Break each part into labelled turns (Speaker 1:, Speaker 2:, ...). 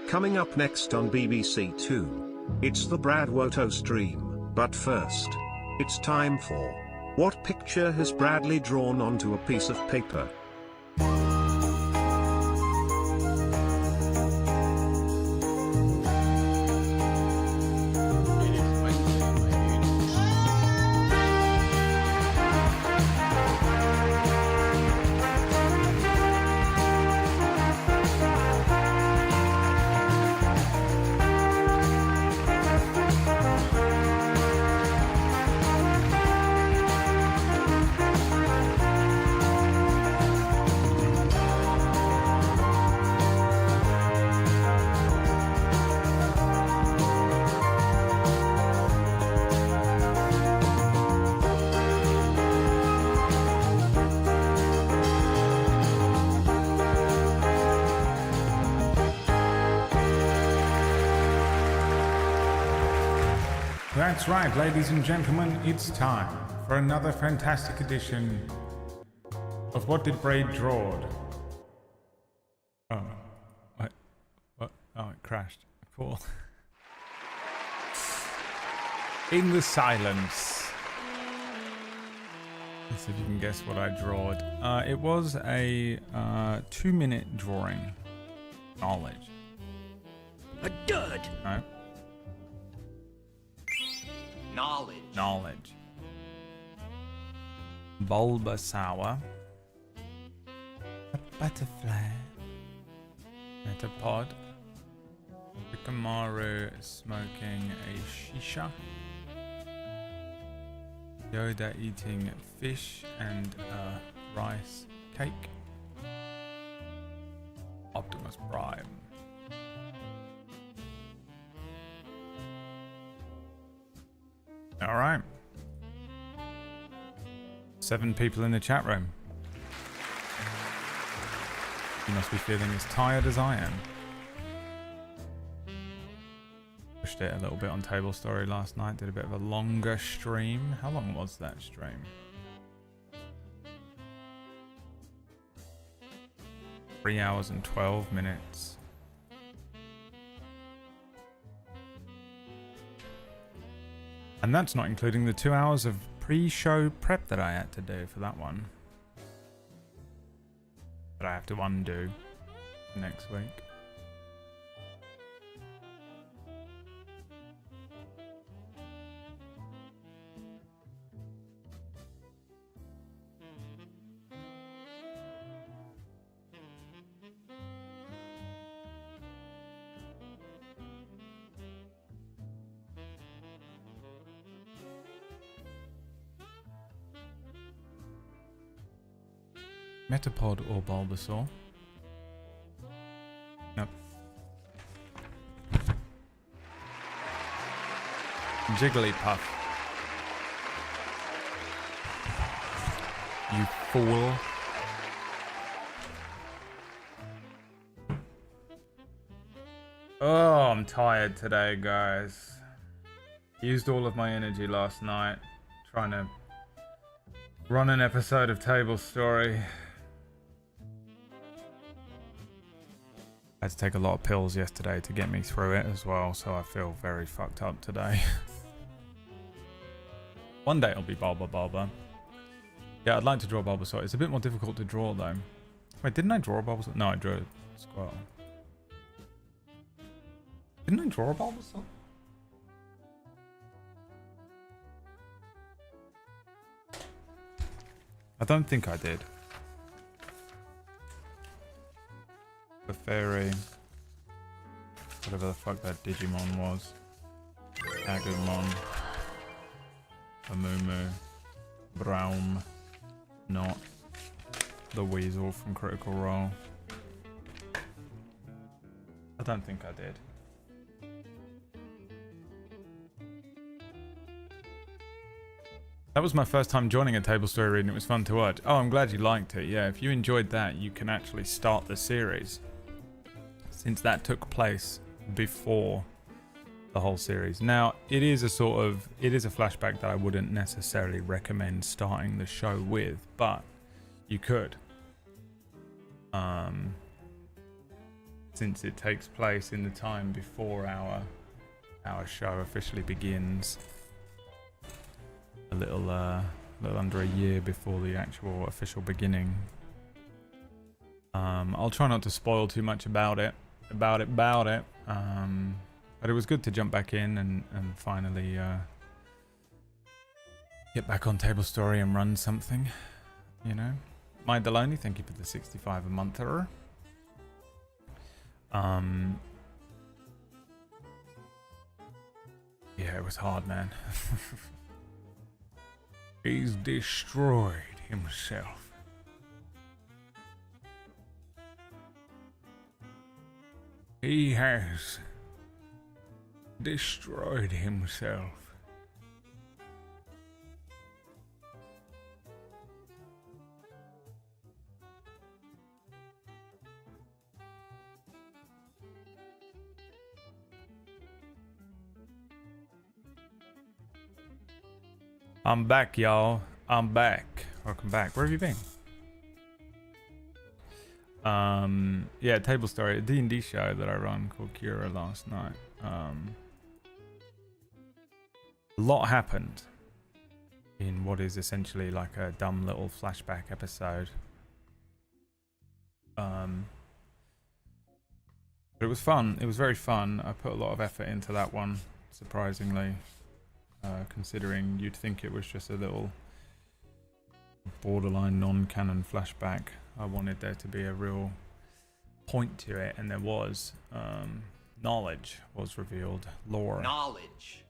Speaker 1: Coming up next on BBC Two, it's the BradWOTO stream, but first, it's time for What Picture Has Bradley Drawn Onto a Piece of Paper?
Speaker 2: That's right, ladies and gentlemen, it's time for another fantastic edition of What Did Brad Draw? Oh, what? Oh, it crashed. Cool. In the silence. Let's see if you can guess what I drawed. It was a 2-minute drawing. Knowledge.
Speaker 3: A dud!
Speaker 2: No. Knowledge. Bulbasaur. A butterfly. Metapod. Picamaru smoking a shisha. Yoda eating fish and a rice cake. Optimus Prime. All right. 7 people in the chat room. You must be feeling as tired as I am. Pushed it a little bit on Table Story last night. Did a bit of a longer stream. How long was that stream? Three hours and 12 minutes. And that's not including the 2 hours of pre-show prep that I had to do for that one. That I have to undo next week. Metapod or Bulbasaur? Nope. Jigglypuff. You fool. Oh, I'm tired today, guys. Used all of my energy last night trying to run an episode of Table Story. I had to take a lot of pills yesterday to get me through it as well, so I feel very fucked up today. One day it'll be Bulba. Yeah, I'd like to draw Bulbasaur. It's a bit more difficult to draw though. Wait, didn't I draw a Bulbasaur? No, I drew a Squirtle. Didn't I draw a Bulbasaur? I don't think I did. The fairy, whatever the fuck that Digimon was, Agumon, Amumu, Braum, not the Weasel from Critical Role. I don't think I did. That was my first time joining a Table Story reading. It was fun to watch. Oh, I'm glad you liked it. Yeah, if you enjoyed that, you can actually start the series, since that took place before the whole series. Now, it is a flashback that I wouldn't necessarily recommend starting the show with, but you could. since it takes place in the time before our show officially begins. A little under a year before the actual official beginning. I'll try not to spoil too much about it. But it was good to jump back in and finally get back on Table Story and run something, you know. My Deloney, thank you for the 65 a monther. Yeah, it was hard, man. He's destroyed himself. He has destroyed himself. I'm back, y'all. I'm back. Welcome back. Where have you been? Yeah, Table Story, a D&D show that I run called Cura last night. A lot happened in what is essentially like a dumb little flashback episode. But it was fun. It was very fun. I put a lot of effort into that one, surprisingly. Considering you'd think it was just a little borderline non-canon flashback. I wanted there to be a real point to it, and there was. Knowledge was revealed. Lore.
Speaker 3: Knowledge.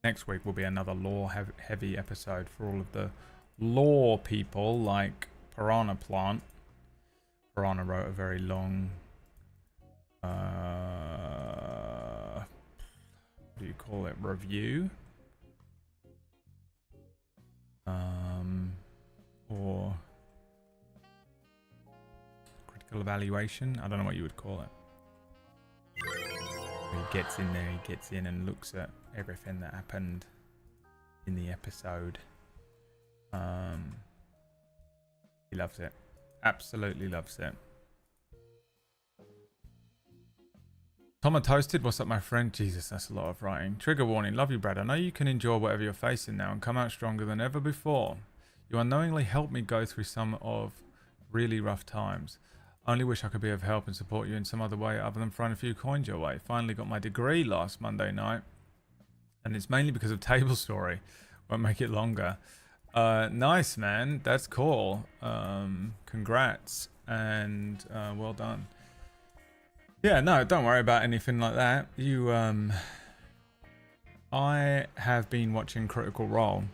Speaker 2: Next week will be another lore-heavy episode for all of the lore people, like Piranha Plant. Piranha wrote a very long... what do you call it? Review? Or critical evaluation. I don't know what you would call it. He gets in there, he gets in and looks at everything that happened in the episode. He loves it. Absolutely loves it. Toma Toasted, what's up, my friend? Jesus, that's a lot of writing. Trigger warning, love you, Brad. I know you can endure whatever you're facing now and come out stronger than ever before. You unknowingly helped me go through some of really rough times. Only wish I could be of help and support you in some other way other than throwing a few coins your way. Finally got my degree last Monday night, and it's mainly because of Table Story. Won't make it longer. Nice, man. That's cool. Congrats and well done. Yeah, no, don't worry about anything like that. I have been watching Critical Role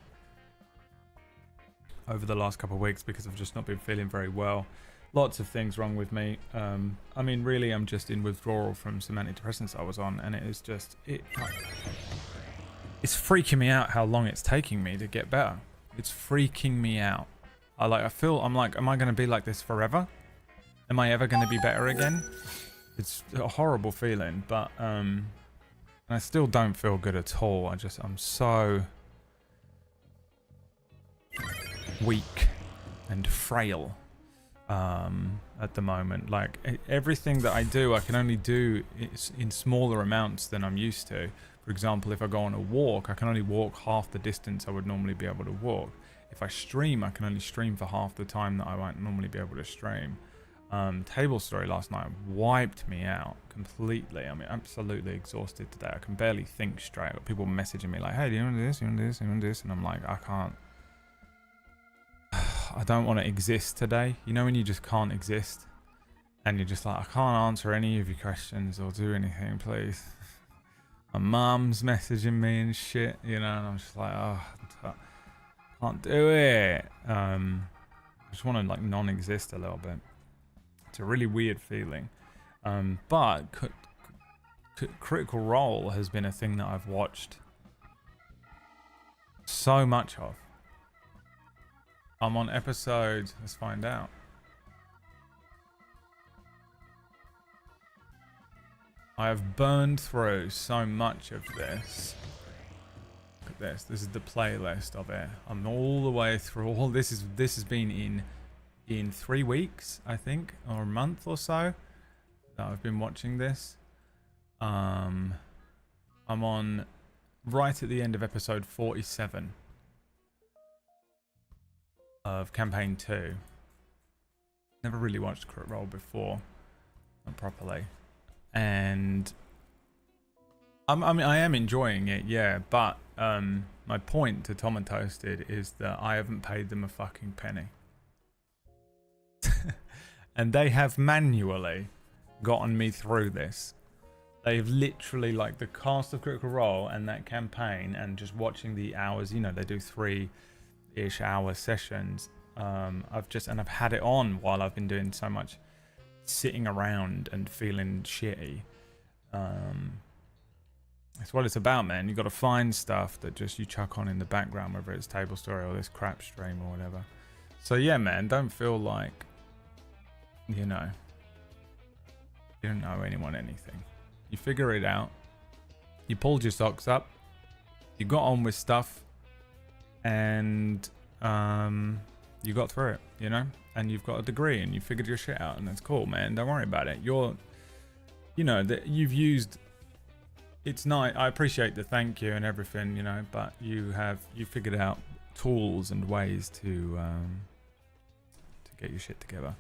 Speaker 2: over the last couple of weeks because I've just not been feeling very well. Lots of things wrong with me. I mean, really, I'm just in withdrawal from some antidepressants I was on, and it is just... It's freaking me out how long it's taking me to get better. It's freaking me out. I'm like, am I going to be like this forever? Am I ever going to be better again? It's a horrible feeling, but I still don't feel good at all. I'm so weak and frail at the moment. Like everything that I do, I can only do in smaller amounts than I'm used to. For example, if I go on a walk, I can only walk half the distance I would normally be able to walk. If I stream, I can only stream for half the time that I won't normally be able to stream. Table Story last night wiped me out completely. I'm absolutely exhausted today. I can barely think straight. Got people messaging me like, hey, do you want to do this? You want to do this? You want to do this? And I'm like, I can't. I don't want to exist today. You know when you just can't exist? And you're just like, I can't answer any of your questions or do anything, please. My mum's messaging me and shit, you know, and I'm just like, oh, I can't do it. I just want to like non-exist a little bit. It's a really weird feeling. But Critical Role has been a thing that I've watched so much of. I'm on episode, let's find out. I have burned through so much of this. Look at this. This is the playlist of it. I'm all the way through all this. This has been in 3 weeks, I think, or a month or so. that I've been watching this. I'm on right at the end of episode 47 of campaign 2. Never really watched Crit Role before, not properly, and I mean I am enjoying it, yeah. But my point to Tom and Toasted is that I haven't paid them a fucking penny, and they have manually gotten me through this. They've literally, like, the cast of Critical Role and that campaign, and just watching the hours, you know, they do 3-ish hour sessions. I've had it on while I've been doing so much sitting around and feeling shitty. That's what it's about, man. You got to find stuff that just you chuck on in the background, whether it's Table Story or this crap stream or whatever. So yeah, man, don't feel like, you know, you don't owe anyone anything. You figure it out. You pulled your socks up. You got on with stuff, and you got through it, you know. And you've got a degree, and you figured your shit out, and that's cool, man. Don't worry about it. You know, that you've used. It's nice. I appreciate the thank you and everything, you know. But you figured out tools and ways to get your shit together.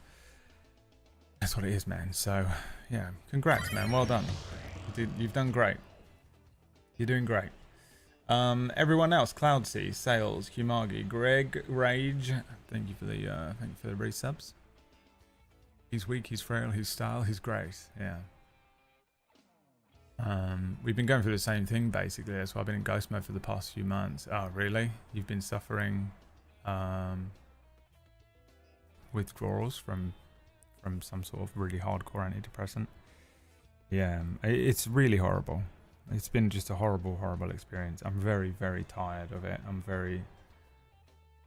Speaker 2: That's what it is, man. So, yeah, congrats, man. Well done. You've done great. You're doing great. Everyone else: Cloudsea, Sales, Humagi, Greg, Rage. Thank you for the resubs. He's weak. He's frail. He's style. He's great. Yeah. We've been going through the same thing basically. That's why I've been in ghost mode for the past few months. Oh, really? You've been suffering withdrawals from some sort of really hardcore antidepressant. Yeah, it's really horrible. It's been just a horrible experience. I'm very, very tired of it.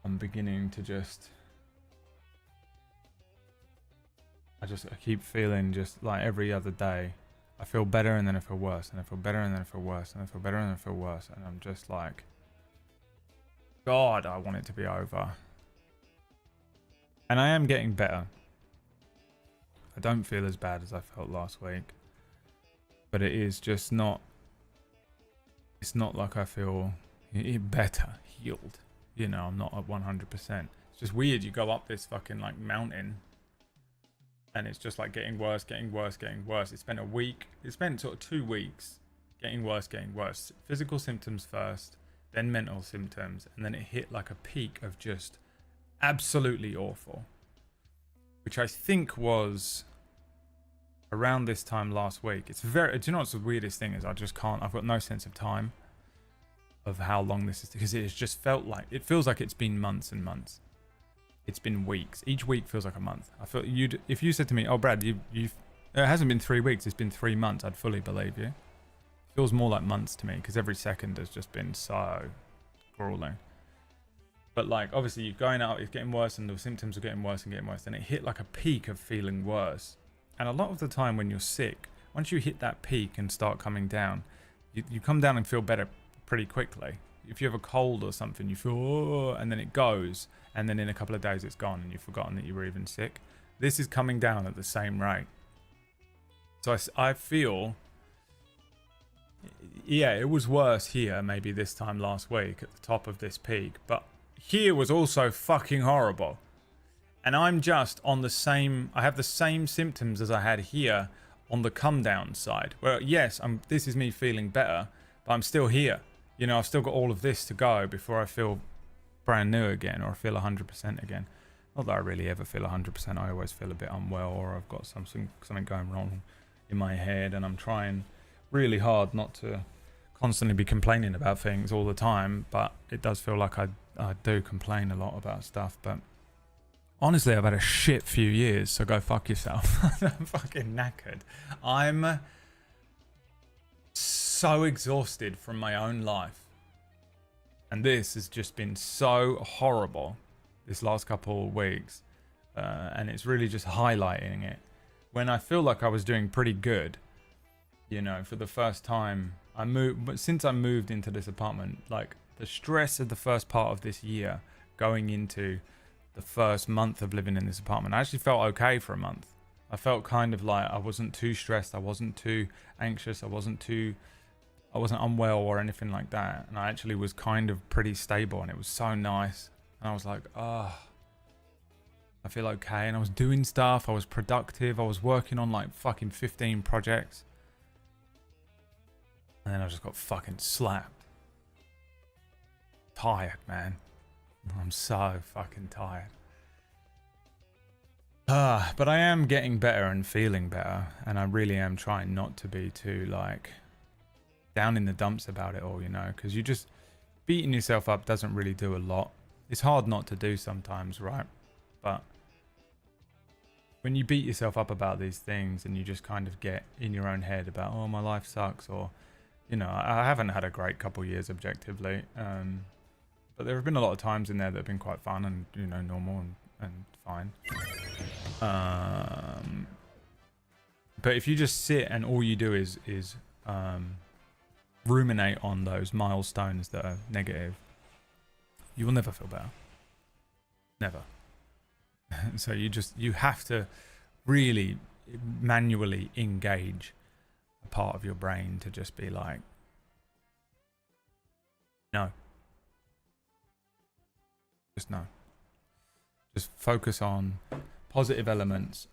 Speaker 2: I'm beginning to just, I keep feeling just like every other day I feel better, and then I feel worse, and I feel better, and then I feel worse, and I feel better, and then I feel worse, and I'm just like, God, I want it to be over. And I am getting better. I don't feel as bad as I felt last week, but it is just not, it's not like I feel better, healed. You know, I'm not at 100%. It's just weird. You go up this fucking like mountain, and it's just like getting worse, getting worse, getting worse. It spent sort of 2 weeks getting worse, getting worse. Physical symptoms first, then mental symptoms, and then it hit like a peak of just absolutely awful, which I think was around this time last week. It's very, do you know what's the weirdest thing is? I've got no sense of time of how long this is, because it has just felt like, it feels like it's been months and months. It's been weeks. Each week feels like a month. I feel if you said to me, oh Brad, it hasn't been 3 weeks, it's been 3 months, I'd fully believe you. It feels more like months to me, because every second has just been so grueling. But like, obviously you're going out, it's getting worse, and the symptoms are getting worse and getting worse, and it hit like a peak of feeling worse. And a lot of the time when you're sick, once you hit that peak and start coming down, you come down and feel better pretty quickly. If you have a cold or something, you feel, oh, and then it goes, and then in a couple of days it's gone, and you've forgotten that you were even sick. This is coming down at the same rate. So I feel, yeah, it was worse here maybe this time last week at the top of this peak, but here was also fucking horrible. And I'm just on the same, I have the same symptoms as I had here on the come down side. Well, yes, this is me feeling better, but I'm still here. You know, I've still got all of this to go before I feel brand new again, or feel 100% again. Not that I really ever feel 100%. I always feel a bit unwell, or I've got something going wrong in my head, and I'm trying really hard not to constantly be complaining about things all the time, but it does feel like I do complain a lot about stuff. But honestly, I've had a shit few years, so go fuck yourself. I'm fucking knackered. I'm so exhausted from my own life. And this has just been so horrible this last couple of weeks. And it's really just highlighting it. When I feel like I was doing pretty good, you know, for the first time, but since I moved into this apartment, like the stress of the first part of this year going into the first month of living in this apartment, I actually felt okay for a month. I felt kind of like I wasn't too stressed, I wasn't too anxious, I wasn't unwell or anything like that. And I actually was kind of pretty stable, and it was so nice. And I was like, oh, I feel okay. And I was doing stuff, I was productive, I was working on like fucking 15 projects. And then I just got fucking slapped. Tired, man. I'm so fucking tired. But I am getting better and feeling better, and I really am trying not to be too like down in the dumps about it all, you know, because you just beating yourself up doesn't really do a lot. It's hard not to do sometimes, right? But when you beat yourself up about these things and you just kind of get in your own head about, oh, my life sucks, or, you know, I haven't had a great couple years objectively, but there have been a lot of times in there that have been quite fun and, you know, normal and fine. But if you just sit and all you do is ruminate on those milestones that are negative, you will never feel better. Never. So you have to really manually engage a part of your brain to just be like, no. Just no. Just focus on positive elements.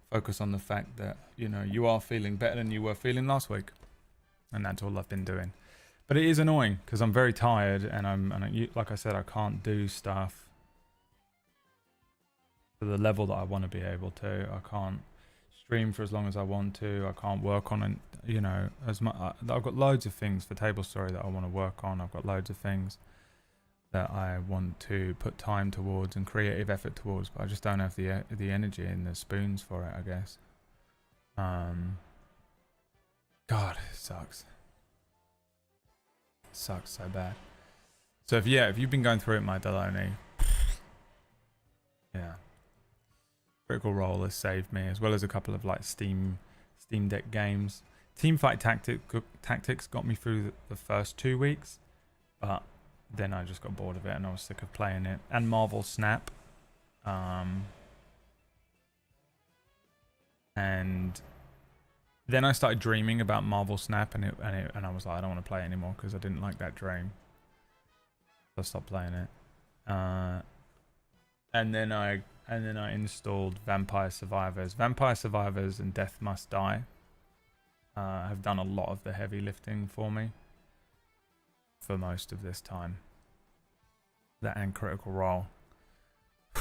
Speaker 2: Focus on the fact that, you know, you are feeling better than you were feeling last week. And that's all I've been doing. But it is annoying because I'm very tired, and like I said, I can't do stuff to the level that I want to be able to. I can't stream for as long as I want to. I can't work on it, you know, as much. I've got loads of things for Table Story that I want to work on. I've got loads of things that I want to put time towards and creative effort towards, but I just don't have the energy and the spoons for it, I guess. God, it sucks. It sucks so bad. So if you've been going through it, my Deloney, yeah. Critical Role has saved me, as well as a couple of like Steam Deck games. Teamfight Tactics got me through the first 2 weeks, but then I just got bored of it and I was sick of playing it. And Marvel Snap. And then I started dreaming about Marvel Snap, and I was like, I don't want to play it anymore because I didn't like that dream. So I stopped playing it. And then I installed Vampire Survivors. Vampire Survivors and Death Must Die have done a lot of the heavy lifting for me for most of this time. That and Critical Role.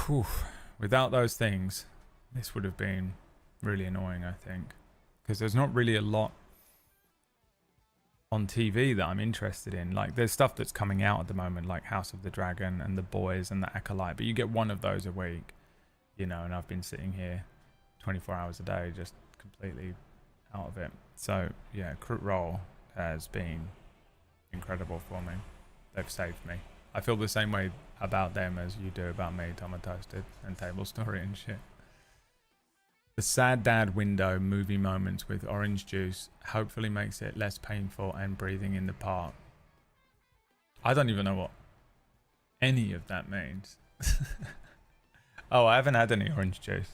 Speaker 2: Whew. Without those things, this would have been really annoying, I think. Because there's not really a lot on TV that I'm interested in. Like, there's stuff that's coming out at the moment, like House of the Dragon and The Boys and The Acolyte, but you get one of those a week, you know, and I've been sitting here 24 hours a day just completely out of it. So, yeah, Crit Roll has been incredible for me. They've saved me. I feel the same way about them as you do about me, Tom Toasted, and Table Story and shit. The Sad Dad window movie moments with orange juice hopefully makes it less painful and breathing in the park. I don't even know what any of that means. Oh, I haven't had any orange juice.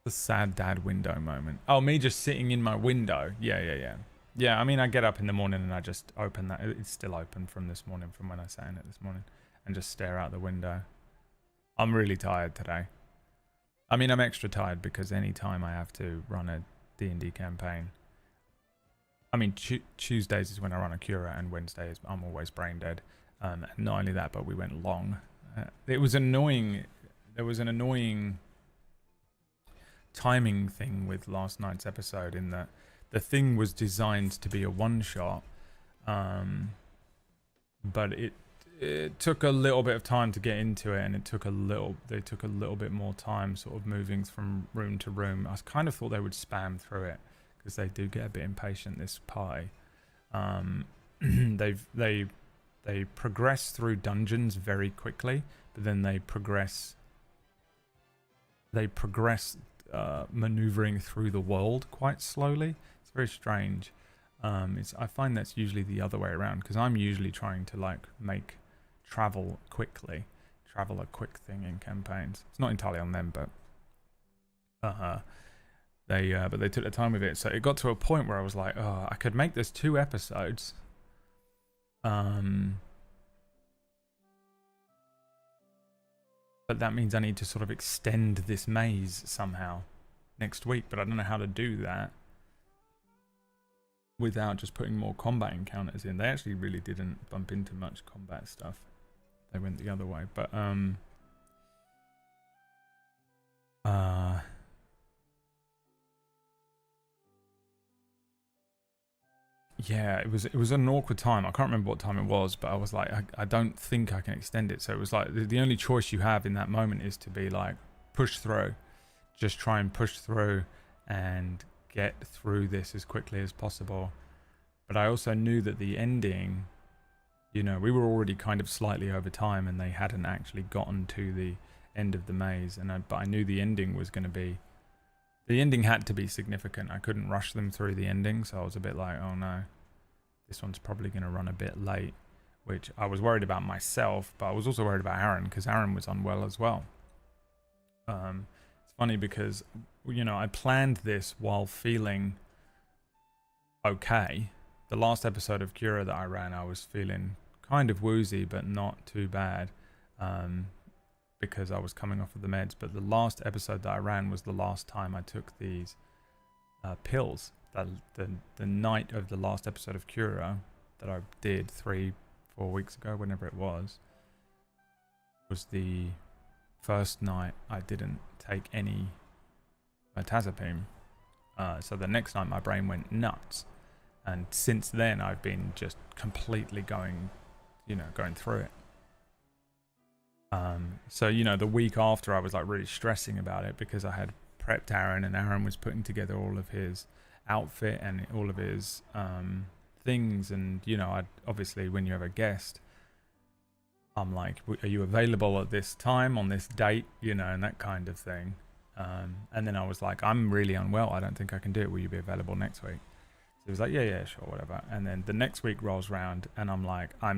Speaker 2: The Sad Dad window moment. Oh, me just sitting in my window. Yeah. Yeah, I mean, I get up in the morning and I just open that. It's still open from this morning, from when I sat in it this morning, and just stare out the window. I'm really tired today. I mean, I'm extra tired because any time I have to run a D&D campaign, I mean, Tuesdays is when I run a Cura, and Wednesdays I'm always brain dead. And not only that, but we went long. It was annoying. There was an annoying timing thing with last night's episode in that the thing was designed to be a one-shot, but it took a little bit of time to get into it, and they took a little bit more time sort of moving from room to room. I kind of thought they would spam through it because they do get a bit impatient, this party. They progress through dungeons very quickly, but then they progress maneuvering through the world quite slowly. It's very strange. I find that's usually the other way around, because I'm usually trying to like make travel quickly, traveler quick thing in campaigns. It's not entirely on them, but they took the time with it. So it got to a point where I was like, oh, I could make this 2 episodes. But that means I need to sort of extend this maze somehow next week, but I don't know how to do that without just putting more combat encounters in. They actually really didn't bump into much combat stuff. They went the other way, but yeah, it was an awkward time. I can't remember what time it was, but I was like, I don't think I can extend it. So it was like the only choice you have in that moment is to be like, push through. Just try and push through and get through this as quickly as possible. But I also knew that the ending, you know, we were already kind of slightly over time and they hadn't actually gotten to the end of the maze. But I knew the ending was going to be, the ending had to be significant. I couldn't rush them through the ending. So I was a bit like, oh no, this one's probably going to run a bit late, which I was worried about myself, but I was also worried about Aaron because Aaron was unwell as well. It's funny because, you know, I planned this while feeling okay. The last episode of Cura that I ran, I was feeling kind of woozy, but not too bad, because I was coming off of the meds. But the last episode that I ran was the last time I took these pills. The night of the last episode of Cura that I did 3-4 weeks ago, whenever it was the first night I didn't take any mirtazapine. So the next night my brain went nuts, and since then I've been just completely going through it. So, you know, the week after I was like really stressing about it because I had prepped Aaron, and Aaron was putting together all of his outfit and all of his things, and you know, I'd obviously, when you have a guest, I'm like, are you available at this time on this date, you know, and that kind of thing. And then I was like, I'm really unwell, I don't think I can do it, will you be available next week? So he was like, yeah, sure, whatever. And then the next week rolls around and I'm like, I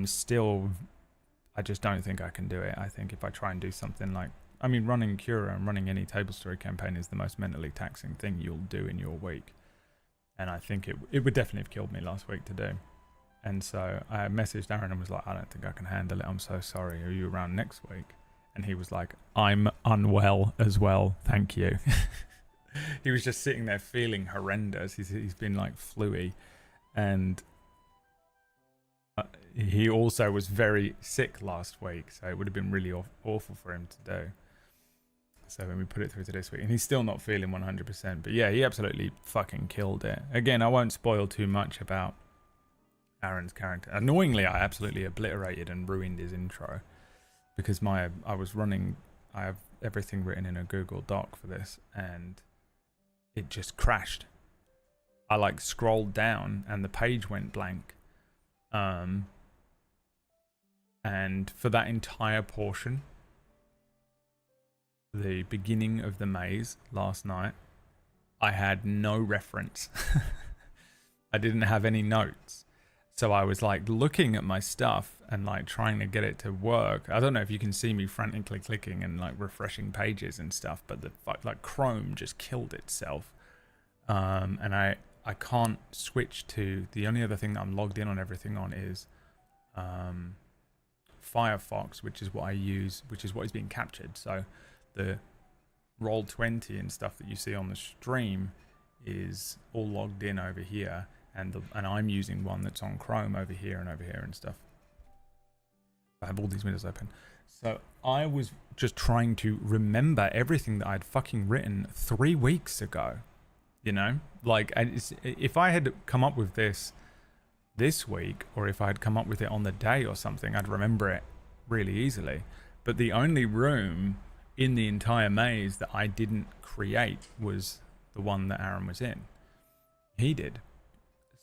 Speaker 2: just don't think I can do it. I think if I try and do something like, I mean, running Cura and running any table story campaign is the most mentally taxing thing you'll do in your week. And I think it would definitely have killed me last week to do. And so I messaged Aaron and was like, I don't think I can handle it. I'm so sorry. Are you around next week? And he was like, I'm unwell as well. Thank you. He was just sitting there feeling horrendous. He's been like fluey. And he also was very sick last week. So it would have been really awful for him to do. So when we put it through to this week, and he's still not feeling 100%, but yeah, he absolutely fucking killed it. Again, I won't spoil too much about Aaron's character. Annoyingly, I absolutely obliterated and ruined his intro because I have everything written in a Google Doc for this, and it just crashed. I like scrolled down and the page went blank. And for that entire portion, the beginning of the maze last night, I had no reference. I didn't have any notes. So I was like looking at my stuff and like trying to get it to work. I don't know if you can see me frantically clicking and like refreshing pages and stuff, but like Chrome just killed itself. And I can't switch to, the only other thing that I'm logged in on everything on is Firefox, which is what I use, which is what is being captured. So the Roll20 and stuff that you see on the stream is all logged in over here, and I'm using one that's on Chrome over here and stuff. I have all these windows open. So I was just trying to remember everything that I'd fucking written 3 weeks ago. You know, like if I had come up with this week, or if I had come up with it on the day or something, I'd remember it really easily. But the only room in the entire maze that I didn't create was the one that Aaron was in. He did.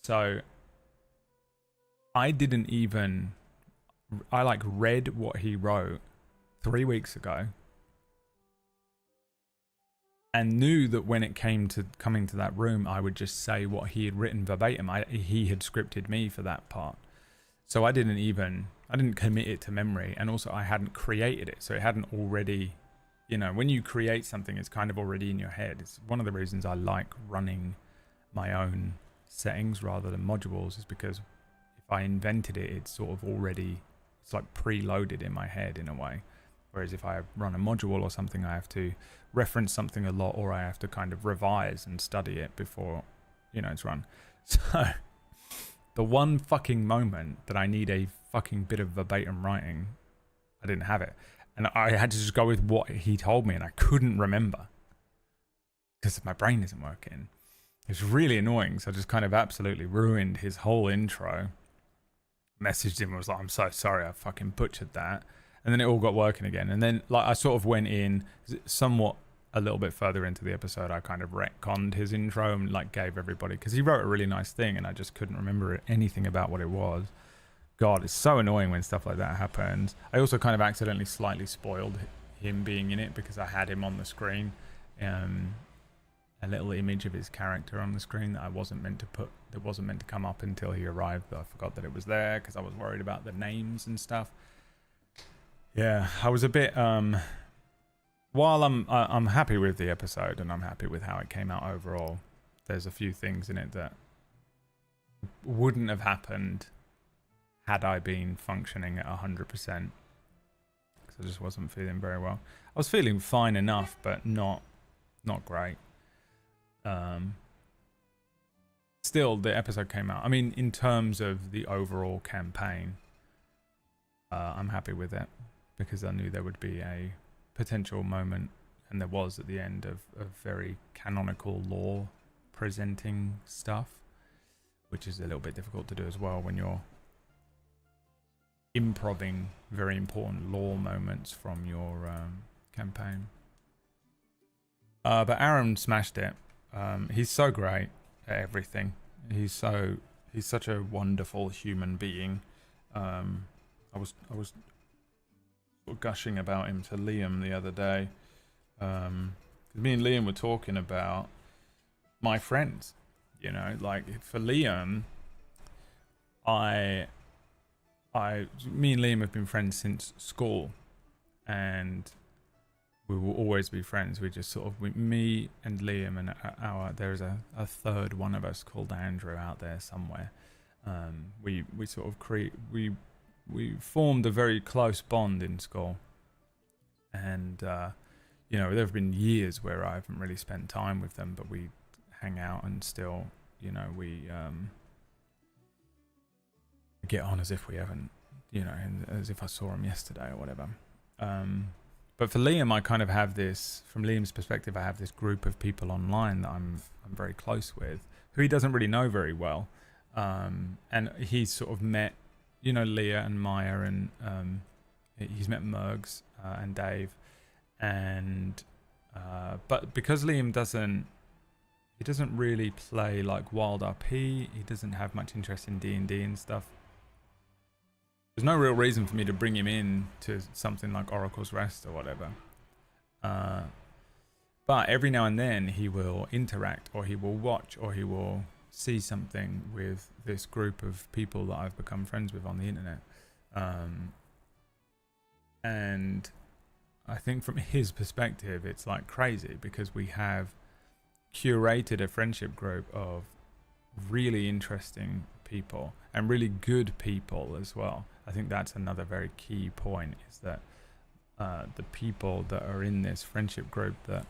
Speaker 2: So I like read what he wrote 3 weeks ago and knew that when it came to coming to that room, I would just say what he had written verbatim. He had scripted me for that part. So I didn't commit it to memory, and also I hadn't created it, so it hadn't already, you know, when you create something, it's kind of already in your head. It's one of the reasons I like running my own settings rather than modules, is because if I invented it, it's sort of already, it's like preloaded in my head in a way. Whereas if I run a module or something, I have to reference something a lot, or I have to kind of revise and study it before, you know, it's run. So the one fucking moment that I need a fucking bit of verbatim writing, I didn't have it. And I had to just go with what he told me, and I couldn't remember because my brain isn't working. It's really annoying. So I just kind of absolutely ruined his whole intro. Messaged him and was like, I'm so sorry, I fucking butchered that. And then it all got working again. And then like I sort of went in somewhat a little bit further into the episode. I kind of retconned his intro and like gave everybody, because he wrote a really nice thing and I just couldn't remember anything about what it was. God, it's so annoying when stuff like that happens. I also kind of accidentally slightly spoiled him being in it because I had him on the screen. A little image of his character on the screen that I wasn't meant to put, that wasn't meant to come up until he arrived, but I forgot that it was there because I was worried about the names and stuff. Yeah, I was a bit while I'm happy with the episode and I'm happy with how it came out overall, there's a few things in it that wouldn't have happened had I been functioning at 100%, because I just wasn't feeling very well. I was feeling fine enough, but not great. Still, the episode came out. I mean, in terms of the overall campaign, I'm happy with it, because I knew there would be a potential moment, and there was at the end, of very canonical lore presenting stuff, which is a little bit difficult to do as well when you're improving very important lore moments from your campaign. But Aaron smashed it. He's so great at everything. He's such a wonderful human being. I was sort of gushing about him to Liam the other day. Me and Liam were talking about my friends. You know, like for Liam, me and Liam have been friends since school, and we will always be friends. We just sort of, me and Liam and there's a third one of us called Andrew out there somewhere. We sort of we formed a very close bond in school, and you know, there have been years where I haven't really spent time with them, but we hang out and still, you know, we get on as if we haven't, you know, as if I saw him yesterday or whatever. But for Liam, I kind of have this, from Liam's perspective, I have this group of people online that I'm very close with, who he doesn't really know very well. And he's sort of met, you know, Leah and Maya, and he's met Mergs and Dave. And but because Liam doesn't really play like Wild RP, he doesn't have much interest in D&D and stuff. There's no real reason for me to bring him in to something like Oracle's Rest or whatever. But every now and then he will interact, or he will watch, or he will see something with this group of people that I've become friends with on the internet. And I think from his perspective, it's like crazy, because we have curated a friendship group of really interesting people and really good people as well. I think that's another very key point, is that the people that are in this friendship group that,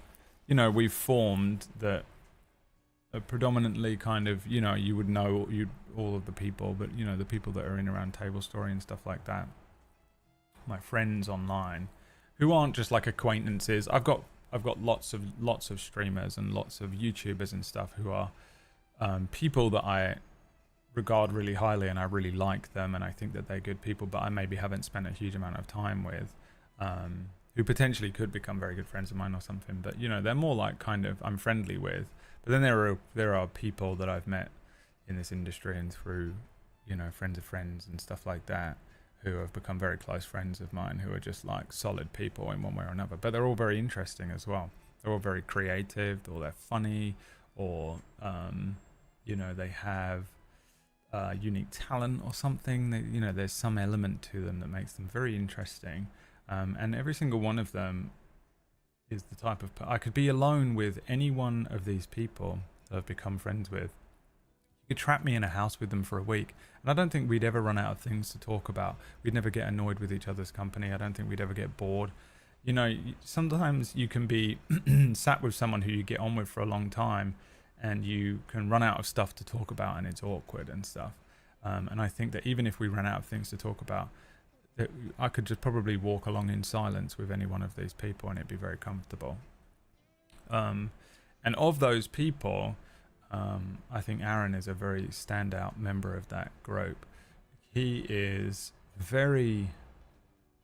Speaker 2: you know, we've formed, that are predominantly kind of, you know, you would know all of the people, but, you know, the people that are in around Table Story and stuff like that, my friends online, who aren't just like acquaintances. I've got lots of streamers and lots of YouTubers and stuff who are people that I regard really highly, and I really like them, and I think that they're good people, but I maybe haven't spent a huge amount of time with, who potentially could become very good friends of mine or something. But, you know, they're more like kind of I'm friendly with. But then there are people that I've met in this industry and through, you know, friends of friends and stuff like that, who have become very close friends of mine, who are just like solid people in one way or another. But they're all very interesting as well. They're all very creative, or they're funny, or you know, they have unique talent or something. You know, there's some element to them that makes them very interesting. And every single one of them is the type of... I could be alone with any one of these people that I've become friends with. You could trap me in a house with them for a week, and I don't think we'd ever run out of things to talk about. We'd never get annoyed with each other's company. I don't think we'd ever get bored. You know, sometimes you can be sat with someone who you get on with for a long time, and you can run out of stuff to talk about, and it's awkward and stuff. And I think that even if we ran out of things to talk about, that I could just probably walk along in silence with any one of these people, and it'd be very comfortable. And of those people, I think Aaron is a very standout member of that group. He is very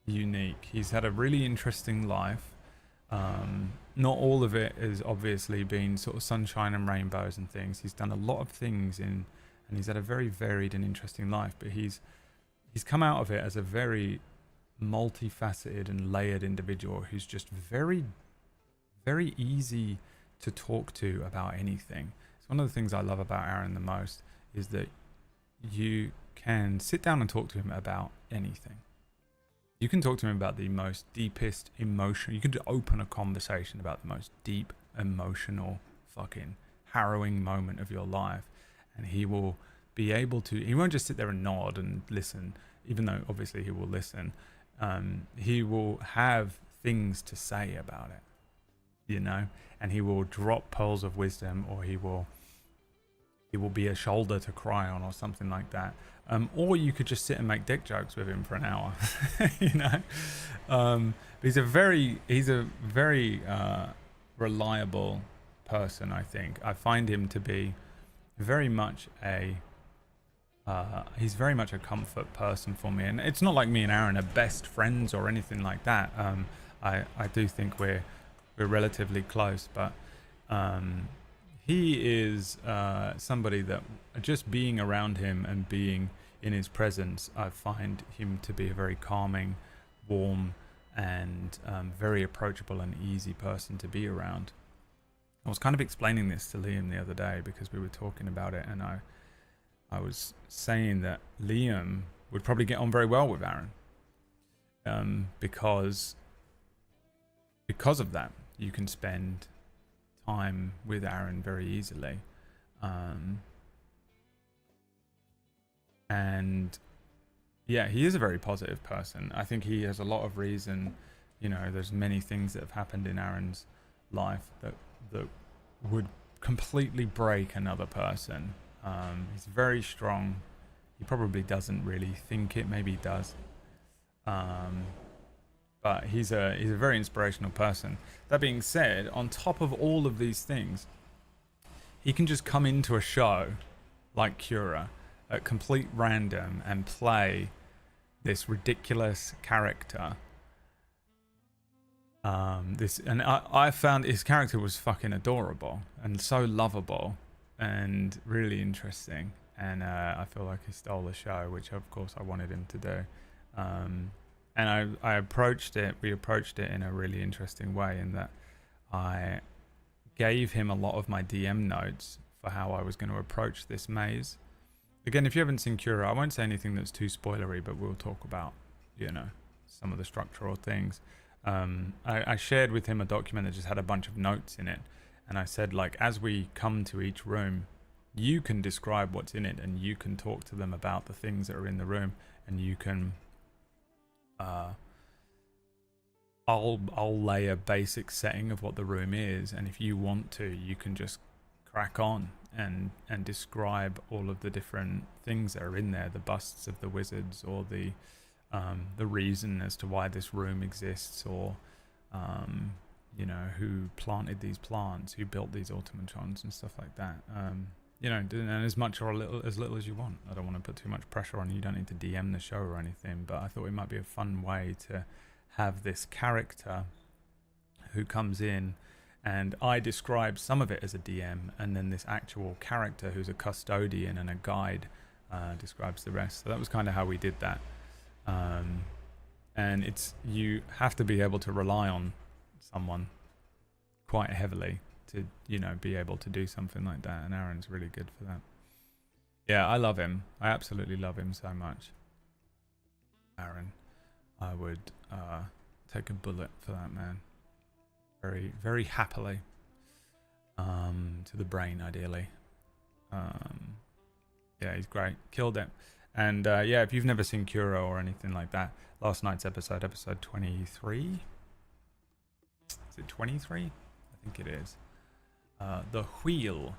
Speaker 2: unique. He's had a really interesting life. Not all of it has obviously been sort of sunshine and rainbows and things. He's done a lot of things and he's had a very varied and interesting life, but he's come out of it as a very multifaceted and layered individual who's just very, very easy to talk to about anything. It's one of the things I love about Aaron the most, is that you can sit down and talk to him about anything. You can talk to him about the most deepest emotion. You can open a conversation about the most deep, emotional, fucking harrowing moment of your life, and he will be able to... He won't just sit there and nod and listen, even though obviously he will listen. He will have things to say about it, you know, and he will drop pearls of wisdom, or he will be a shoulder to cry on, or something like that. Or you could just sit and make dick jokes with him for an hour, you know. He's a very reliable person, I think. I find him to be very much he's very much a comfort person for me. And it's not like me and Aaron are best friends or anything like that. I do think we're relatively close, but he is somebody that just being around him and being in his presence, I find him to be a very calming, warm, and very approachable and easy person to be around. I was kind of explaining this to Liam the other day because we were talking about it, and I was saying that Liam would probably get on very well with Aaron, because of that. You can spend time with Aaron very easily, and yeah, he is a very positive person. I think he has a lot of reason. You know, there's many things that have happened in Aaron's life that would completely break another person. He's very strong. He probably doesn't really think it. Maybe he does. But he's a very inspirational person. That being said, on top of all of these things, he can just come into a show like Cura at complete random and play this ridiculous character. I found his character was fucking adorable and so lovable and really interesting. And I feel like he stole the show, which of course I wanted him to do. And we approached it in a really interesting way, in that I gave him a lot of my DM notes for how I was going to approach this maze. Again, if you haven't seen Cura, I won't say anything that's too spoilery, but we'll talk about, you know, some of the structural things. I shared with him a document that just had a bunch of notes in it, and I said, like, as we come to each room, you can describe what's in it, and you can talk to them about the things that are in the room, and you can I'll lay a basic setting of what the room is, and if you want to, you can just crack on and describe all of the different things that are in there, the busts of the wizards, or the reason as to why this room exists, or you know, who planted these plants, who built these automatons and stuff like that. You know, and as much or as little as you want. I don't want to put too much pressure on you. You don't need to DM the show or anything, but I thought it might be a fun way to have this character who comes in, and I describe some of it as a DM, and then this actual character who's a custodian and a guide describes the rest. So that was kind of how we did that. And you have to be able to rely on someone quite heavily to, you know, be able to do something like that, and Aaron's really good for that. Yeah, I love him. I absolutely love him so much. Aaron, I would take a bullet for that man. Very, very happily. To the brain, ideally. Yeah, he's great. Killed it. And yeah, if you've never seen Kuro or anything like that, last night's episode 23. Is it 23? I think it is. The Wheel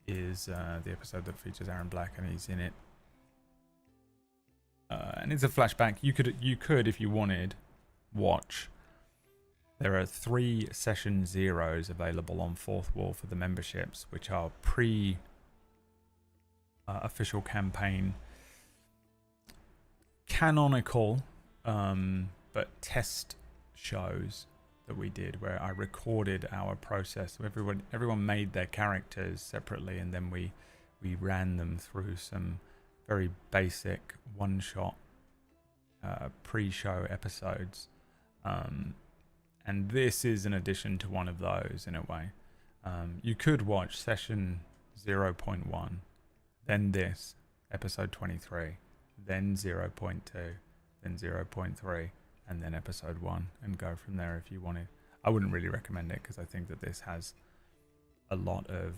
Speaker 2: is the episode that features Aaron Black, and he's in it. And it's a flashback. You could, if you wanted, watch. There are 3 session zeros available on Fourth Wall for the memberships, which are official campaign, canonical, but test shows that we did, where I recorded our process. Everyone made their characters separately, and then we ran them through some very basic one-shot pre-show episodes. And this is an addition to one of those in a way. You could watch session 0.1, then this, episode 23, then 0.2, then 0.3, and then episode 1, and go from there if you wanted. I wouldn't really recommend it, because I think that this has a lot of...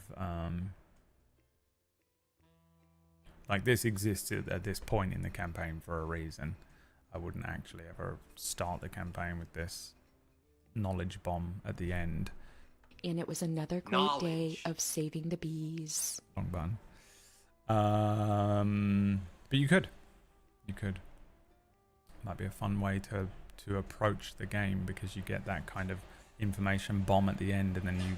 Speaker 2: like, this existed at this point in the campaign for a reason. I wouldn't actually ever start the campaign with this knowledge bomb at the end.
Speaker 4: And it was another great day of saving the bees.
Speaker 2: Long bun. But you could. Might be a fun way to approach the game, because you get that kind of information bomb at the end, and then you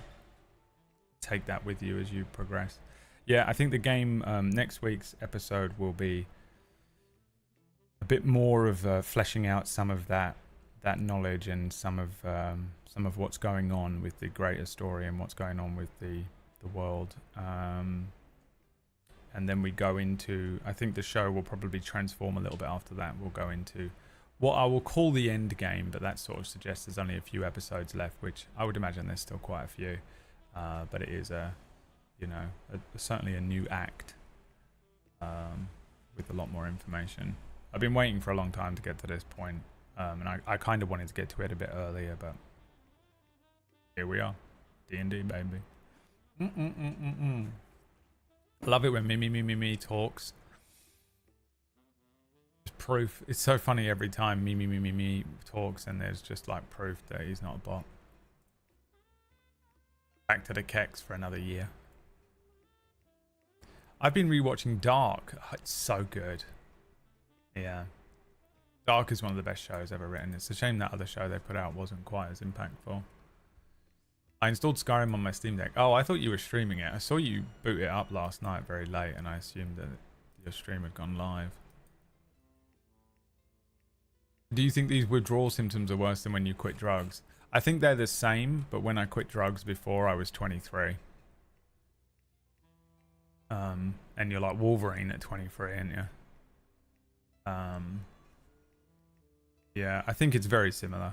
Speaker 2: take that with you as you progress. Yeah, I think the game, next week's episode will be a bit more of fleshing out some of that knowledge, and some of what's going on with the greater story, and what's going on with the world. And then we go into, I think the show will probably transform a little bit after that. We'll go into what I will call the end game, but that sort of suggests there's only a few episodes left, which I would imagine there's still quite a few. But it is certainly a new act with a lot more information. I've been waiting for a long time to get to this point, and I kind of wanted to get to it a bit earlier, but here we are. D&D, baby. I love it when me talks. It's proof. It's so funny every time me talks, and there's just like proof that he's not a bot. Back to the Kex for another year. I've been rewatching Dark. Oh, it's so good. Yeah. Dark is one of the best shows ever written. It's a shame that other show they put out wasn't quite as impactful. I installed Skyrim on my Steam Deck. Oh, I thought you were streaming it. I saw you boot it up last night very late, and I assumed that your stream had gone live. Do you think these withdrawal symptoms are worse than when you quit drugs? I think they're the same, but when I quit drugs before, I was 23. And you're like Wolverine at 23, aren't you? Yeah, I think it's very similar.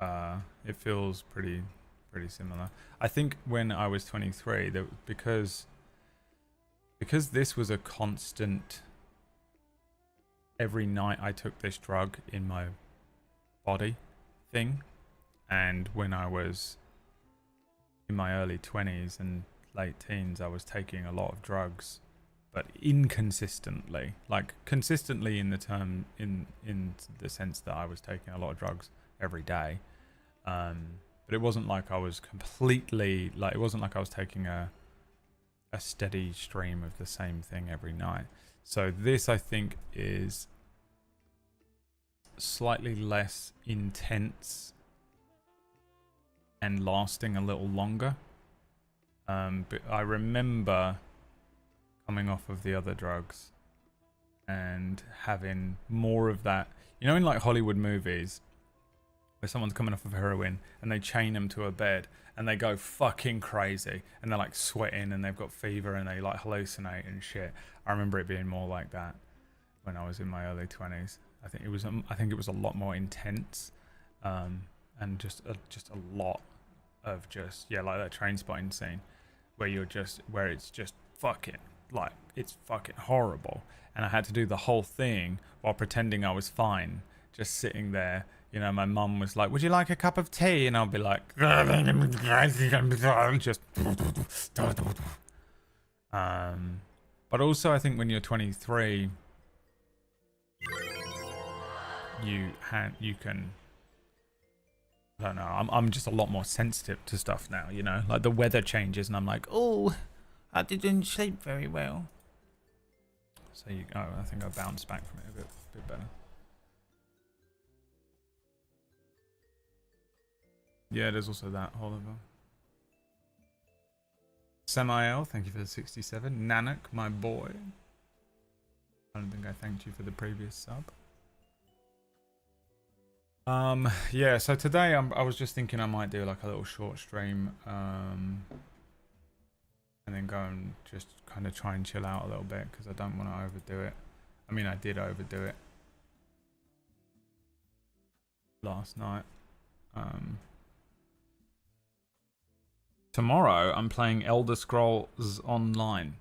Speaker 2: It feels pretty similar. I think when I was 23, because this was a constant, every night I took this drug in my body thing, and when I was in my early 20s and late teens, I was taking a lot of drugs, but inconsistently, like consistently in the term, in the sense that I was taking a lot of drugs every day. But it wasn't like I was completely, like, it wasn't like I was taking a steady stream of the same thing every night. So this, I think, is slightly less intense and lasting a little longer. But I remember coming off of the other drugs and having more of that, you know, in like Hollywood movies, where someone's coming off of heroin and they chain them to a bed and they go fucking crazy and they're like sweating and they've got fever and they like hallucinate and shit. I remember it being more like that when I was in my early 20s. I think it was a lot more intense, and just a lot of just, yeah, like that train spotting scene where it's just fucking like it's fucking horrible. And I had to do the whole thing while pretending I was fine, just sitting there. You know, my mum was like, would you like a cup of tea? And I'll be like, just but also I think when you're 23, you can, I don't know, I'm just a lot more sensitive to stuff now, you know, like the weather changes and I'm like, oh, I didn't sleep very well. So I think I bounced back from it a bit better. Yeah, there's also that, Oliver. Samael, thank you for the 67. Nanak, my boy. I don't think I thanked you for the previous sub. Yeah, so today I was just thinking I might do like a little short stream, and then go and just kind of try and chill out a little bit because I don't want to overdo it. I mean, I did overdo it last night. Tomorrow I'm playing Elder Scrolls Online.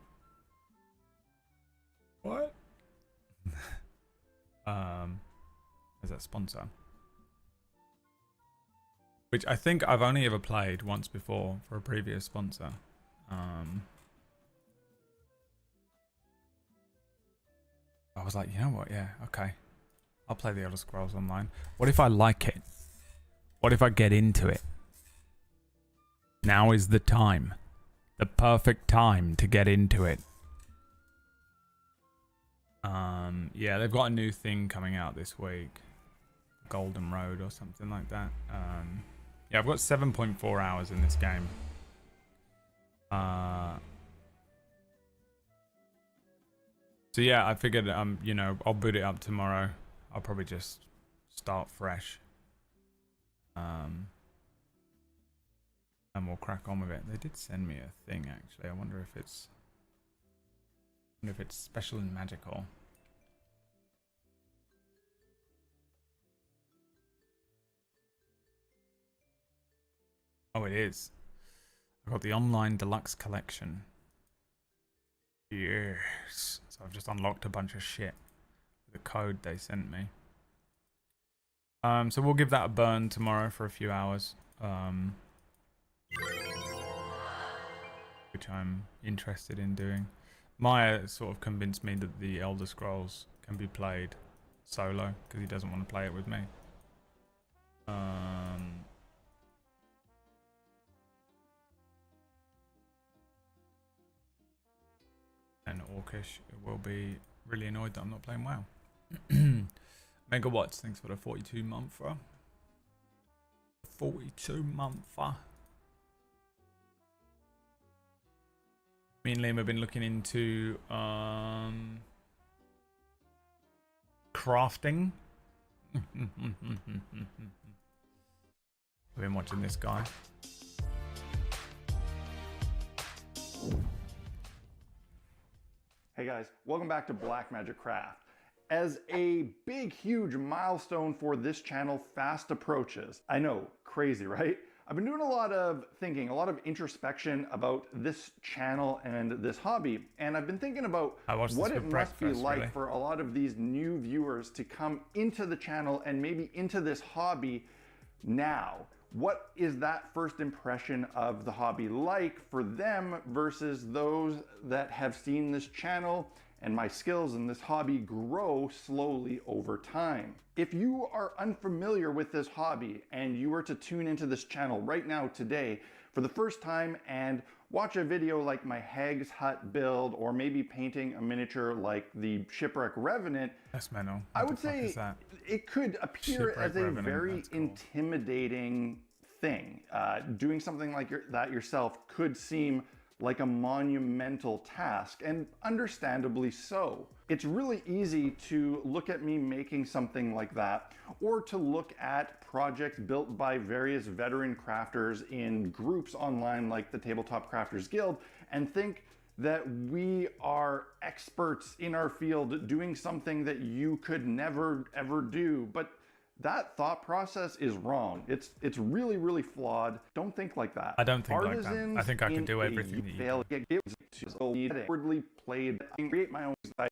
Speaker 2: What? As a sponsor. Which I think I've only ever played once before for a previous sponsor. I was like, you know what? Yeah, okay. I'll play the Elder Scrolls Online. What if I like it? What if I get into it? Now is the time. The perfect time to get into it. Yeah, they've got a new thing coming out this week. Golden Road or something like that. Yeah, I've got 7.4 hours in this game. So yeah, I figured, you know, I'll boot it up tomorrow. I'll probably just start fresh. And we'll crack on with it. They did send me a thing, actually. I wonder if it's special and magical. Oh, it is. I've got the online deluxe collection. Yes. So I've just unlocked a bunch of shit with the code they sent me. So we'll give that a burn tomorrow for a few hours. Which I'm interested in doing. Maya sort of convinced me that the Elder Scrolls can be played solo because he doesn't want to play it with me. And Orcish will be really annoyed that I'm not playing WoW. Megawatts, thanks for the 42 monther. 42 monther. Me and Liam have been looking into crafting. I've been watching this guy.
Speaker 5: Hey guys, welcome back to Black Magic Craft. As a big, huge milestone for this channel fast approaches, I know, crazy, right? I've been doing a lot of thinking, a lot of introspection about this channel and this hobby, and I've been thinking about what it must be like for a lot of these new viewers to come into the channel and maybe into this hobby now. What is that first impression of the hobby like for them versus those that have seen this channel and my skills in this hobby grow slowly over time? If you are unfamiliar with this hobby and you were to tune into this channel right now today for the first time and watch a video like my Hag's Hut build or maybe painting a miniature like the Shipwreck Revenant, I would say it could appear as a very intimidating thing. Doing something like that yourself could seem like a monumental task, and understandably so. It's really easy to look at me making something like that, or to look at projects built by various veteran crafters in groups online like the Tabletop Crafters Guild, and think that we are experts in our field doing something that you could never ever do. But That thought process is wrong. It's really, really flawed. Don't think like that.
Speaker 2: I don't think like that. I think I can do everything that you
Speaker 5: do. Played. Create my own site.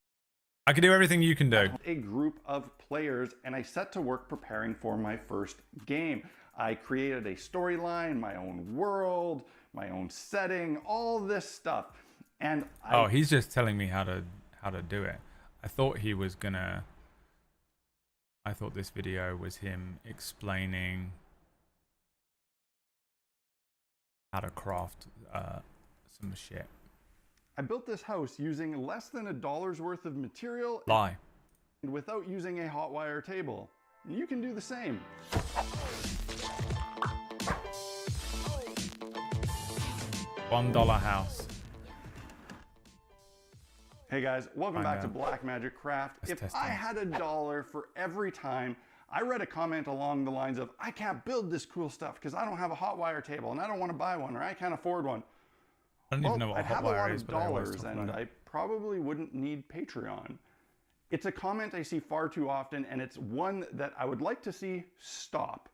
Speaker 2: I can do everything you can do.
Speaker 5: A group of players, and I set to work preparing for my first game. I created a storyline, my own world, my own setting, all this stuff. And
Speaker 2: he's just telling me how to do it. I thought this video was him explaining how to craft some shit.
Speaker 5: I built this house using less than $1 worth of material.
Speaker 2: Lie.
Speaker 5: And without using a hot wire table. You can do the same.
Speaker 2: $1 house.
Speaker 5: Hey guys, welcome back to Blackmagic Craft. If I had $1 for every time I read a comment along the lines of, I can't build this cool stuff because I don't have a hot wire table and I don't want to buy one, or I can't afford one.
Speaker 2: I don't even know what a hot wire is, but
Speaker 5: I'd have a lot of dollars and I probably wouldn't need Patreon. It's a comment I see far too often, and it's one that I would like to see stop.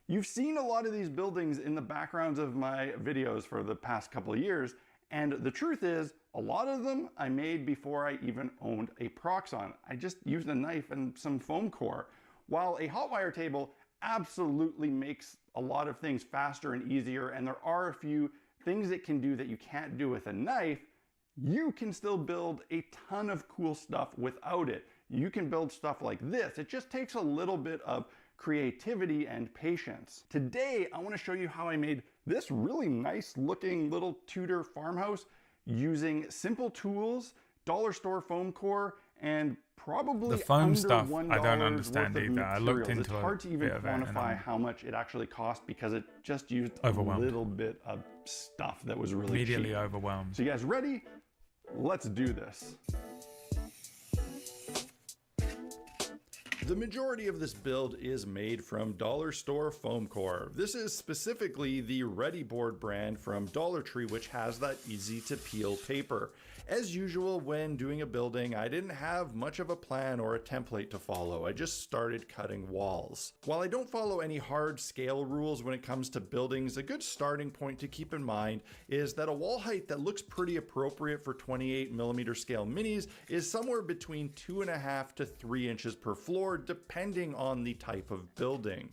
Speaker 5: You've seen a lot of these buildings in the backgrounds of my videos for the past couple of years, and the truth is, a lot of them I made before I even owned a Proxon. I just used a knife and some foam core. While a hot wire table absolutely makes a lot of things faster and easier, and there are a few things it can do that you can't do with a knife, you can still build a ton of cool stuff without it. You can build stuff like this. It just takes a little bit of creativity and patience. Today, I want to show you how I made this really nice looking little Tudor farmhouse using simple tools, dollar store foam core, and probably
Speaker 2: the foam
Speaker 5: under
Speaker 2: stuff
Speaker 5: $1
Speaker 2: I don't understand either.
Speaker 5: I
Speaker 2: looked into
Speaker 5: It's hard to even quantify how much it actually cost because it just used a little bit of stuff that was really
Speaker 2: immediately
Speaker 5: cheap.
Speaker 2: Overwhelmed.
Speaker 5: So you guys ready? Let's do this. The majority of this build is made from dollar store foam core. This is specifically the Ready Board brand from Dollar Tree, which has that easy to peel paper. As usual, when doing a building, I didn't have much of a plan or a template to follow. I just started cutting walls. While I don't follow any hard scale rules when it comes to buildings, a good starting point to keep in mind is that a wall height that looks pretty appropriate for 28mm scale minis is somewhere between 2.5 to 3 inches per floor, depending on the type of building.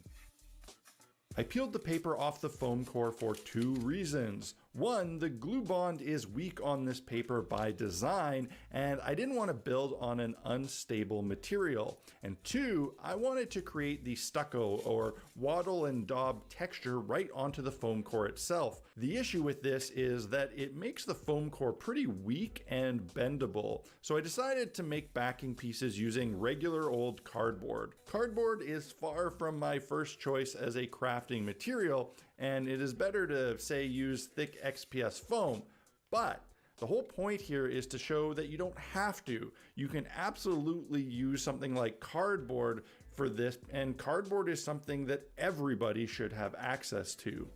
Speaker 5: I peeled the paper off the foam core for 2 reasons. One, the glue bond is weak on this paper by design, and I didn't want to build on an unstable material. And 2, I wanted to create the stucco or wattle and daub texture right onto the foam core itself. The issue with this is that it makes the foam core pretty weak and bendable, so I decided to make backing pieces using regular old cardboard. Cardboard is far from my first choice as a crafting material, and it is better to, say, use thick XPS foam, but the whole point here is to show that you don't have to. You can absolutely use something like cardboard for this, and cardboard is something that everybody should have access to.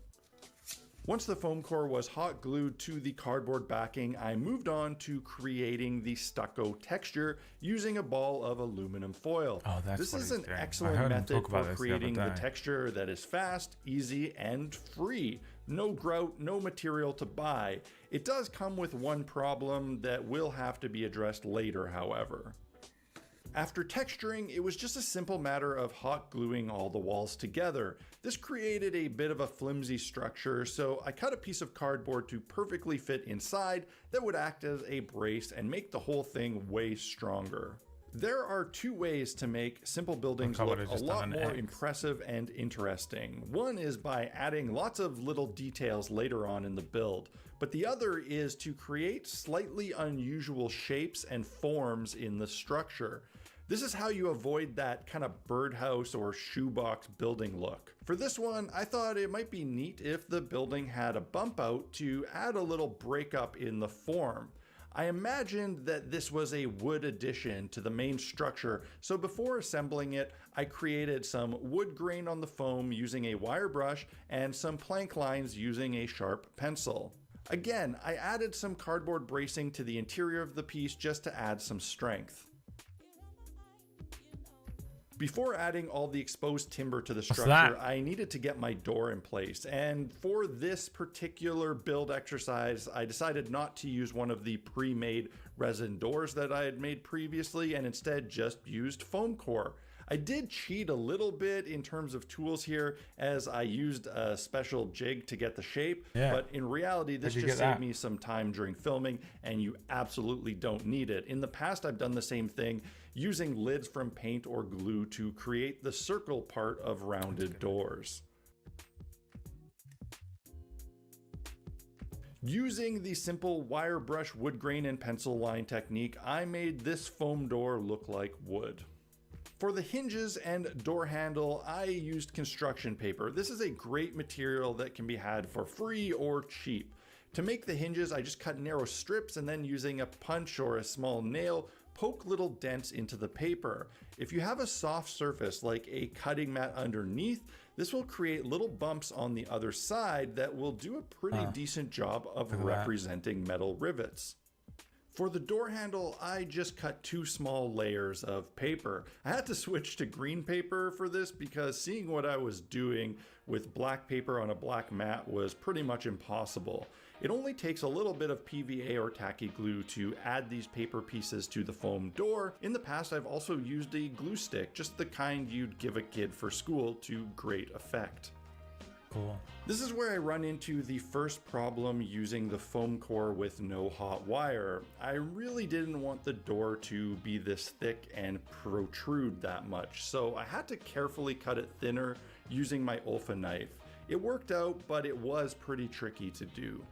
Speaker 5: Once the foam core was hot glued to the cardboard backing, I moved on to creating the stucco texture using a ball of aluminum foil.
Speaker 2: Oh, that's
Speaker 5: this
Speaker 2: what
Speaker 5: is
Speaker 2: he's
Speaker 5: an
Speaker 2: doing.
Speaker 5: excellent method for creating the texture that is fast, easy, and free. No grout, no material to buy. It does come with one problem that will have to be addressed later, however. After texturing, it was just a simple matter of hot gluing all the walls together. This created a bit of a flimsy structure, so I cut a piece of cardboard to perfectly fit inside that would act as a brace and make the whole thing way stronger. There are 2 ways to make simple buildings look a lot more impressive and interesting. One is by adding lots of little details later on in the build, but the other is to create slightly unusual shapes and forms in the structure. This is how you avoid that kind of birdhouse or shoebox building look. For this one, I thought it might be neat if the building had a bump out to add a little breakup in the form. I imagined that this was a wood addition to the main structure, so before assembling it, I created some wood grain on the foam using a wire brush and some plank lines using a sharp pencil. Again, I added some cardboard bracing to the interior of the piece just to add some strength. Before adding all the exposed timber to the
Speaker 2: What's
Speaker 5: structure,
Speaker 2: that?
Speaker 5: I needed to get my door in place. And for this particular build exercise, I decided not to use one of the pre-made resin doors that I had made previously and instead just used foam core. I did cheat a little bit in terms of tools here as I used a special jig to get the shape, but in reality this just saved me some time during filming and you absolutely don't need it. In the past I've done the same thing using lids from paint or glue to create the circle part of rounded doors. Using the simple wire brush wood grain and pencil line technique, I made this foam door look like wood. For the hinges and door handle, I used construction paper. This is a great material that can be had for free or cheap. To make the hinges, I just cut narrow strips and then using a punch or a small nail, poke little dents into the paper. If you have a soft surface like a cutting mat underneath, this will create little bumps on the other side that will do a pretty decent job of representing metal rivets. For the door handle, I just cut 2 small layers of paper. I had to switch to green paper for this because seeing what I was doing with black paper on a black mat was pretty much impossible. It only takes a little bit of PVA or tacky glue to add these paper pieces to the foam door. In the past, I've also used a glue stick, just the kind you'd give a kid for school, to great effect.
Speaker 2: Cool.
Speaker 5: This is where I run into the first problem using the foam core with no hot wire. I really didn't want the door to be this thick and protrude that much, so I had to carefully cut it thinner using my Olfa knife. It worked out, but it was pretty tricky to do.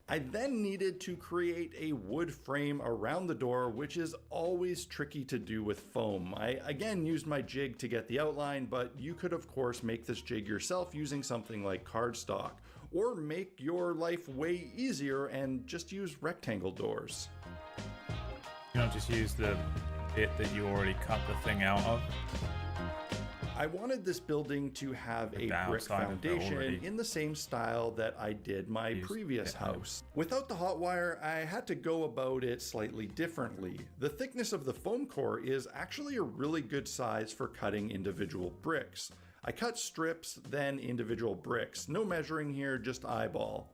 Speaker 5: I then needed to create a wood frame around the door, which is always tricky to do with foam. I again used my jig to get the outline, but you could of course make this jig yourself using something like cardstock, or make your life way easier and just use rectangle doors.
Speaker 2: You don't just use the bit that you already cut the thing out of?
Speaker 5: I wanted this building to have a brick foundation in the same style that I did my previous house. Without the hot wire, I had to go about it slightly differently. The thickness of the foam core is actually a really good size for cutting individual bricks. I cut strips, then individual bricks. No measuring here, just eyeball.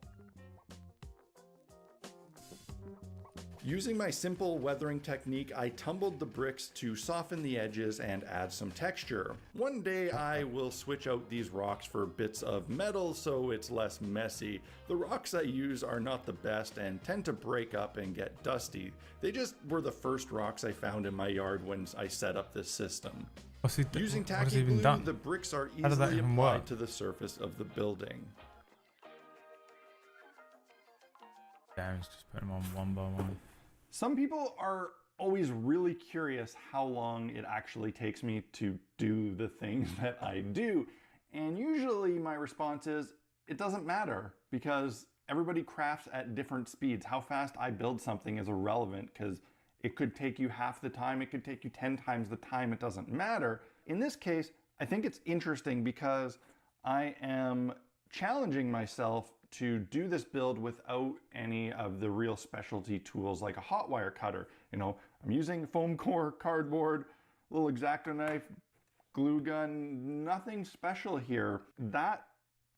Speaker 5: Using my simple weathering technique, I tumbled the bricks to soften the edges and add some texture. One day I will switch out these rocks for bits of metal so it's less messy. The rocks I use are not the best and tend to break up and get dusty. They just were the first rocks I found in my yard when I set up this system. Using tacky glue, the bricks are easily applied to the surface of the building.
Speaker 2: Yeah, let's just put them on one by one.
Speaker 5: Some people are always really curious how long it actually takes me to do the things that I do. And usually my response is, it doesn't matter because everybody crafts at different speeds. How fast I build something is irrelevant because it could take you half the time, it could take you 10 times the time, it doesn't matter. In this case, I think it's interesting because I am challenging myself to do this build without any of the real specialty tools like a hot wire cutter. You know, I'm using foam core, cardboard, little X-Acto knife, glue gun, nothing special here. That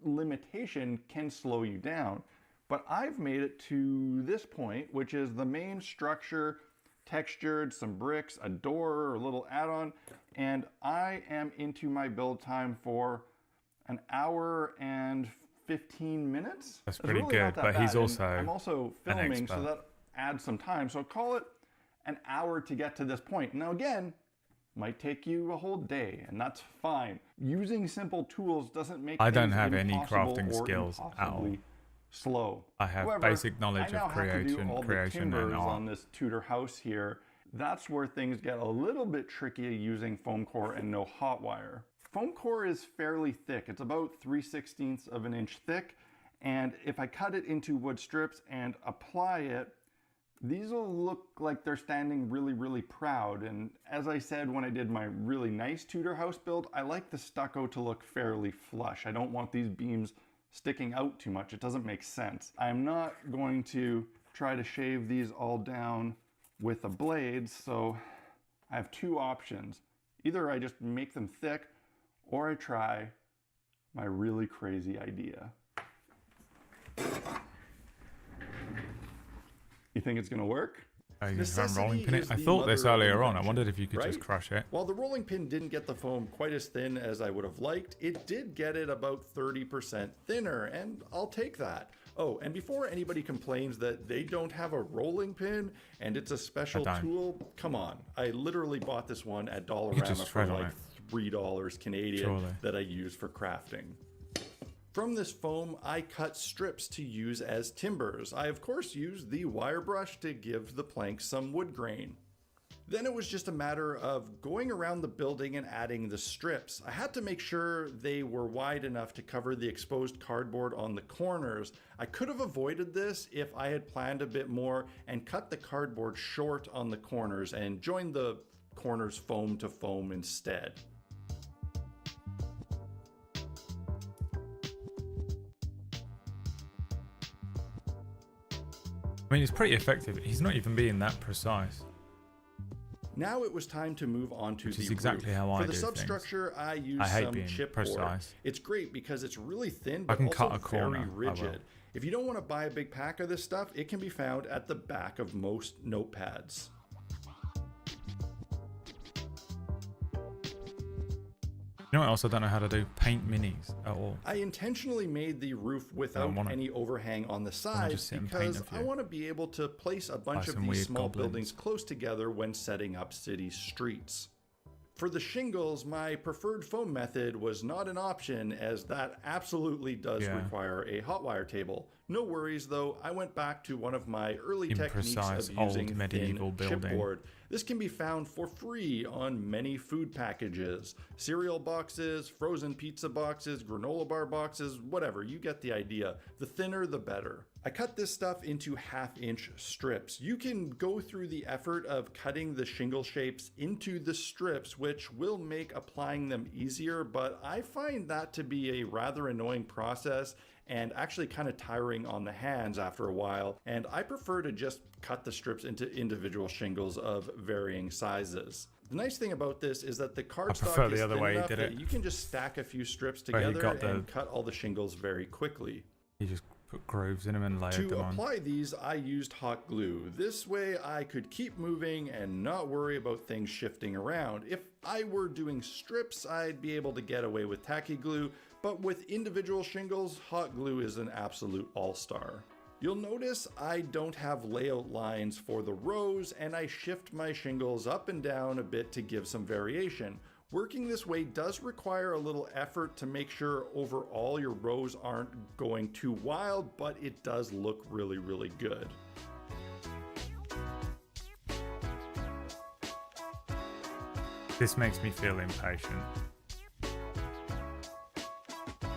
Speaker 5: limitation can slow you down. But I've made it to this point, which is the main structure, textured, some bricks, a door, or a little add-on, and I am into my build time for an hour and 15 minutes.
Speaker 2: That's pretty really good, but he's also
Speaker 5: I'm also filming, so that adds some time. So call it an hour to get to this point. Now again, might take you a whole day, and that's fine. Using simple tools doesn't make
Speaker 2: I don't have any crafting skills at all.
Speaker 5: Slow.
Speaker 2: I have
Speaker 5: However,
Speaker 2: basic knowledge of creation and art.
Speaker 5: On this Tudor house here, that's where things get a little bit tricky using foam core and no hot wire. Foam core is fairly thick. It's about 3/16 of an inch thick. And if I cut it into wood strips and apply it, these will look like they're standing really, really proud. And as I said when I did my really nice Tudor house build, I like the stucco to look fairly flush. I don't want these beams sticking out too much. It doesn't make sense. I'm not going to try to shave these all down with the blades, so I have two options. Either I just make them thick, or I try my really crazy idea. You think it's gonna work?
Speaker 2: I'm rolling pin it. I thought this earlier on. I wondered if you could just crush it.
Speaker 5: While the rolling pin didn't get the foam quite as thin as I would have liked, it did get it about 30% thinner, and I'll take that. Oh, and before anybody complains that they don't have a rolling pin and it's a special tool, come on. I literally bought this one at Dollarama for like $3 Canadian that I use for crafting. From this foam, I cut strips to use as timbers. I of course used the wire brush to give the plank some wood grain. Then it was just a matter of going around the building and adding the strips. I had to make sure they were wide enough to cover the exposed cardboard on the corners. I could have avoided this if I had planned a bit more and cut the cardboard short on the corners and joined the corners foam to foam instead.
Speaker 2: I mean, it's pretty effective. He's not even being that precise.
Speaker 5: Now it was time to move on to the
Speaker 2: exactly
Speaker 5: roof.
Speaker 2: how I
Speaker 5: For the
Speaker 2: do
Speaker 5: substructure,
Speaker 2: things.
Speaker 5: I use
Speaker 2: I hate
Speaker 5: some
Speaker 2: being
Speaker 5: chipboard.
Speaker 2: precise.
Speaker 5: It's great because it's really thin, but
Speaker 2: I can
Speaker 5: also
Speaker 2: cut a corner,
Speaker 5: very rigid.
Speaker 2: I will.
Speaker 5: If you don't want to buy a big pack of this stuff, it can be found at the back of most notepads.
Speaker 2: You know what else I don't know how to do? Paint minis at all.
Speaker 5: I intentionally made the roof without any overhang on the sides because I want to be able to place a bunch of these small buildings close together when setting up city streets. For the shingles, my preferred foam method was not an option, as that absolutely does require a hot wire table. No worries though, I went back to one of my early techniques of using medieval chipboard. This can be found for free on many food packages. Cereal boxes, frozen pizza boxes, granola bar boxes, whatever, you get the idea. The thinner the better. I cut this stuff into 1/2-inch strips. You can go through the effort of cutting the shingle shapes into the strips, which will make applying them easier, but I find that to be a rather annoying process and actually kind of tiring on the hands after a while, and I prefer to just cut the strips into individual shingles of varying sizes. The nice thing about this is that the cardstock is thin enough that you can just stack a few strips together and cut all the shingles very quickly.
Speaker 2: You just put grooves in them and layered them on.
Speaker 5: To apply these, I used hot glue. This way I could keep moving and not worry about things shifting around. If I were doing strips, I'd be able to get away with tacky glue, but with individual shingles, hot glue is an absolute all-star. You'll notice I don't have layout lines for the rows, and I shift my shingles up and down a bit to give some variation. Working this way does require a little effort to make sure overall your rows aren't going too wild, but it does look really, really good.
Speaker 2: This makes me feel impatient.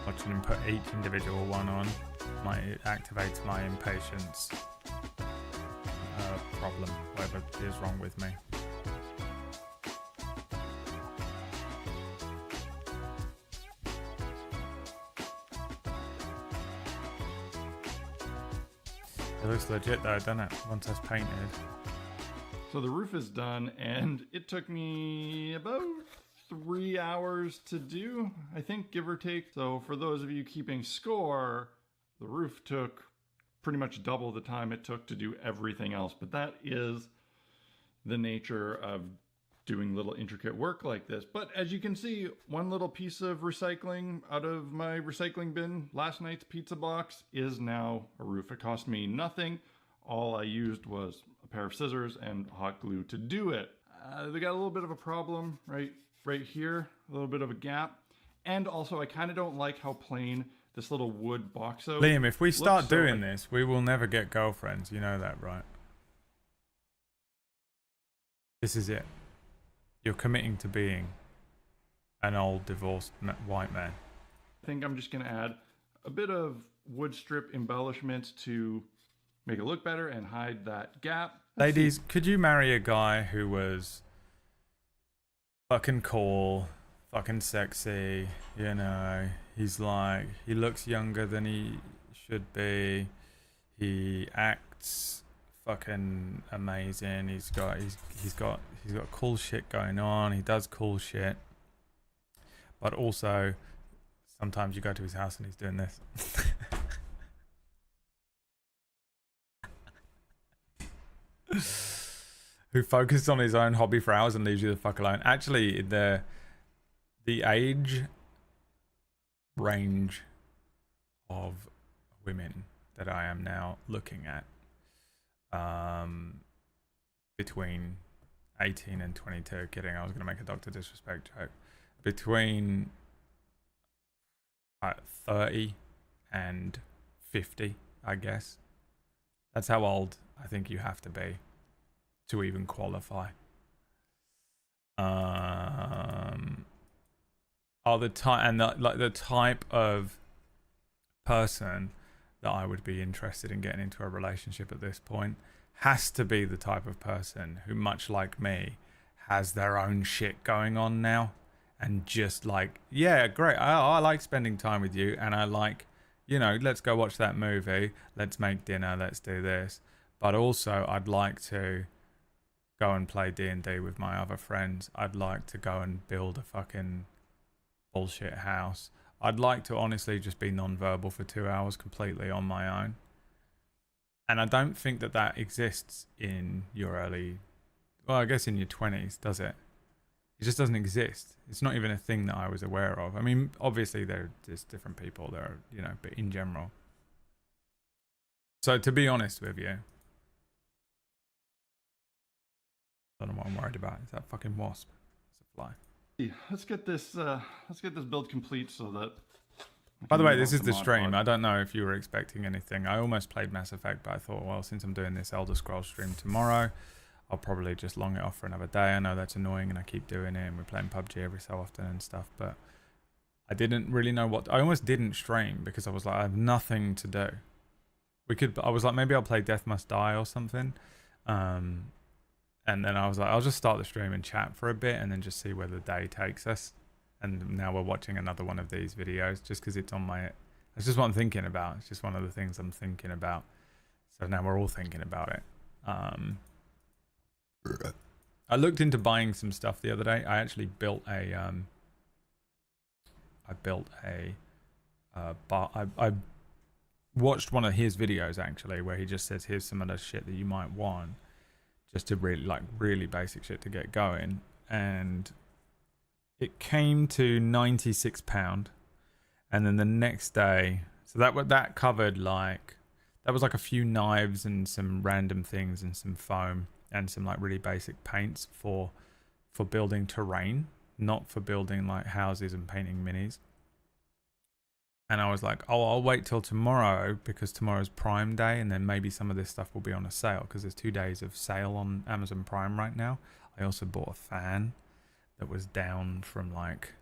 Speaker 2: Watching him put each individual one on, it activates my impatience problem, whatever is wrong with me. It looks legit though, doesn't it? Once that's painted.
Speaker 5: So the roof is done, and it took me about 3 hours to do, I think, give or take. So for those of you keeping score, the roof took pretty much double the time it took to do everything else. But that is the nature of doing little intricate work like this. But as you can see, one little piece of recycling out of my recycling bin, last night's pizza box, is now a roof. It cost me nothing. All I used was a pair of scissors and hot glue to do it. They got a little bit of a problem right here, a little bit of a gap. And also I kind of don't like how plain this little wood box out.
Speaker 2: Liam, if we start doing this, we will never get girlfriends. You know that, right? This is it. You're committing to being an old divorced white man.
Speaker 5: I think I'm just going to add a bit of wood strip embellishments to make it look better and hide that gap.
Speaker 2: Ladies, could you marry a guy who was fucking cool, fucking sexy, you know, he's like, he looks younger than he should be, he acts fucking amazing. He's got cool shit going on. He does cool shit. But also, sometimes you go to his house and he's doing this. Who focuses on his own hobby for hours and leaves you the fuck alone. Actually, the age range of women that I am now looking at, between 18 and 22, kidding, I was going to make a Dr. Disrespect joke, between 30 and 50, I guess. That's how old I think you have to be to even qualify. The type of person that I would be interested in getting into a relationship at this point has to be the type of person who, much like me, has their own shit going on now, and just like, yeah, great, I like spending time with you, and I like, you know, let's go watch that movie, let's make dinner, let's do this, but also I'd like to go and play D&D with my other friends. I'd like to go and build a fucking bullshit house. I'd like to honestly just be non-verbal for 2 hours completely on my own. And I don't think that that exists in your early, well, I guess in your 20s, does it? It just doesn't exist. It's not even a thing that I was aware of. I mean, obviously there's different people there, you know, but in general. So to be honest with you, I don't know what I'm worried about. Is that fucking wasp? It's a fly.
Speaker 5: Let's get this build complete so that.
Speaker 2: By the way, this is the stream. I don't know if you were expecting anything. I almost played Mass Effect, but I thought, well, since I'm doing this Elder Scrolls stream tomorrow, I'll probably just long it off for another day. I know that's annoying, and I keep doing it, and we're playing Pubg every so often and stuff, but I didn't really know what. I almost didn't stream because I was like, I have nothing to do. I was like, maybe I'll play Death Must Die or something. And then I was like, I'll just start the stream and chat for a bit and then just see where the day takes us. And now we're watching another one of these videos just because it's on my... It's just what I'm thinking about. It's just one of the things I'm thinking about. So now we're all thinking about it. I looked into buying some stuff the other day. I actually built a... I watched one of his videos actually where he just says, here's some of the shit that you might want. Just to really basic shit to get going, and it came to £96, and then the next day, so that covered like, that was like a few knives and some random things and some foam and some like really basic paints for building terrain, not for building like houses and painting minis. And I was like, oh, I'll wait till tomorrow because tomorrow's Prime Day, and then maybe some of this stuff will be on a sale because there's 2 days of sale on Amazon Prime right now. I also bought a fan that was down from like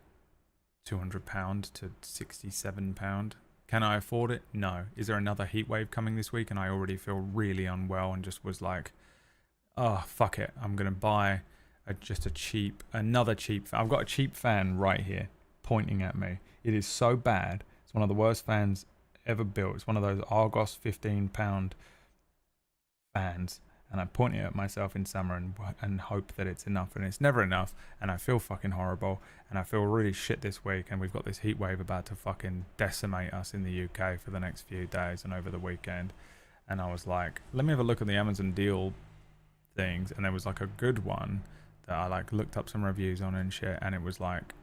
Speaker 2: £200 to £67. Can I afford it? No. Is there another heat wave coming this week? And I already feel really unwell and just was like, oh, fuck it. I'm going to buy another cheap fan. I've got a cheap fan right here pointing at me. It is so bad. One of the worst fans ever built. It's one of those Argos £15 fans, and I point it at myself in summer and hope that it's enough, and it's never enough, and I feel fucking horrible, and I feel really shit this week, and we've got this heat wave about to fucking decimate us in the UK for the next few days and over the weekend. And I was like, let me have a look at the Amazon deal things, and there was like a good one that I like looked up some reviews on and shit, and it was like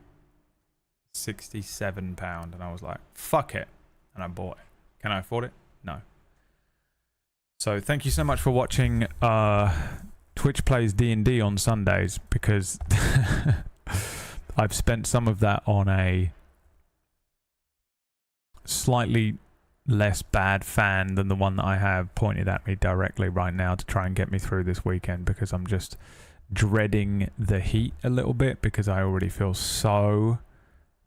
Speaker 2: £67, and I was like, fuck it, and I bought it. Can I afford it? No. So thank you so much for watching Twitch Plays D&D on Sundays, because I've spent some of that on a slightly less bad fan than the one that I have pointed at me directly right now to try and get me through this weekend, because I'm just dreading the heat a little bit, because I already feel so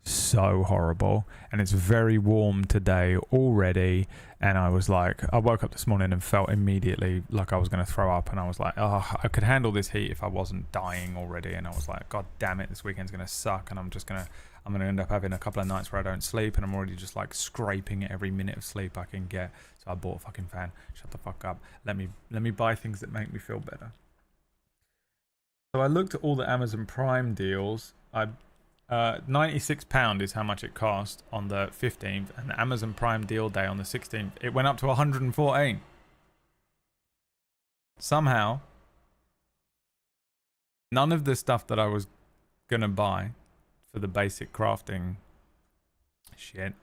Speaker 2: so horrible, and it's very warm today already, and I was like, I woke up this morning and felt immediately like I was going to throw up, and I was like, oh, I could handle this heat if I wasn't dying already, and I was like, god damn it, this weekend's going to suck, and I'm going to end up having a couple of nights where I don't sleep, and I'm already just like scraping at every minute of sleep I can get. So I bought a fucking fan. Shut the fuck up. Let me buy things that make me feel better. So I looked at all the Amazon Prime deals. £96 is how much it cost on the 15th, and the Amazon Prime deal day on the 16th, it went up to 114. Somehow, none of the stuff that I was gonna buy for the basic crafting shit,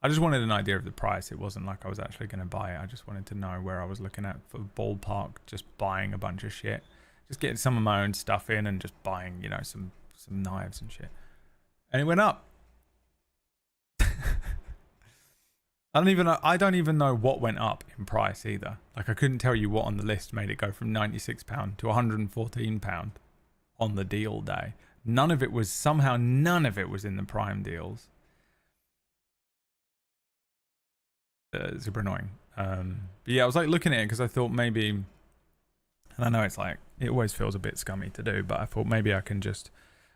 Speaker 2: I just wanted an idea of the price. It wasn't like I was actually gonna buy it. I just wanted to know where I was looking at for ballpark, just buying a bunch of shit, just getting some of my own stuff in and just buying, you know, some knives and shit. And it went up. I don't even know what went up in price either. Like, I couldn't tell you what on the list made it go from £96 to £114 on the deal day. None of it was in the Prime deals. Super annoying. But yeah, I was like looking at it because I thought maybe, and I know it's like, it always feels a bit scummy to do, but I thought maybe I can just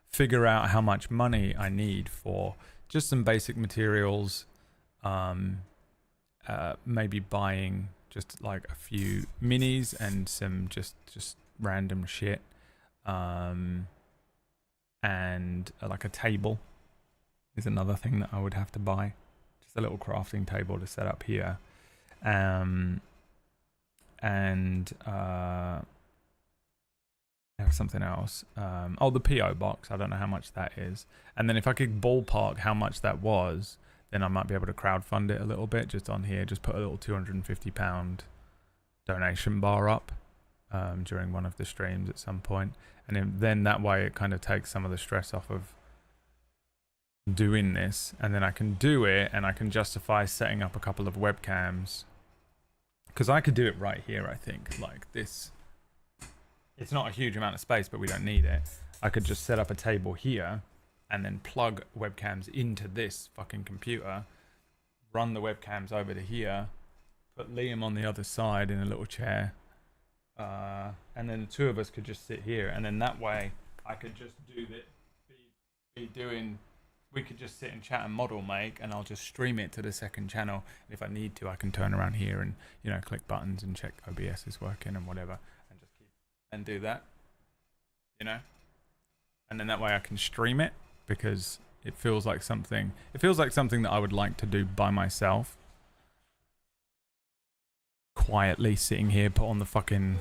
Speaker 2: figure out how much money I need for just some basic materials, maybe buying just like a few minis and some just random shit, and like a table is another thing that I would have to buy, just a little crafting table to set up here, and something else. The PO box. I don't know how much that is. And then if I could ballpark how much that was, then I might be able to crowdfund it a little bit just on here. Just put a little £250 donation bar up during one of the streams at some point. And then that way it kind of takes some of the stress off of doing this. And then I can do it and I can justify setting up a couple of webcams. Because I could do it right here, I think. Like this. It's not a huge amount of space, but we don't need it. I could just set up a table here and then plug webcams into this fucking computer, run the webcams over to here, put Liam on the other side in a little chair, and then the two of us could just sit here, and then that way I could just do that, we could just sit and chat and model make, and I'll just stream it to the second channel. And if I need to, I can turn around here and, you know, click buttons and check OBS is working and whatever. And do that, you know, and then that way I can stream it, because it feels like something that I would like to do by myself, quietly sitting here, put on the fucking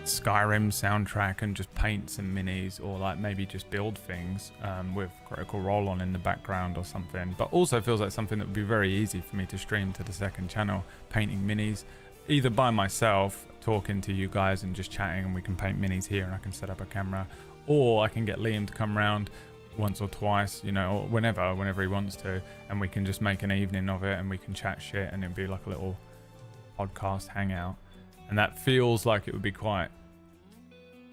Speaker 2: Skyrim soundtrack and just paint some minis, or like maybe just build things with Critical Role on in the background or something. But also feels like something that would be very easy for me to stream to the second channel, painting minis, either by myself, talking to you guys and just chatting, and we can paint minis here and I can set up a camera, or I can get Liam to come around once or twice, you know, or whenever he wants to, and we can just make an evening of it and we can chat shit, and it'd be like a little podcast hangout. And that feels like it would be quite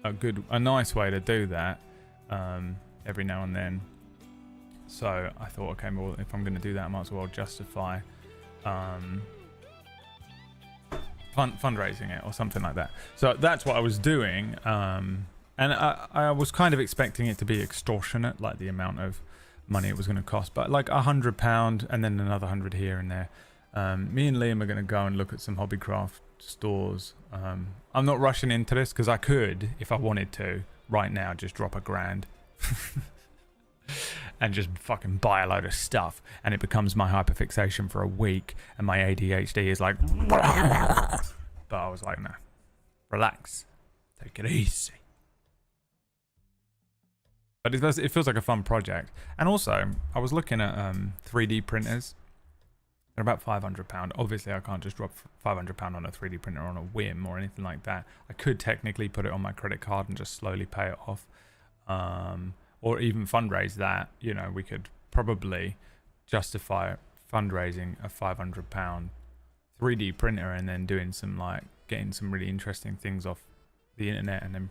Speaker 2: a nice way to do that every now and then. So I thought, okay, well, if I'm going to do that, I might as well justify fundraising it or something like that. So that's what I was doing, and I was kind of expecting it to be extortionate, like the amount of money it was going to cost, but like £100 and then another 100 here and there. Me and Liam are going to go and look at some hobbycraft stores. I'm not rushing into this because I could, if I wanted to, right now just drop £1,000 and just fucking buy a load of stuff, and it becomes my hyperfixation for a week, and my ADHD is like, but I was like, no, relax, take it easy. But it feels like a fun project. And also, I was looking at 3D printers. They're about £500. Obviously, I can't just drop £500 on a 3D printer on a whim or anything like that. I could technically put it on my credit card and just slowly pay it off. Or even fundraise that. You know, we could probably justify fundraising a £500 3D printer and then doing some, like, getting some really interesting things off the internet, and then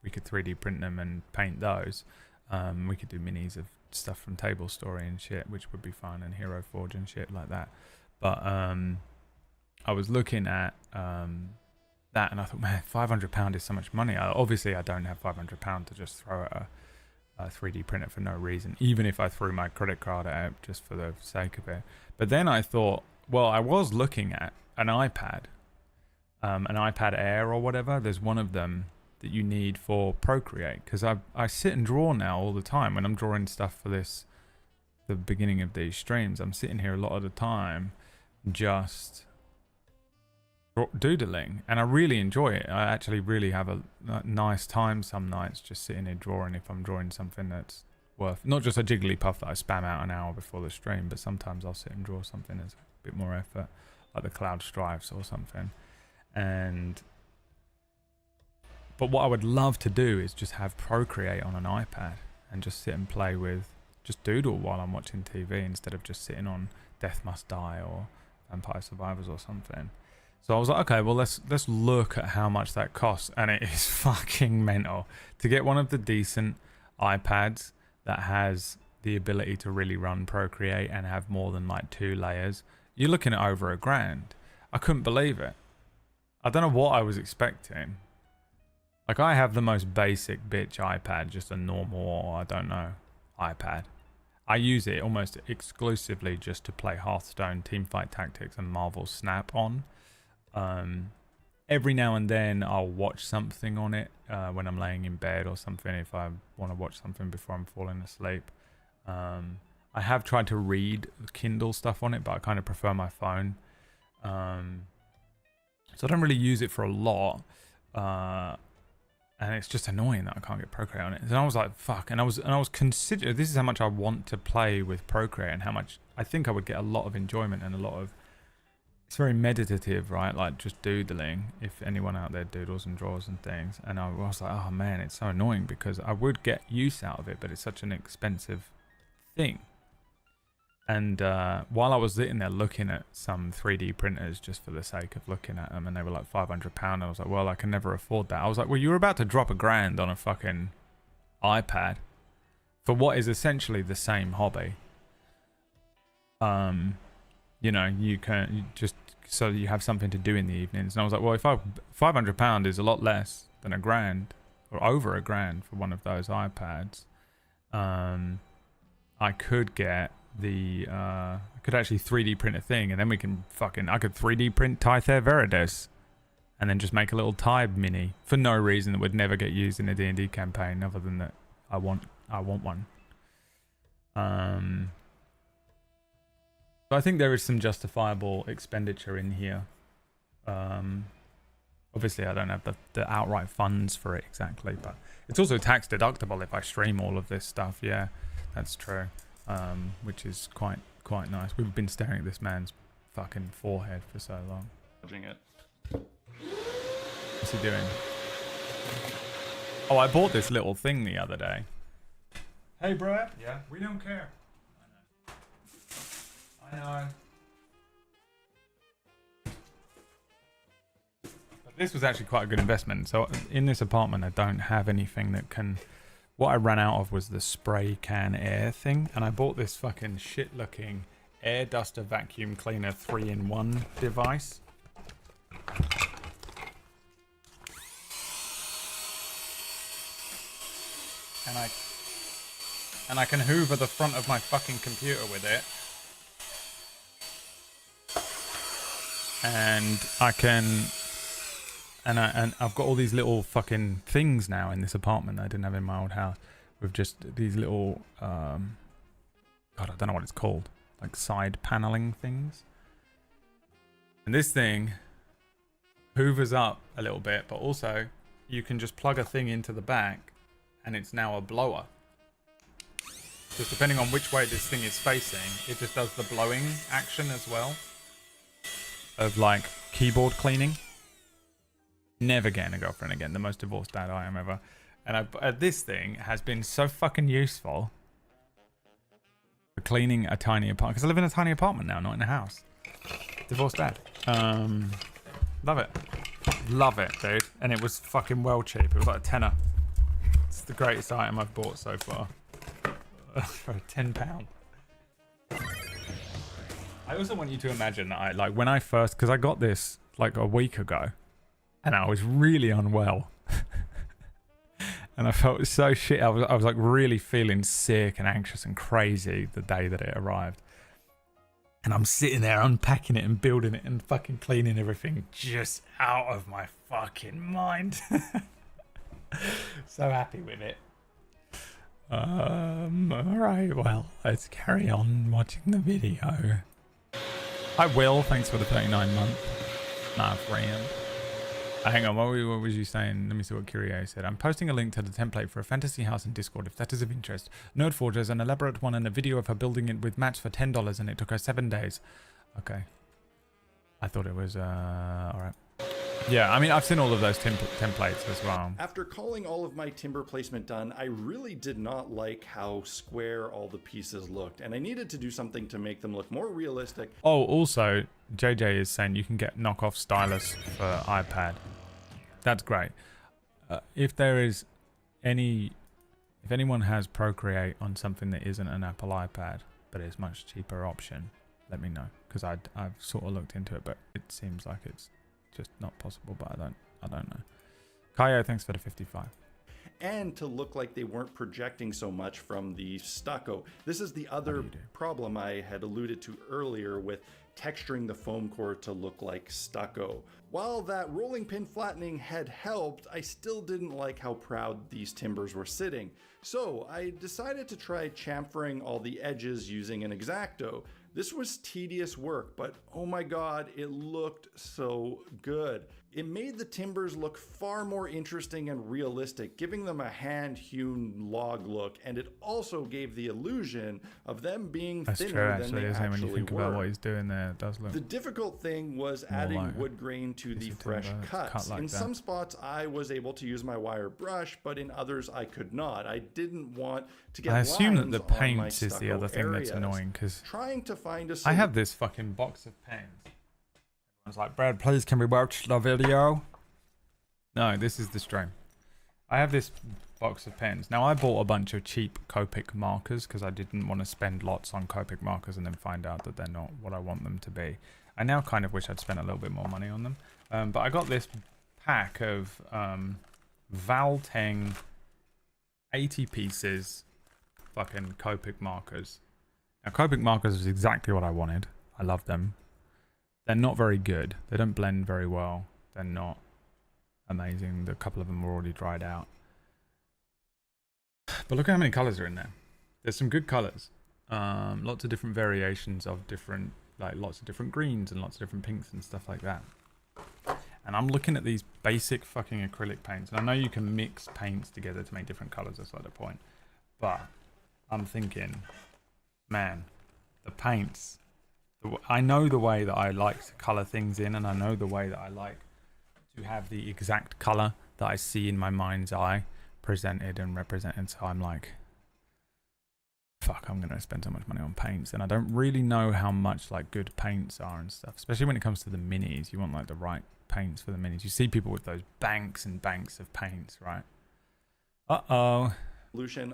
Speaker 2: we could 3D print them and paint those. We could do minis of stuff from Table Story and shit, which would be fun, and Hero Forge and shit like that. But I was looking at that, and I thought, man, £500 is so much money. Obviously, I don't have £500 to just throw at a 3D printer for no reason, even if I threw my credit card at it just for the sake of it. But then I thought, well, I was looking at an iPad Air or whatever. There's one of them that you need for Procreate, because I sit and draw now all the time when I'm drawing stuff for the beginning of these streams. I'm sitting here a lot of the time just doodling, and I really enjoy it. I actually really have a nice time some nights just sitting here drawing, if I'm drawing something that's worth, not just a Jigglypuff that I spam out an hour before the stream, but sometimes I'll sit and draw something that's a bit more effort, like the Cloud Strifes or something. But what I would love to do is just have Procreate on an iPad and just sit and play with, just doodle while I'm watching TV, instead of just sitting on Death Must Die or Vampire Survivors or something. So I was like, okay, well, let's look at how much that costs, and it is fucking mental. To get one of the decent iPads that has the ability to really run Procreate and have more than like 2 layers, you're looking at over £1,000. I couldn't believe it. I don't know what I was expecting. Like, I have the most basic bitch iPad, just a normal, I don't know, iPad. I use it almost exclusively just to play Hearthstone, Teamfight Tactics, and Marvel Snap on. Every now and then I'll watch something on it when I'm laying in bed or something, if I want to watch something before I'm falling asleep. I have tried to read Kindle stuff on it, but I kind of prefer my phone. So I don't really use it for a lot. And it's just annoying that I can't get Procreate on it. And I was like, fuck. And I was considering, this is how much I want to play with Procreate, and how much I think I would get a lot of enjoyment and a lot of, it's very meditative, right? Like just doodling, if anyone out there doodles and draws and things. And I was like, oh man, it's so annoying, because I would get use out of it, but it's such an expensive thing. And while I was sitting there looking at some 3D printers just for the sake of looking at them, and they were like £500, I was like, well, I can never afford that. I was like, well, you're about to drop £1,000 on a fucking iPad for what is essentially the same hobby. You know, you just so you have something to do in the evenings. And I was like, well, if £500 is a lot less than £1,000 or over £1,000 for one of those iPads, I could get I could actually 3D print a thing, and then I could 3D print Tythair Veritas, and then just make a little Tybe mini for no reason that would never get used in a D&D campaign, other than that I want one. So I think there is some justifiable expenditure in here. Obviously I don't have the outright funds for it exactly, but it's also tax deductible if I stream all of this stuff. Yeah, that's true. Which is quite nice. We've been staring at this man's fucking forehead for so long. What's he doing? Oh, I bought this little thing the other day. Hey, Brad. Yeah, we don't care. I know. But this was actually quite a good investment. So in this apartment, I don't have anything that can... What I ran out of was the spray can air thing, and I bought this fucking shit looking air duster vacuum cleaner 3-in-1 device. And I can hoover the front of my fucking computer with it. And I can... And I've got all these little fucking things now in this apartment that I didn't have in my old house, with just these little, God, I don't know what it's called, like side paneling things. And this thing hoovers up a little bit, but also you can just plug a thing into the back and it's now a blower. Just depending on which way this thing is facing, it just does the blowing action as well, of like keyboard cleaning. Never getting a girlfriend again. The most divorced dad I am ever. And this thing has been so fucking useful for cleaning a tiny apartment. Because I live in a tiny apartment now, not in a house. Divorced dad. Love it. Love it, dude. And it was fucking well cheap. It was like a tenner. It's the greatest item I've bought so far. For £10. I also want you to imagine that like when I first, because I got this like a week ago, and I was really unwell. And I felt so shit. I was like really feeling sick and anxious and crazy the day that it arrived. And I'm sitting there unpacking it and building it and fucking cleaning everything just out of my fucking mind. So happy with it. Alright, well, let's carry on watching the video. Hi Will, thanks for the 39 month. Nah, friend. Hang on, what was you saying? Let me see what Curio said. I'm posting a link to the template for a fantasy house in Discord if that is of interest. Nerdforge has an elaborate one and a video of her building it with mats for $10 and it took her 7 days. Okay. I thought it was, alright. Yeah, I mean, I've seen all of those templates as well.
Speaker 5: After calling all of my timber placement done, I really did not like how square all the pieces looked, and I needed to do something to make them look more realistic.
Speaker 2: Oh, also, JJ is saying you can get knockoff stylus for iPad. That's great. If anyone has Procreate on something that isn't an Apple iPad, but is much cheaper option, let me know, because I've sort of looked into it, but it seems like it's just not possible, but I don't know. Kaio, thanks for the 55.
Speaker 5: And to look like they weren't projecting so much from the stucco. This is the other problem I had alluded to earlier with texturing the foam core to look like stucco. While that rolling pin flattening had helped, I still didn't like how proud these timbers were sitting. So I decided to try chamfering all the edges using an X-Acto. This was tedious work, but oh my god, it looked so good. It made the timbers look far more interesting and realistic, giving them a hand-hewn log look, and it also gave the illusion of them being thinner than they actually
Speaker 2: when you think
Speaker 5: were.
Speaker 2: about what he's doing there, it does look.
Speaker 5: The difficult thing was adding
Speaker 2: like
Speaker 5: wood grain to the fresh cuts.
Speaker 2: Like
Speaker 5: in
Speaker 2: that.
Speaker 5: some spots, I was able to use my wire brush, but in others, I could not. I didn't want to get
Speaker 2: I assume that
Speaker 5: lines
Speaker 2: the
Speaker 5: on my
Speaker 2: paints is the
Speaker 5: stucco
Speaker 2: other thing
Speaker 5: areas.
Speaker 2: that's annoying, because
Speaker 5: Trying to find a
Speaker 2: I have this fucking box of pens. I was like, Brad, please can we watch the video? No, this is the stream. I have this box of pens. Now, I bought a bunch of cheap Copic markers because I didn't want to spend lots on Copic markers and then find out that they're not what I want them to be. I now kind of wish I'd spent a little bit more money on them. But I got this pack of Valteng 80 pieces fucking Copic markers. Now, Copic markers is exactly what I wanted. I love them. They're not very good. They don't blend very well. They're not amazing. A couple of them were already dried out. But look at how many colors are in there. There's some good colors. Lots of different variations of different, like lots of different greens and lots of different pinks and stuff like that. And I'm looking at these basic fucking acrylic paints. And I know you can mix paints together to make different colors. That's like the point. But I'm thinking, man, the paints. I know the way that I like to color things in, and I know the way that I like to have the exact color that I see in my mind's eye presented and represented. So I'm like, fuck, I'm gonna spend so much money on paints, and I don't really know how much like good paints are and stuff, especially when it comes to the minis. You want like the right paints for the minis. You see people with those banks and banks of paints, right?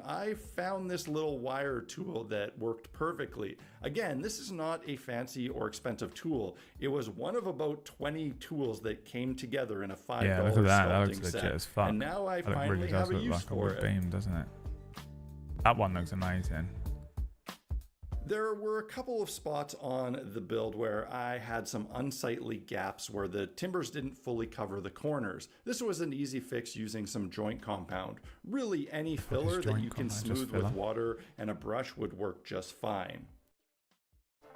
Speaker 5: I found this little wire tool that worked perfectly. Again, this is not a fancy or expensive tool. It was one of about 20 tools that came together in a $5
Speaker 2: yeah, look at that. That
Speaker 5: sculpting
Speaker 2: looks legit
Speaker 5: set.
Speaker 2: as fuck.
Speaker 5: And now I
Speaker 2: that
Speaker 5: finally
Speaker 2: really
Speaker 5: have a
Speaker 2: look
Speaker 5: use
Speaker 2: like
Speaker 5: for
Speaker 2: a wood
Speaker 5: it.
Speaker 2: beam, doesn't it? That one looks amazing.
Speaker 5: There were a couple of spots on the build where I had some unsightly gaps where the timbers didn't fully cover the corners. This was an easy fix using some joint compound. Really, any filler that you can smooth with water and a brush would work just fine.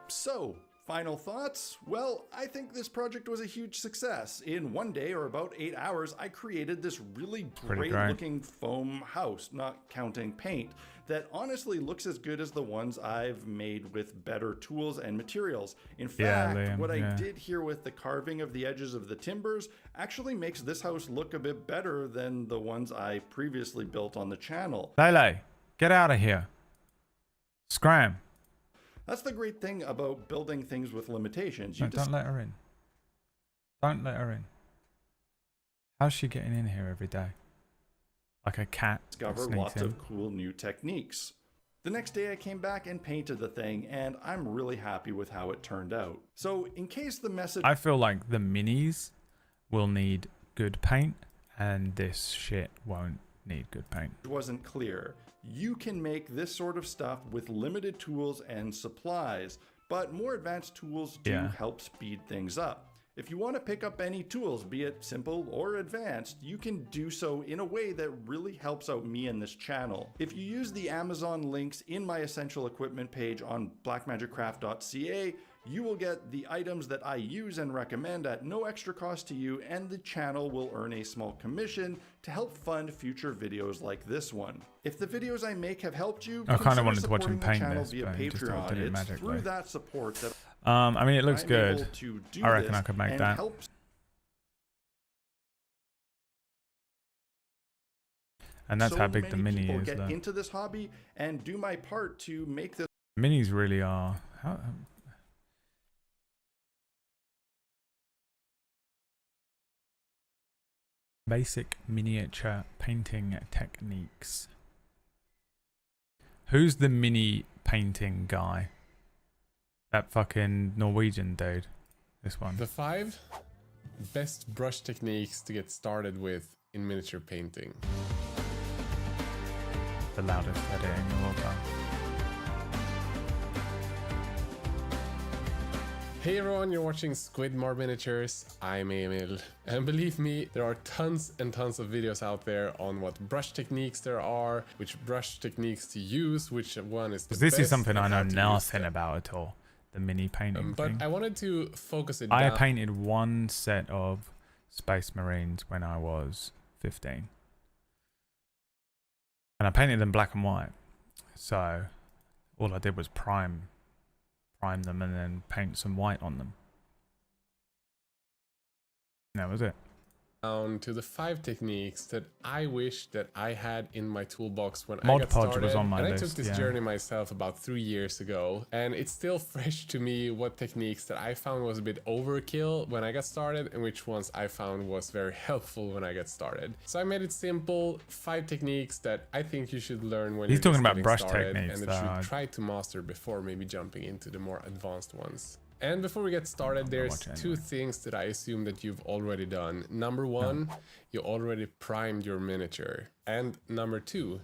Speaker 5: So, final thoughts? Well, I think this project was a huge success. In one day, or about 8 hours, I created this really great looking foam house, not counting paint, that honestly looks as good as the ones I've made with better tools and materials. In fact, what I did here with the carving of the edges of the timbers actually makes this house look a bit better than the ones I previously built on the channel.
Speaker 2: Lele, get out of here. Scram.
Speaker 5: That's the great thing about building things with limitations.
Speaker 2: No, don't let her in. Don't let her in. How's she getting in here every day? Like a cat.
Speaker 5: Discover lots of cool new techniques. The next day I came back and painted the thing, and I'm really happy with how it turned out. So in case the message...
Speaker 2: I feel like the minis will need good paint, and this shit won't need good paint.
Speaker 5: wasn't clear, you can make this sort of stuff with limited tools and supplies, but more advanced tools do help speed things up. If you want to pick up any tools, be it simple or advanced, you can do so in a way that really helps out me and this channel. If you use the Amazon links in my essential equipment page on blackmagiccraft.ca, you will get the items that I use and recommend at no extra cost to you, and the channel will earn a small commission to help fund future videos like this one. If the videos I make have helped you,
Speaker 2: I kind of wanted to watch
Speaker 5: supporting
Speaker 2: him
Speaker 5: the
Speaker 2: paint
Speaker 5: channel
Speaker 2: this,
Speaker 5: via
Speaker 2: but he just
Speaker 5: Patreon.
Speaker 2: did it
Speaker 5: It's
Speaker 2: magically.
Speaker 5: through that support that
Speaker 2: I mean, it looks
Speaker 5: I'm
Speaker 2: good.
Speaker 5: able to do
Speaker 2: I reckon
Speaker 5: this
Speaker 2: I could make
Speaker 5: and
Speaker 2: that.
Speaker 5: help
Speaker 2: And that's
Speaker 5: so
Speaker 2: how big the
Speaker 5: many
Speaker 2: mini
Speaker 5: people
Speaker 2: is.
Speaker 5: get
Speaker 2: Though.
Speaker 5: into this hobby and do my part to make this
Speaker 2: Minis really are. How, basic miniature painting techniques. Who's the mini painting guy? That fucking Norwegian dude. This one.
Speaker 6: The 5 best brush techniques to get started with in miniature painting.
Speaker 2: The loudest editing of all time.
Speaker 6: Hey everyone, you're watching Squid More Miniatures. I'm Emil. And believe me, there are tons and tons of videos out there on what brush techniques there are, which brush techniques to use, which one is the
Speaker 2: This
Speaker 6: best,
Speaker 2: is something I
Speaker 6: and
Speaker 2: know
Speaker 6: how to use
Speaker 2: nothing
Speaker 6: them.
Speaker 2: about at all. The mini painting
Speaker 6: But
Speaker 2: thing.
Speaker 6: I wanted to focus it
Speaker 2: I
Speaker 6: down.
Speaker 2: painted one set of Space Marines when I was 15. And I painted them black and white. So all I did was prime them and then paint some white on them. And that was it.
Speaker 6: Down to the 5 techniques that I wish that I had in my toolbox when I
Speaker 2: Mod
Speaker 6: got
Speaker 2: Podge
Speaker 6: started.
Speaker 2: was on my
Speaker 6: and I
Speaker 2: list,
Speaker 6: took this
Speaker 2: yeah.
Speaker 6: journey myself about 3 years ago, and it's still fresh to me what techniques that I found was a bit overkill when I got started and which ones I found was very helpful when I got started. So I made it simple, 5 techniques that I think you should learn when
Speaker 2: He's
Speaker 6: you're
Speaker 2: talking
Speaker 6: just
Speaker 2: about
Speaker 6: getting
Speaker 2: brush
Speaker 6: started,
Speaker 2: techniques,
Speaker 6: and that you
Speaker 2: though.
Speaker 6: should try to master before maybe jumping into the more advanced ones. And before we get started,
Speaker 2: I'm
Speaker 6: there's
Speaker 2: watching
Speaker 6: 2
Speaker 2: anyway.
Speaker 6: things that I assume that you've already done. Number 1, you already primed your miniature. And number 2,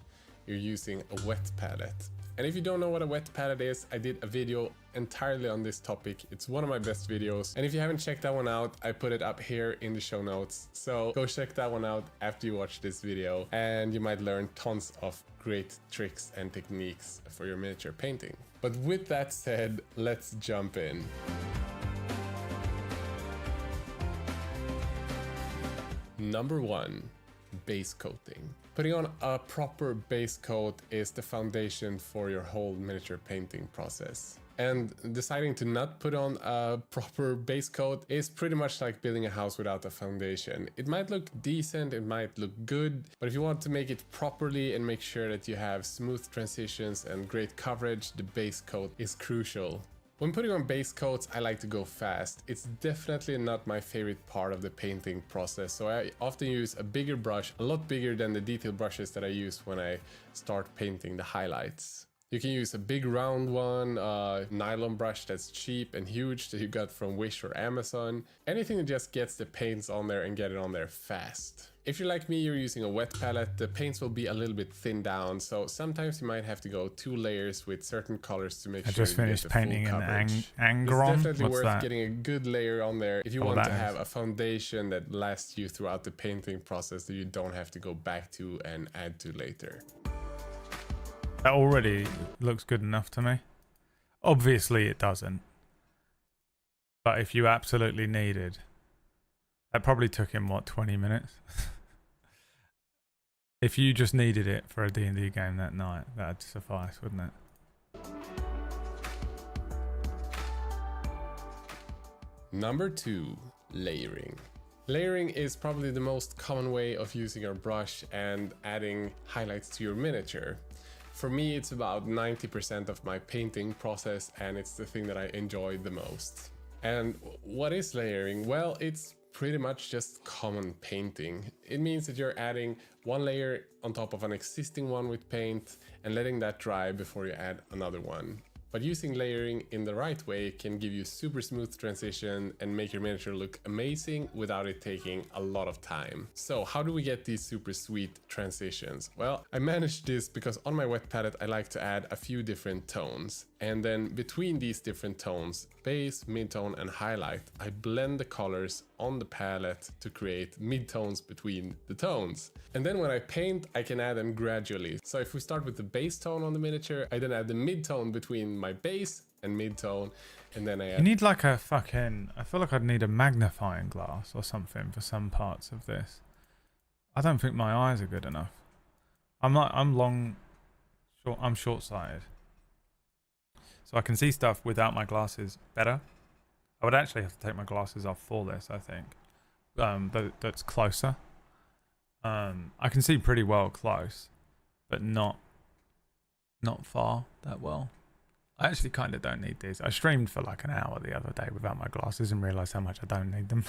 Speaker 6: you're using a wet palette. And if you don't know what a wet palette is, I did a video entirely on this topic. It's one of my best videos. And if you haven't checked that one out, I put it up here in the show notes. So go check that one out after you watch this video. And you might learn tons of great tricks and techniques for your miniature painting. But with that said, let's jump in. Number 1, base coating. Putting on a proper base coat is the foundation for your whole miniature painting process. And deciding to not put on a proper base coat is pretty much like building a house without a foundation. It might look decent, it might look good, but if you want to make it properly and make sure that you have smooth transitions and great coverage, the base coat is crucial. When putting on base coats, I like to go fast. It's definitely not my favorite part of the painting process, so I often use a bigger brush, a lot bigger than the detail brushes that I use when I start painting the highlights. You can use a big round one, nylon brush that's cheap and huge that you got from Wish or Amazon. Anything that just gets the paints on there and get it on there fast. If you're like me, you're using a wet palette, the paints will be a little bit thinned down, so sometimes you might have to go 2 layers with certain colors to make
Speaker 2: I
Speaker 6: sure
Speaker 2: just
Speaker 6: you
Speaker 2: finished
Speaker 6: get the full
Speaker 2: painting an
Speaker 6: coverage.
Speaker 2: Angron.
Speaker 6: It's definitely
Speaker 2: What's
Speaker 6: worth
Speaker 2: that?
Speaker 6: getting a good layer on there if you
Speaker 2: Oh,
Speaker 6: want
Speaker 2: that
Speaker 6: to
Speaker 2: is.
Speaker 6: have a foundation that lasts you throughout the painting process that you don't have to go back to and add to later.
Speaker 2: That already looks good enough to me. Obviously it doesn't. But if you absolutely needed, that probably took him, what, 20 minutes? If you just needed it for a D&D game that night, that'd suffice, wouldn't it?
Speaker 6: Number 2, layering. Layering is probably the most common way of using your brush and adding highlights to your miniature. For me, it's about 90% of my painting process, and it's the thing that I enjoy the most. And what is layering? Well, it's pretty much just common painting. It means that you're adding one layer on top of an existing one with paint and letting that dry before you add another one. But using layering in the right way can give you super smooth transition and make your miniature look amazing without it taking a lot of time. So how do we get these super sweet transitions? Well, I managed this because on my wet palette I like to add a few different tones. And then between these different tones, base, midtone and highlight, I blend the colors on the palette to create midtones between the tones. And then when I paint, I can add them gradually. So if we start with the base tone on the miniature, I then add the midtone between my base and midtone, and then I add...
Speaker 2: You need like a fucking... I feel like I'd need a magnifying glass or something for some parts of this. I don't think my eyes are good enough. I'm short-sighted. So I can see stuff without my glasses better. I would actually have to take my glasses off for this, I think. That's closer. I can see pretty well close, but not far that well. I actually kind of don't need these. I streamed for like an hour the other day without my glasses and realised how much I don't need them.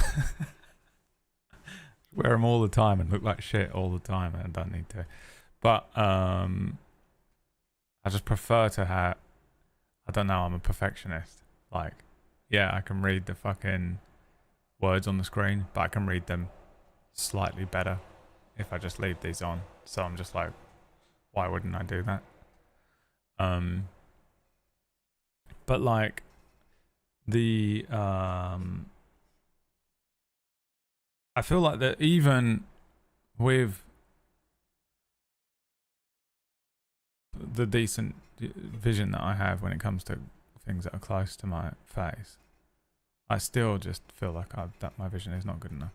Speaker 2: Wear them all the time and look like shit all the time, and I don't need to. But I just prefer to have... I don't know, I'm a perfectionist. Like, yeah, I can read the fucking words on the screen, but I can read them slightly better if I just leave these on. So I'm just like, why wouldn't I do that? But like the I feel like that even with the decent vision that I have when it comes to things that are close to my face, I still just feel like that my vision is not good enough.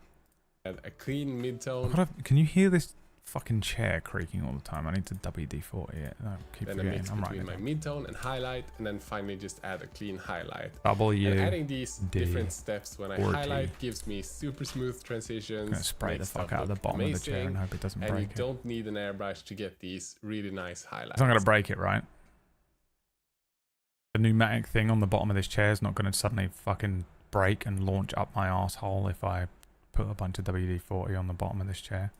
Speaker 6: A clean midtone.
Speaker 2: Can you hear this fucking chair creaking all the time? I need to WD-40 it. I keep
Speaker 6: Then a
Speaker 2: forgetting.
Speaker 6: mix
Speaker 2: I'm
Speaker 6: between
Speaker 2: right.
Speaker 6: my midtone and highlight, and then finally just add a clean highlight.
Speaker 2: W.
Speaker 6: And adding these different steps when I
Speaker 2: 40.
Speaker 6: highlight gives me super smooth transitions.
Speaker 2: I'm gonna spray the
Speaker 6: makes
Speaker 2: fuck
Speaker 6: stuff
Speaker 2: out of the
Speaker 6: look
Speaker 2: bottom of the
Speaker 6: amazing,
Speaker 2: chair and hope it doesn't
Speaker 6: and
Speaker 2: break
Speaker 6: you
Speaker 2: it.
Speaker 6: don't need an airbrush to get these really nice highlights.
Speaker 2: It's not gonna break it, right? The pneumatic thing on the bottom of this chair is not gonna suddenly fucking break and launch up my asshole if I put a bunch of WD-40 on the bottom of this chair.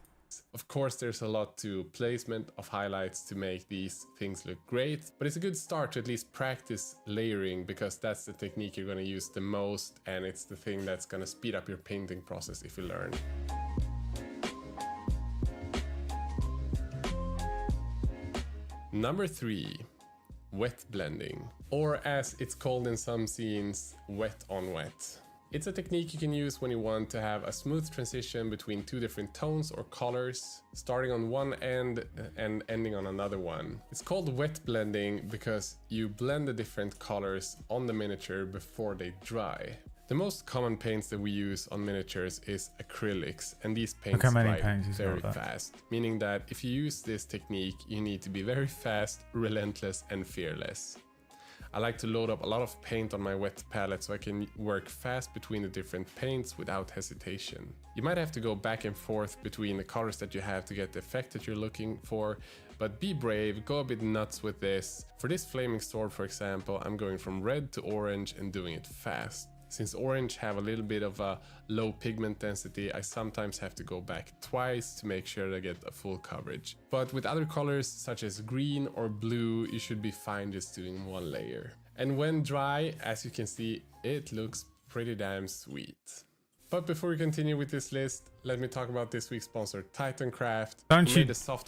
Speaker 6: Of course, there's a lot to placement of highlights to make these things look great, but it's a good start to at least practice layering, because that's the technique you're going to use the most, and it's the thing that's going to speed up your painting process if you learn. Number 3, wet blending, or as it's called in some scenes, wet on wet. It's a technique you can use when you want to have a smooth transition between two different tones or colors, starting on one end and ending on another one. It's called wet blending because you blend the different colors on the miniature before they dry. The most common paints that we use on miniatures is acrylics, and these paints dry very fast, meaning that if you use this technique, you need to be very fast, relentless, and fearless. I like to load up a lot of paint on my wet palette so I can work fast between the different paints without hesitation. You might have to go back and forth between the colors that you have to get the effect that you're looking for, but be brave, go a bit nuts with this. For this flaming sword, for example, I'm going from red to orange and doing it fast. Since orange have a little bit of a low pigment density, I sometimes have to go back twice to make sure I get a full coverage. But with other colors such as green or blue, you should be fine just doing one layer. And when dry, as you can see, it looks pretty damn sweet. But before we continue with this list, let me talk about this week's sponsor, Titancraft.
Speaker 2: Don't you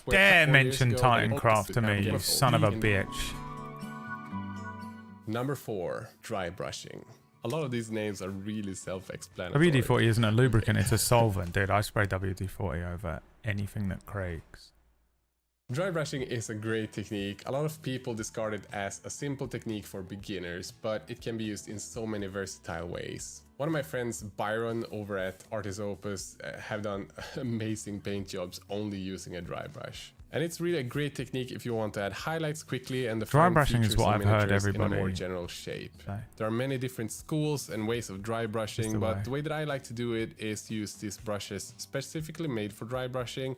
Speaker 2: dare mention Titancraft to me, you son of a bitch.
Speaker 6: Number 4, dry brushing. A lot of these names are really self-explanatory.
Speaker 2: WD-40 isn't a lubricant, it's a solvent, dude. I spray WD-40 over anything that creaks.
Speaker 6: Dry brushing is a great technique. A lot of people discard it as a simple technique for beginners, but it can be used in so many versatile ways. One of my friends, Byron, over at Artis Opus, have done amazing paint jobs only using a dry brush. And it's really a great technique if you want to add highlights quickly and define
Speaker 2: dry brushing is what I've heard
Speaker 6: in a more general shape. There are many different schools and ways of dry brushing, but the way that I like to do it is use these brushes specifically made for dry brushing,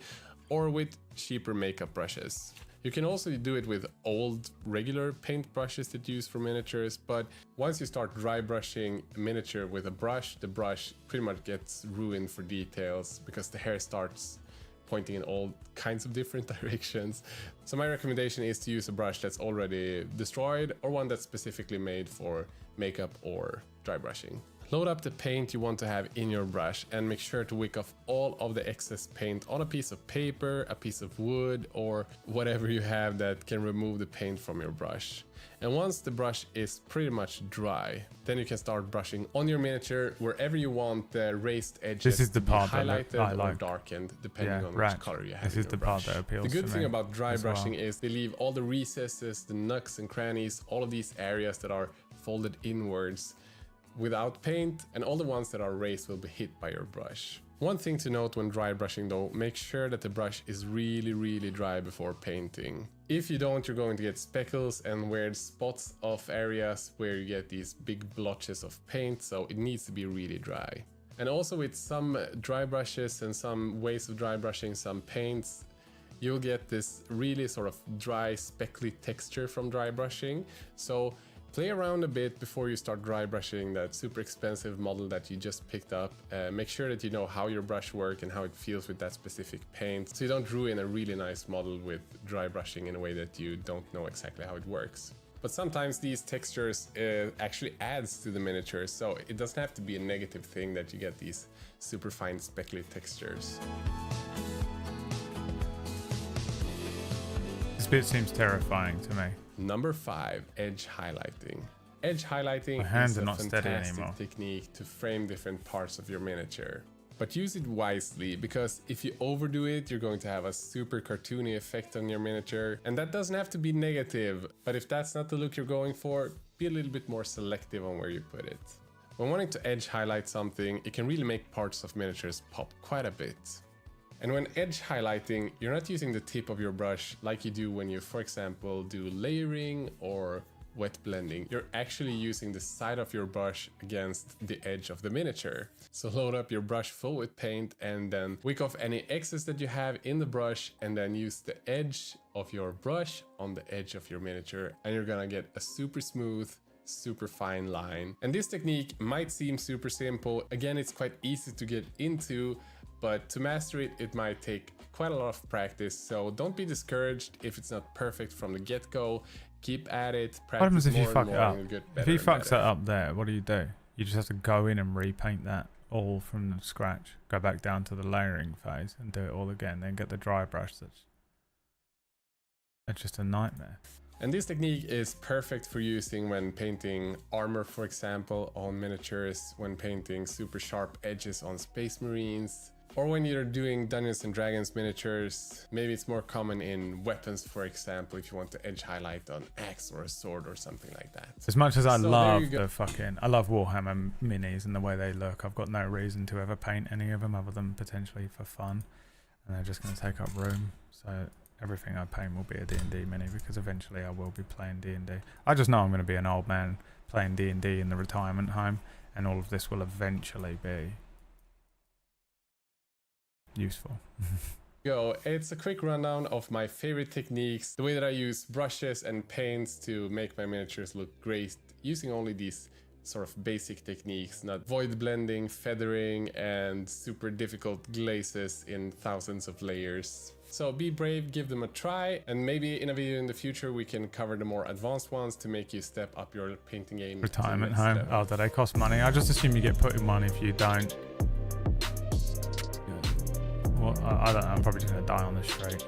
Speaker 6: or with cheaper makeup brushes. You can also do it with old regular paint brushes that you use for miniatures, but once you start dry brushing a miniature with a brush, the brush pretty much gets ruined for details because the hair starts pointing in all kinds of different directions. So my recommendation is to use a brush that's already destroyed or one that's specifically made for makeup or dry brushing. Load up the paint you want to have in your brush and make sure to wick off all of the excess paint on a piece of paper, a piece of wood, or whatever you have that can remove the paint from your brush. And once the brush is pretty much dry, then you can start brushing on your miniature wherever you want the raised edges
Speaker 2: This is the
Speaker 6: to be
Speaker 2: part that
Speaker 6: highlighted
Speaker 2: I like.
Speaker 6: or darkened depending on
Speaker 2: right.
Speaker 6: which color you have
Speaker 2: This
Speaker 6: in
Speaker 2: is
Speaker 6: your
Speaker 2: the
Speaker 6: brush.
Speaker 2: part that appeals
Speaker 6: The good
Speaker 2: to
Speaker 6: thing
Speaker 2: me
Speaker 6: about dry
Speaker 2: as well.
Speaker 6: brushing is they leave all the recesses, the nooks and crannies, all of these areas that are folded inwards without paint, and all the ones that are raised will be hit by your brush. One thing to note when dry brushing though, make sure that the brush is really dry before painting. If you don't, you're going to get speckles and weird spots of areas where you get these big blotches of paint, so it needs to be really dry. And also with some dry brushes and some ways of dry brushing some paints, you'll get this really sort of dry speckly texture from dry brushing. So play around a bit before you start dry brushing that super expensive model that you just picked up. Make sure that you know how your brush works and how it feels with that specific paint, so you don't ruin a really nice model with dry brushing in a way that you don't know exactly how it works. But sometimes these textures actually adds to the miniature, so it doesn't have to be a negative thing that you get these super fine speckly textures.
Speaker 2: This bit seems terrifying to me.
Speaker 6: Number 5, edge highlighting. Edge highlighting
Speaker 2: My hands
Speaker 6: is
Speaker 2: are
Speaker 6: a
Speaker 2: not steady
Speaker 6: fantastic
Speaker 2: anymore.
Speaker 6: technique to frame different parts of your miniature. But use it wisely, because if you overdo it, you're going to have a super cartoony effect on your miniature. And that doesn't have to be negative, but if that's not the look you're going for, be a little bit more selective on where you put it. When wanting to edge highlight something, it can really make parts of miniatures pop quite a bit. And when edge highlighting, you're not using the tip of your brush like you do when you, for example, do layering or wet blending. You're actually using the side of your brush against the edge of the miniature. So load up your brush full with paint and then wick off any excess that you have in the brush, and then use the edge of your brush on the edge of your miniature, and you're gonna get a super smooth, super fine line. And this technique might seem super simple. Again, it's quite easy to get into, but to master it, it might take quite a lot of practice. So don't be discouraged if it's not perfect from the get-go. Keep at it,
Speaker 2: What happens
Speaker 6: practice
Speaker 2: if you
Speaker 6: more
Speaker 2: fuck
Speaker 6: and
Speaker 2: it
Speaker 6: more,
Speaker 2: up?
Speaker 6: and you'll get
Speaker 2: If
Speaker 6: better
Speaker 2: he
Speaker 6: and
Speaker 2: fucks
Speaker 6: better.
Speaker 2: that up there, what do? You just have to go in and repaint that all from the scratch. Go back down to the layering phase and do it all again. Then get the dry brush. That's just a nightmare.
Speaker 6: And this technique is perfect for using when painting armor, for example, on miniatures, when painting super sharp edges on Space Marines, or when you're doing Dungeons and Dragons miniatures. Maybe it's more common in weapons, for example, if you want to edge highlight on axe or a sword or something like that.
Speaker 2: As much as I
Speaker 6: So there
Speaker 2: love
Speaker 6: you go.
Speaker 2: I love Warhammer minis and the way they look, I've got no reason to ever paint any of them other than potentially for fun. And they're just going to take up room. So everything I paint will be a D&D mini, because eventually I will be playing D&D. I just know I'm going to be an old man playing D&D in the retirement home, and all of this will eventually be useful.
Speaker 6: It's a quick rundown of my favorite techniques, the way that I use brushes and paints to make my miniatures look great, using only these sort of basic techniques, not void blending, feathering, and super difficult glazes in thousands of layers. So be brave, give them a try, and maybe in a video in the future we can cover the more advanced ones to make you step up your painting game. to the
Speaker 2: Retirement
Speaker 6: next
Speaker 2: home.
Speaker 6: level.
Speaker 2: Oh, do they cost money? I just assume you get put in one if you don't. Well, I don't know. I'm probably just going to die on the street.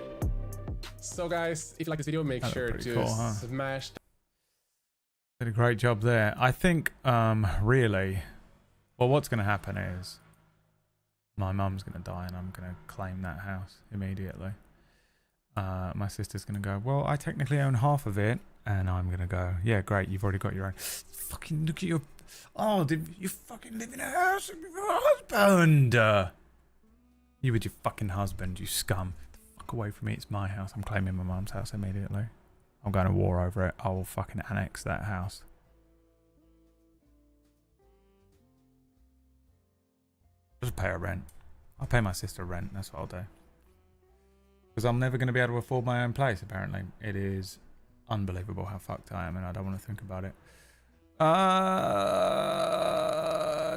Speaker 6: So guys, if you like this video, make
Speaker 2: That
Speaker 6: sure
Speaker 2: looked
Speaker 6: to
Speaker 2: pretty cool, huh?
Speaker 6: smash
Speaker 2: Did a great job there. I think, really, well, what's going to happen is my mum's going to die and I'm going to claim that house immediately. My sister's going to go, well, I technically own half of it. And I'm going to go, yeah, great, you've already got your own. Fucking look at your... Oh, you fucking live in a house with your husband. You with your fucking husband, you scum. The fuck away from me, it's my house. I'm claiming my mum's house immediately. I'm going to war over it. I will fucking annex that house. Just pay her rent. I'll pay my sister rent. That's what I'll do. Because I'm never going to be able to afford my own place, apparently. It is unbelievable how fucked I am, and I don't want to think about it.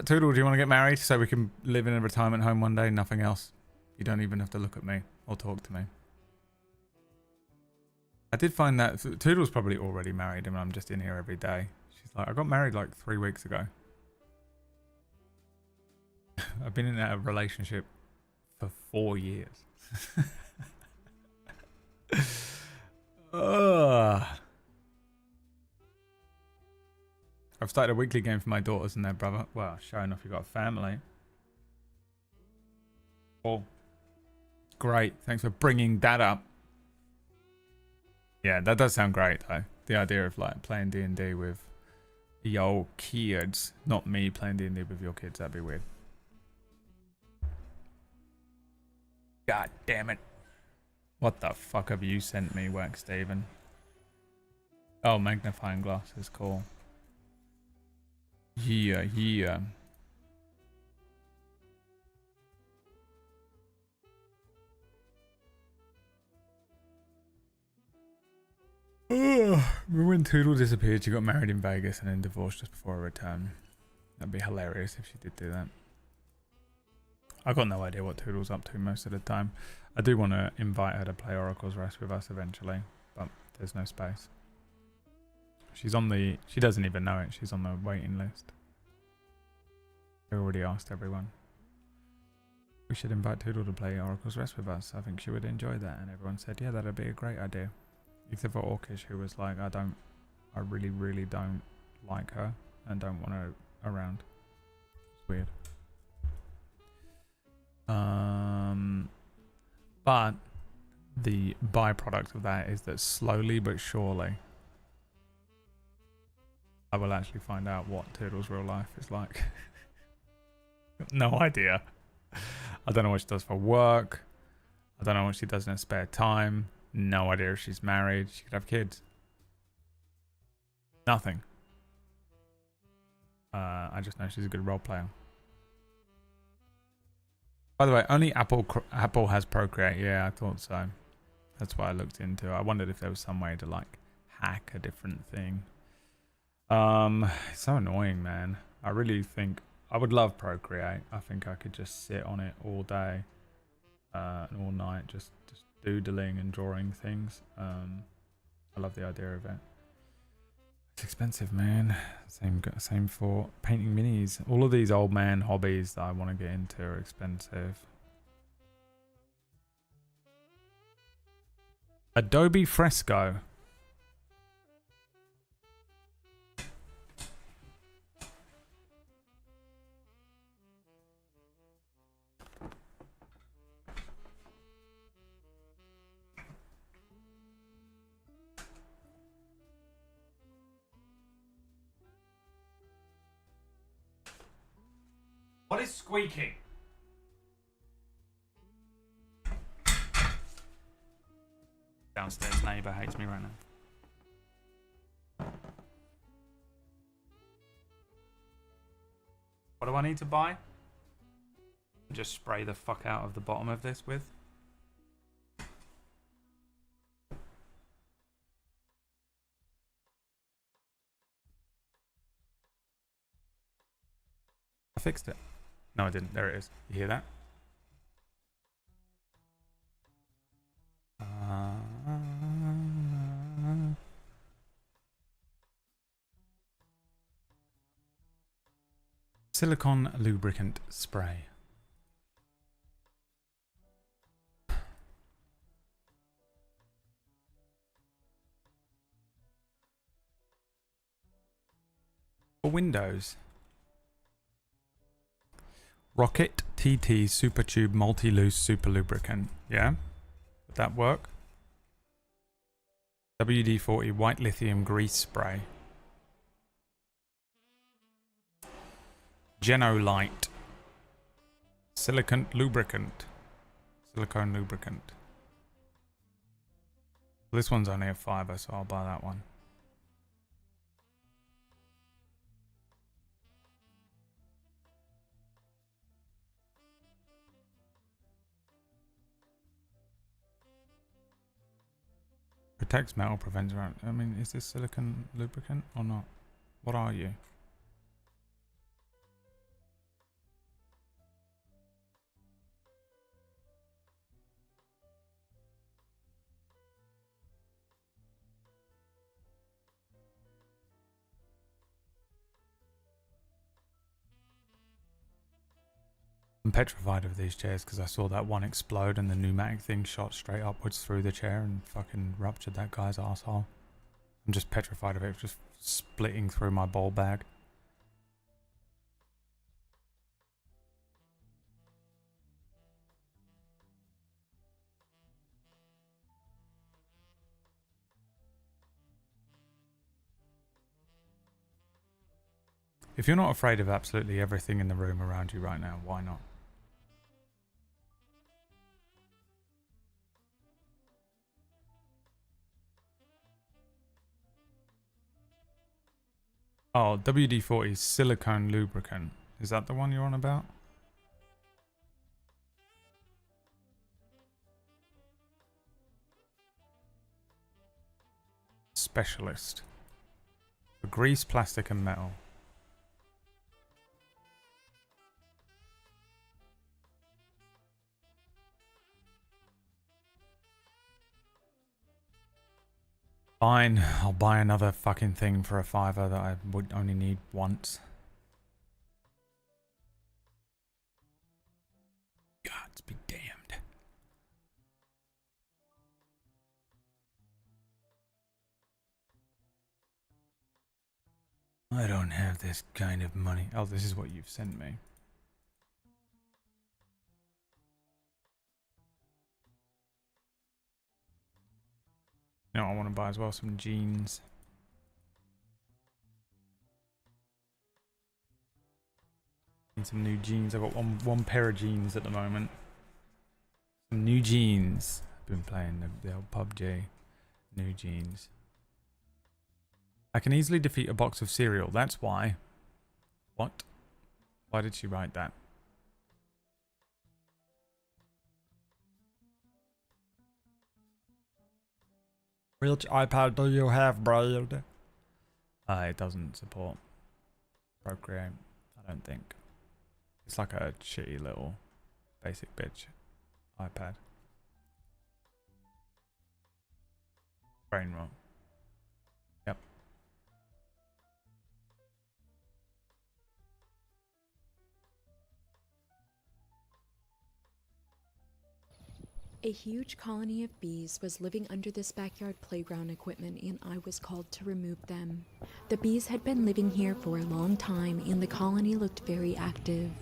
Speaker 2: Toodle, do you want to get married so we can live in a retirement home one day? Nothing else. You don't even have to look at me or talk to me. I did find that Toodle's probably already married and I'm just in here every day. She's like, I got married like 3 weeks ago. I've been in a relationship for 4 years. I've started a weekly game for my daughters and their brother. Well, showing off you've got a family. Oh, great. Thanks for bringing that up. Yeah, that does sound great though. The idea of like playing D&D with your kids. Not me playing D&D with your kids. That'd be weird. God damn it. What the fuck have you sent me, Wax Steven? Oh, magnifying glass is cool. Yeah, yeah. When Toodle disappeared, she got married in Vegas and then divorced just before her return. That'd be hilarious if she did do that. I got no idea what Toodle's up to most of the time. I do want to invite her to play Oracle's Rest with us eventually, but there's no space. She's on the... She doesn't even know it. She's on the waiting list. I already asked everyone. We should invite Toodle to play Oracle's Rest with us. I think she would enjoy that. And everyone said, yeah, that'd be a great idea. Except for Orcish, who was like, I really, really don't like her and don't want her around. It's weird. But the byproduct of that is that slowly but surely I will actually find out what Toodle's real life is like. No idea. I don't know what she does for work. I don't know what she does in her spare time. No idea if she's married. She could have kids. Nothing. I just know she's a good role player. By the way, only Apple has Procreate. Yeah, I thought so. That's what I looked into. I wondered if there was some way to like hack a different thing. It's so annoying, man. I really think I would love Procreate. I think I could just sit on it all day, and all night, just doodling and drawing things. I love the idea of it. It's expensive, man. Same for painting minis. All of these old man hobbies that I want to get into are expensive. Adobe Fresco. What is squeaking? Downstairs neighbor hates me right now. What do I need to buy? Just spray the fuck out of the bottom of this with. I fixed it. No, I didn't. There it is. You hear that? Silicone lubricant spray. For Windows. Rocket TT Super Tube Multi-Loose Super Lubricant. Yeah? Would that work? WD-40 White Lithium Grease Spray. Genolite. Silicone Lubricant. Silicone Lubricant. This one's only a $5, so I'll buy that one. Protects metal, prevents around. I mean, is this silicone lubricant or not? What are you? I'm petrified of these chairs because I saw that one explode and the pneumatic thing shot straight upwards through the chair and fucking ruptured that guy's asshole. I'm just petrified of it just splitting through my ball bag. If you're not afraid of absolutely everything in the room around you right now, why not? Oh, WD-40 silicone lubricant. Is that the one you're on about? Specialist. For grease, plastic and metal. Fine, I'll buy another fucking thing for a $5 that I would only need once. Gods be damned. I don't have this kind of money. Oh, this is what you've sent me. No, I want to buy as well some jeans. Need some new jeans. I've got one pair of jeans at the moment. Some new jeans. I've been playing the old Pubg. New jeans. I can easily defeat a box of cereal. That's why. What? Why did she write that? Which iPad do you have, Brad? It doesn't support Procreate, I don't think. It's like a shitty little basic bitch iPad. Brain rot. Yep.
Speaker 4: A huge colony of bees was living under this backyard playground equipment, and I was called to remove them. The bees had been living here for a long time, and the colony looked very active.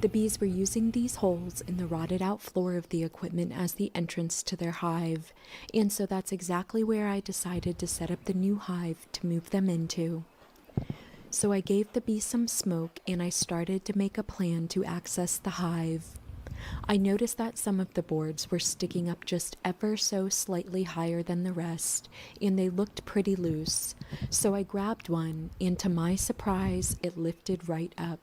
Speaker 4: The bees were using these holes in the rotted out floor of the equipment as the entrance to their hive, and so that's exactly where I decided to set up the new hive to move them into. So I gave the bees some smoke, and I started to make a plan to access the hive. I noticed that some of the boards were sticking up just ever so slightly higher than the rest, and they looked pretty loose. So I grabbed one, and to my surprise, it lifted right up.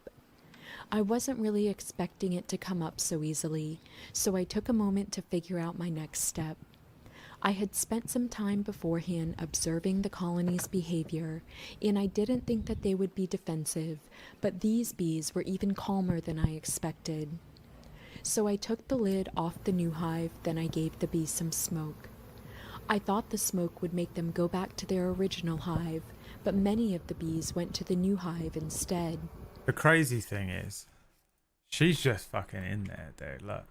Speaker 4: I wasn't really expecting it to come up so easily, so I took a moment to figure out my next step. I had spent some time beforehand observing the colony's behavior, and I didn't think that they would be defensive, but these bees were even calmer than I expected. So I took the lid off the new hive, then I gave the bees some smoke. I thought the smoke would make them go back to their original hive, but many of the bees went to the new hive instead.
Speaker 2: The crazy thing is, she's just fucking in there, dude. Look.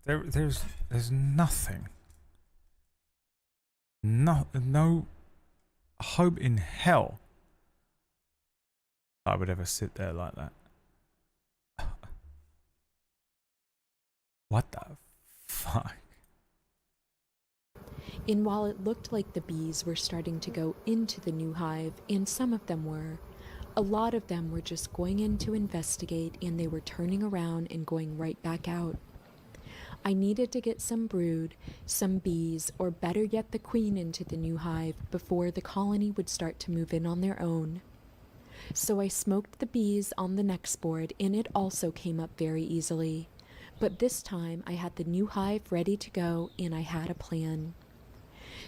Speaker 2: There's nothing. No hope in hell I would ever sit there like that. What the fuck?
Speaker 4: And while it looked like the bees were starting to go into the new hive, and some of them were, a lot of them were just going in to investigate, and they were turning around and going right back out. I needed to get some brood, some bees, or better yet the queen into the new hive before the colony would start to move in on their own. So I smoked the bees on the next board, and it also came up very easily. But this time I had the new hive ready to go and I had a plan.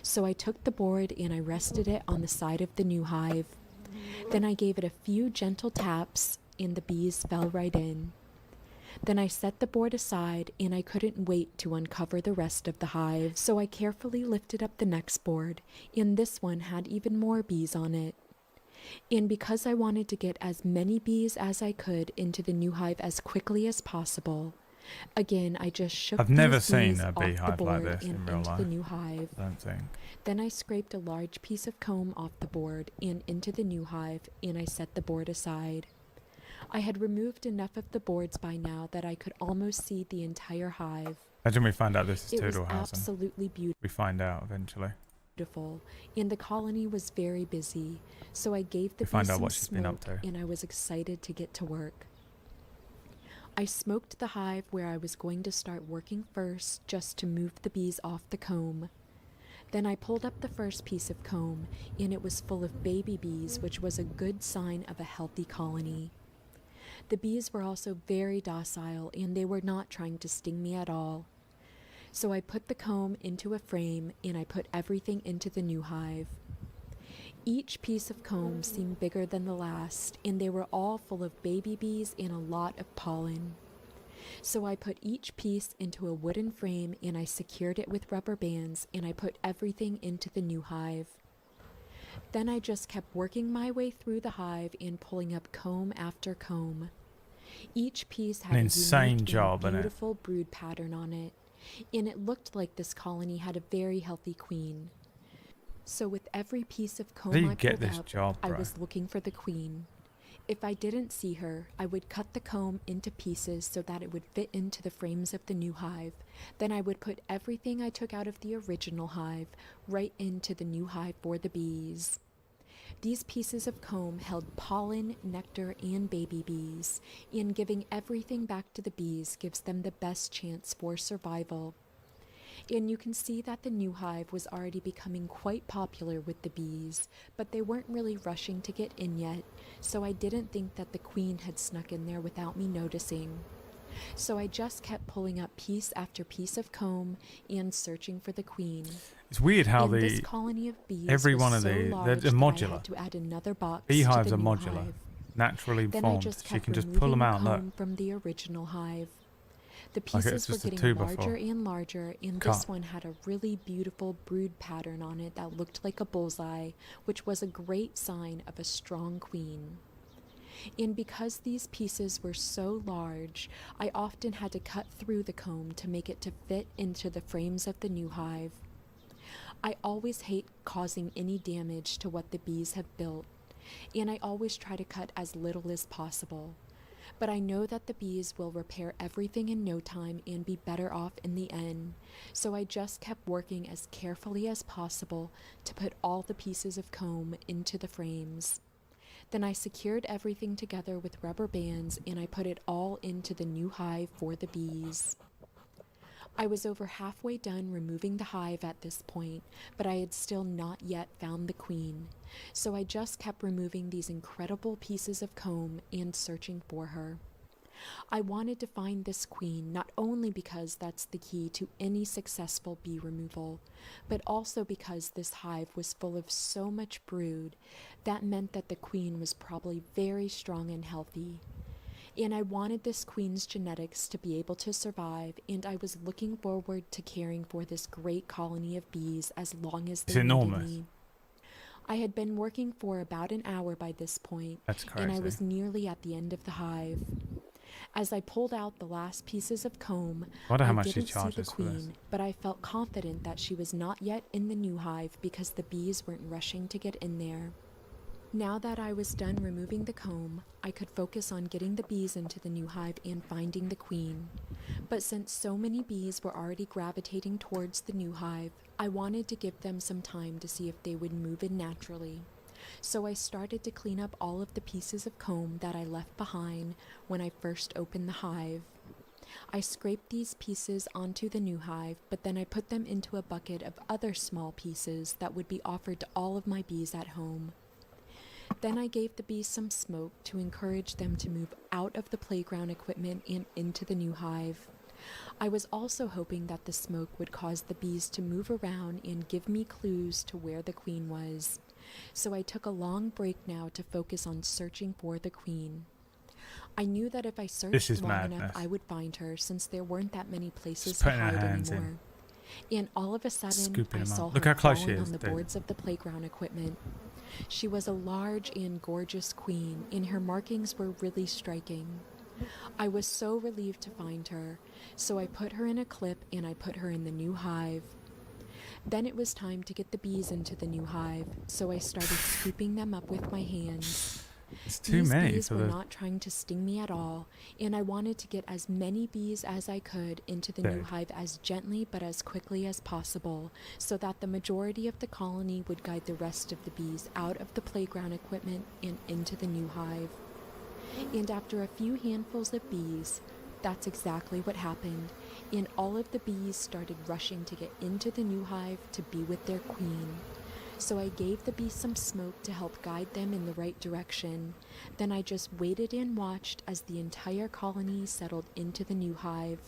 Speaker 4: So I took the board and I rested it on the side of the new hive. Then I gave it a few gentle taps and the bees fell right in. Then I set the board aside and I couldn't wait to uncover the rest of the hive. So I carefully lifted up the next board, and this one had even more bees on it. And because I wanted to get as many bees as I could into the new hive as quickly as possible, again I just shook
Speaker 2: I've never
Speaker 4: these
Speaker 2: seen
Speaker 4: bees
Speaker 2: a
Speaker 4: off the
Speaker 2: beehive like
Speaker 4: board
Speaker 2: this in
Speaker 4: and
Speaker 2: real
Speaker 4: into
Speaker 2: life.
Speaker 4: the new hive.
Speaker 2: I don't think.
Speaker 4: Then I scraped a large piece of comb off the board and into the new hive, and I set the board aside. I had removed enough of the boards by now that I could almost see the entire hive.
Speaker 2: Imagine we find out this is
Speaker 4: It was
Speaker 2: Toodlehausen.
Speaker 4: absolutely
Speaker 2: We find out eventually.
Speaker 4: beautiful, and the colony was very busy, so I gave the
Speaker 2: We find
Speaker 4: bees
Speaker 2: out
Speaker 4: some
Speaker 2: what she's been up
Speaker 4: smoke,
Speaker 2: to.
Speaker 4: and I was excited to get to work. I smoked the hive where I was going to start working first, just to move the bees off the comb. Then I pulled up the first piece of comb, and it was full of baby bees, which was a good sign of a healthy colony. The bees were also very docile, and they were not trying to sting me at all. So I put the comb into a frame, and I put everything into the new hive. Each piece of comb seemed bigger than the last, and they were all full of baby bees and a lot of pollen. So I put each piece into a wooden frame, and I secured it with rubber bands, and I put everything into the new hive. Then I just kept working my way through the hive and pulling up comb after comb. Each piece had
Speaker 2: An
Speaker 4: a
Speaker 2: insane
Speaker 4: unique
Speaker 2: job,
Speaker 4: and
Speaker 2: innit?
Speaker 4: beautiful brood pattern on it, and it looked like this colony had a very healthy queen. So with every piece of comb
Speaker 2: How do you
Speaker 4: I
Speaker 2: get
Speaker 4: pulled
Speaker 2: this
Speaker 4: up,
Speaker 2: job,
Speaker 4: I
Speaker 2: bro?
Speaker 4: was looking for the queen. If I didn't see her, I would cut the comb into pieces so that it would fit into the frames of the new hive. Then I would put everything I took out of the original hive right into the new hive for the bees. These pieces of comb held pollen, nectar, and baby bees, and giving everything back to the bees gives them the best chance for survival. And you can see that the new hive was already becoming quite popular with the bees, but they weren't really rushing to get in yet, so I didn't think that the queen had snuck in there without me noticing. So I just kept pulling up piece after piece of comb and searching for the queen.
Speaker 2: It's weird how
Speaker 4: And this
Speaker 2: the
Speaker 4: colony of bees
Speaker 2: every
Speaker 4: was
Speaker 2: one of
Speaker 4: so
Speaker 2: the-
Speaker 4: large
Speaker 2: they're
Speaker 4: that I
Speaker 2: modular.
Speaker 4: had to add another box
Speaker 2: beehives
Speaker 4: to
Speaker 2: are
Speaker 4: the new
Speaker 2: modular,
Speaker 4: hive.
Speaker 2: naturally
Speaker 4: Then I
Speaker 2: formed.
Speaker 4: just
Speaker 2: She
Speaker 4: kept
Speaker 2: can just
Speaker 4: removing
Speaker 2: pull them
Speaker 4: the
Speaker 2: out. Look,
Speaker 4: comb from the original hive. The
Speaker 2: Like it's
Speaker 4: pieces were
Speaker 2: just a
Speaker 4: getting
Speaker 2: two
Speaker 4: larger
Speaker 2: before.
Speaker 4: and larger, and
Speaker 2: Cut.
Speaker 4: this one had a really beautiful brood pattern on it that looked like a bullseye, which was a great sign of a strong queen. And because these pieces were so large, I often had to cut through the comb to make it to fit into the frames of the new hive. I always hate causing any damage to what the bees have built, and I always try to cut as little as possible. But I know that the bees will repair everything in no time and be better off in the end, so I just kept working as carefully as possible to put all the pieces of comb into the frames. Then I secured everything together with rubber bands, and I put it all into the new hive for the bees. I was over halfway done removing the hive at this point, but I had still not yet found the queen, so I just kept removing these incredible pieces of comb and searching for her. I wanted to find this queen not only because that's the key to any successful bee removal, but also because this hive was full of so much brood. That meant that the queen was probably very strong and healthy. And I wanted this queen's genetics to be able to survive, and I was looking forward to caring for this great colony of bees as long as they
Speaker 2: It's
Speaker 4: needed
Speaker 2: enormous.
Speaker 4: me. I had been working for about an hour by this point,
Speaker 2: That's
Speaker 4: and I
Speaker 2: crazy.
Speaker 4: was nearly at the end of the hive. As I pulled out the last pieces of comb,
Speaker 2: Wonder how
Speaker 4: I
Speaker 2: much she
Speaker 4: didn't see the
Speaker 2: charges for this.
Speaker 4: queen, but I felt confident that she was not yet in the new hive because the bees weren't rushing to get in there. Now that I was done removing the comb, I could focus on getting the bees into the new hive and finding the queen. But since so many bees were already gravitating towards the new hive, I wanted to give them some time to see if they would move in naturally. So I started to clean up all of the pieces of comb that I left behind when I first opened the hive. I scraped these pieces onto the new hive, but then I put them into a bucket of other small pieces that would be offered to all of my bees at home. Then I gave the bees some smoke to encourage them to move out of the playground equipment and into the new hive. I was also hoping that the smoke would cause the bees to move around and give me clues to where the queen was. So I took a long break now to focus on searching for the queen. I knew that if I searched long enough, I would find her, since there weren't that many places to hide anymore. And all of a sudden, I saw her crawling on the boards of the playground equipment. She was a large and gorgeous queen, and her markings were really striking. I was so relieved to find her, so I put her in a clip and I put her in the new hive. Then it was time to get the bees into the new hive, so I started scooping them up with my hands.
Speaker 2: It's too many.
Speaker 4: These bees were not trying to sting me at all, and I wanted to get as many bees as I could into the new hive as gently but as quickly as possible, so that the majority of the colony would guide the rest of the bees out of the playground equipment and into the new hive. And after a few handfuls of bees, that's exactly what happened, and all of the bees started rushing to get into the new hive to be with their queen. So I gave the bees some smoke to help guide them in the right direction. Then I just waited and watched as the entire colony settled into the new hive.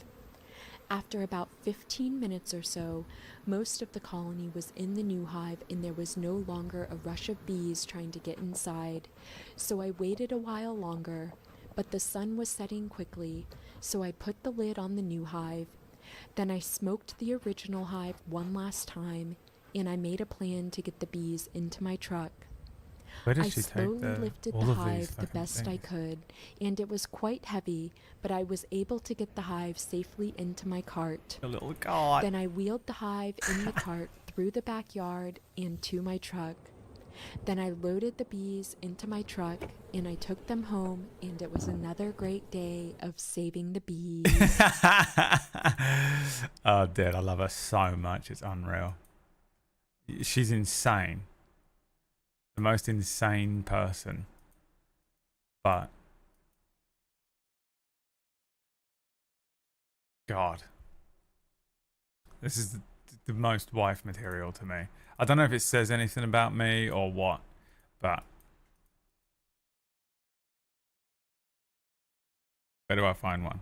Speaker 4: After about 15 minutes or so, most of the colony was in the new hive and there was no longer a rush of bees trying to get inside. So I waited a while longer, but the sun was setting quickly, so I put the lid on the new hive. Then I smoked the original hive one last time, and I made a plan to get the bees into my truck.
Speaker 2: Where
Speaker 4: I
Speaker 2: did she
Speaker 4: slowly
Speaker 2: take
Speaker 4: lifted
Speaker 2: all
Speaker 4: the
Speaker 2: of these
Speaker 4: hive the
Speaker 2: fucking
Speaker 4: best I
Speaker 2: things?
Speaker 4: could, and it was quite heavy, but I was able to get the hive safely into my cart.
Speaker 2: A little cart.
Speaker 4: Then I wheeled the hive in the cart through the backyard and to my truck. Then I loaded the bees into my truck and I took them home, and it was another great day of saving the bees.
Speaker 2: Oh, dude, I love her so much. It's unreal. She's insane. The most insane person. But God, this is the most wife material to me. I don't know if it says anything about me or what, but where do I find one?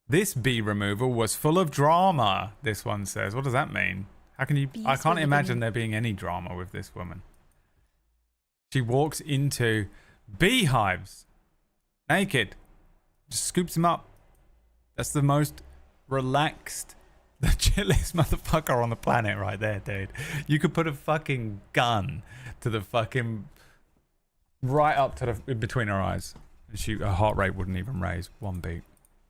Speaker 2: This bee removal was full of drama, this one says. What does that mean? How can you... I can't imagine there being any drama with this woman. She walks into beehives naked, just scoops them up. That's the most relaxed, the chillest motherfucker on the planet right there, dude. You could put a fucking gun to the fucking... right up to the... between her eyes. Her heart rate wouldn't even raise one beat.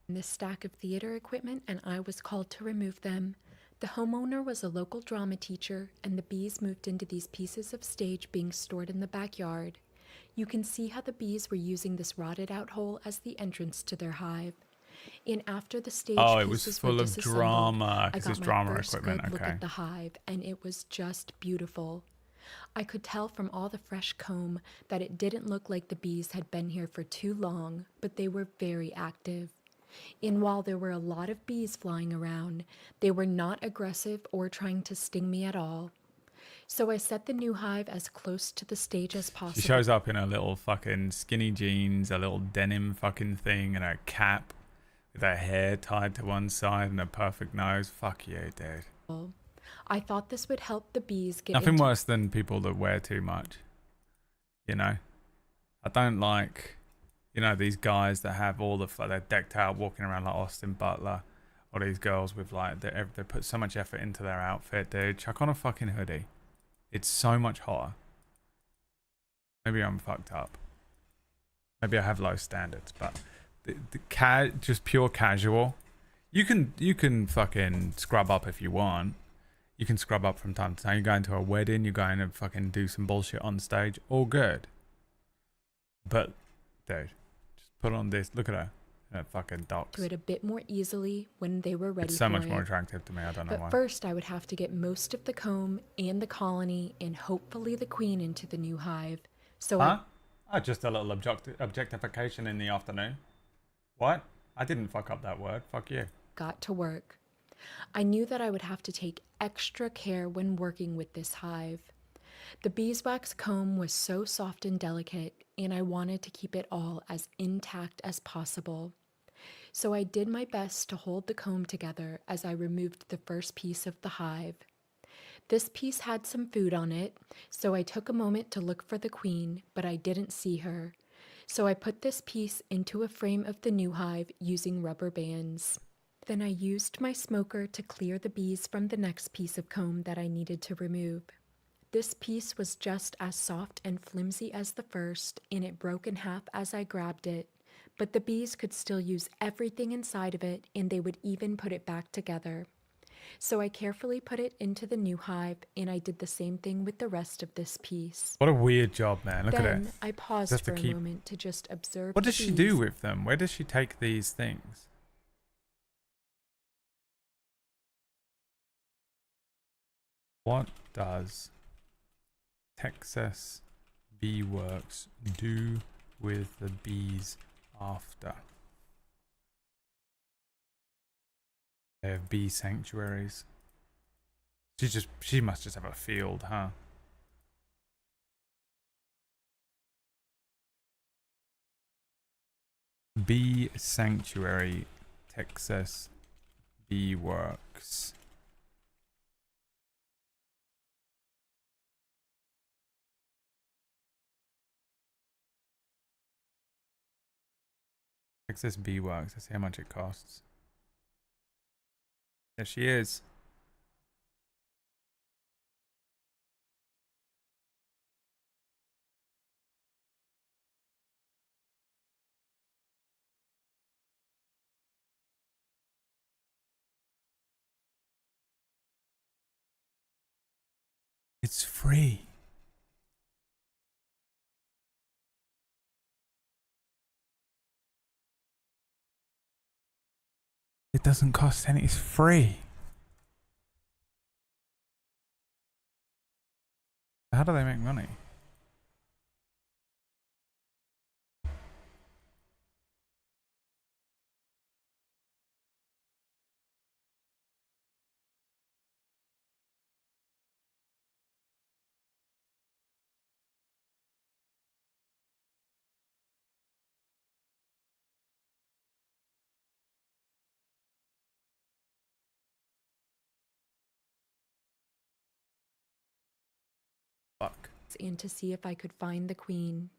Speaker 4: This stack of theater equipment, and I was called to remove them. The homeowner was a local drama teacher, and the bees moved into these pieces of stage being stored in the backyard. You can see how the bees were using this rotted out hole as the entrance to their hive. And after the stage
Speaker 2: it
Speaker 4: pieces
Speaker 2: was full
Speaker 4: were
Speaker 2: of drama
Speaker 4: I
Speaker 2: because
Speaker 4: got
Speaker 2: it's
Speaker 4: my
Speaker 2: drama
Speaker 4: first
Speaker 2: equipment.
Speaker 4: good look
Speaker 2: Okay.
Speaker 4: at the hive, and it was just beautiful. I could tell from all the fresh comb that it didn't look like the bees had been here for too long, but they were very active. And while there were a lot of bees flying around, they were not aggressive or trying to sting me at all. So I set the new hive as close to the stage as possible.
Speaker 2: She shows up in a little fucking skinny jeans, a little denim fucking thing, and a cap with her hair tied to one side and a perfect nose. Fuck you, dude.
Speaker 4: I thought this would help the bees get
Speaker 2: Nothing
Speaker 4: into...
Speaker 2: worse than people that wear too much. You know? I don't like... You know, these guys that have all the... They're decked out walking around like Austin Butler. Or these girls with like... They put so much effort into their outfit, dude. Chuck on a fucking hoodie. It's so much hotter. Maybe I'm fucked up. Maybe I have low standards, but... just pure casual. You can fucking scrub up if you want. You can scrub up from time to time. You're going to a wedding. You're going to fucking do some bullshit on stage. All good. But, dude... Put on this. Look at her. Her fucking docs.
Speaker 4: Do it a bit more easily when they were ready
Speaker 2: It's so
Speaker 4: for
Speaker 2: much
Speaker 4: it.
Speaker 2: more attractive to me. I don't know
Speaker 4: But
Speaker 2: why.
Speaker 4: first, I would have to get most of the comb and the colony and hopefully the queen into the new hive. So
Speaker 2: Huh? Just a little objectification in the afternoon. What? I didn't fuck up that word. Fuck you.
Speaker 4: got to work. I knew that I would have to take extra care when working with this hive. The beeswax comb was so soft and delicate, and I wanted to keep it all as intact as possible. So I did my best to hold the comb together as I removed the first piece of the hive. This piece had some food on it, so I took a moment to look for the queen, but I didn't see her. So I put this piece into a frame of the new hive using rubber bands. Then I used my smoker to clear the bees from the next piece of comb that I needed to remove. This piece was just as soft and flimsy as the first, and it broke in half as I grabbed it. But the bees could still use everything inside of it, and they would even put it back together. So I carefully put it into the new hive, and I did the same thing with the rest of this piece.
Speaker 2: What a weird job, man. Look at it.
Speaker 4: Then I paused
Speaker 2: Just
Speaker 4: for
Speaker 2: to
Speaker 4: a
Speaker 2: keep-
Speaker 4: moment to just observe
Speaker 2: What
Speaker 4: the
Speaker 2: does she do
Speaker 4: bees.
Speaker 2: with them? Where does she take these things? What does Texas Bee Works do with the bees after? They have bee sanctuaries. She must just have a field, huh? Bee sanctuary, Texas Bee Works. Texas Bee Works. Let's see how much it costs. There she is. It's free. It doesn't cost any. It's free. How do they make money? Fuck.
Speaker 4: And to see if I could find the queen.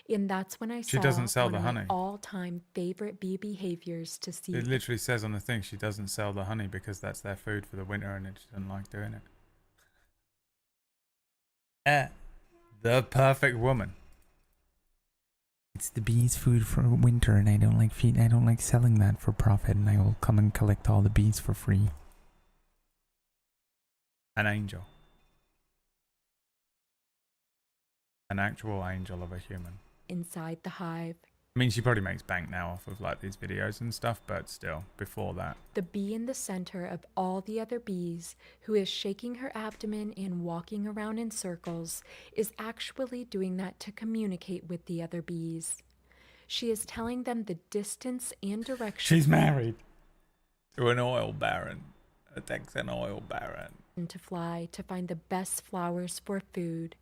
Speaker 4: And that's when I
Speaker 2: She
Speaker 4: saw
Speaker 2: doesn't sell
Speaker 4: one
Speaker 2: the
Speaker 4: of my
Speaker 2: honey.
Speaker 4: all-time favorite bee behaviors to see.
Speaker 2: It literally says on the thing she doesn't sell the honey because that's their food for the winter and she doesn't like doing it. The perfect woman. It's the bees' food for winter and I don't like selling that for profit and I will come and collect all the bees for free. An angel. An actual angel of a human.
Speaker 4: Inside the hive.
Speaker 2: I mean, she probably makes bank now off of like these videos and stuff, but still, before that.
Speaker 4: The bee in the center of all the other bees, who is shaking her abdomen and walking around in circles, is actually doing that to communicate with the other bees. She is telling them the distance and direction.
Speaker 2: She's married to an oil baron, a Texan oil baron.
Speaker 4: To fly to find the best flowers for food.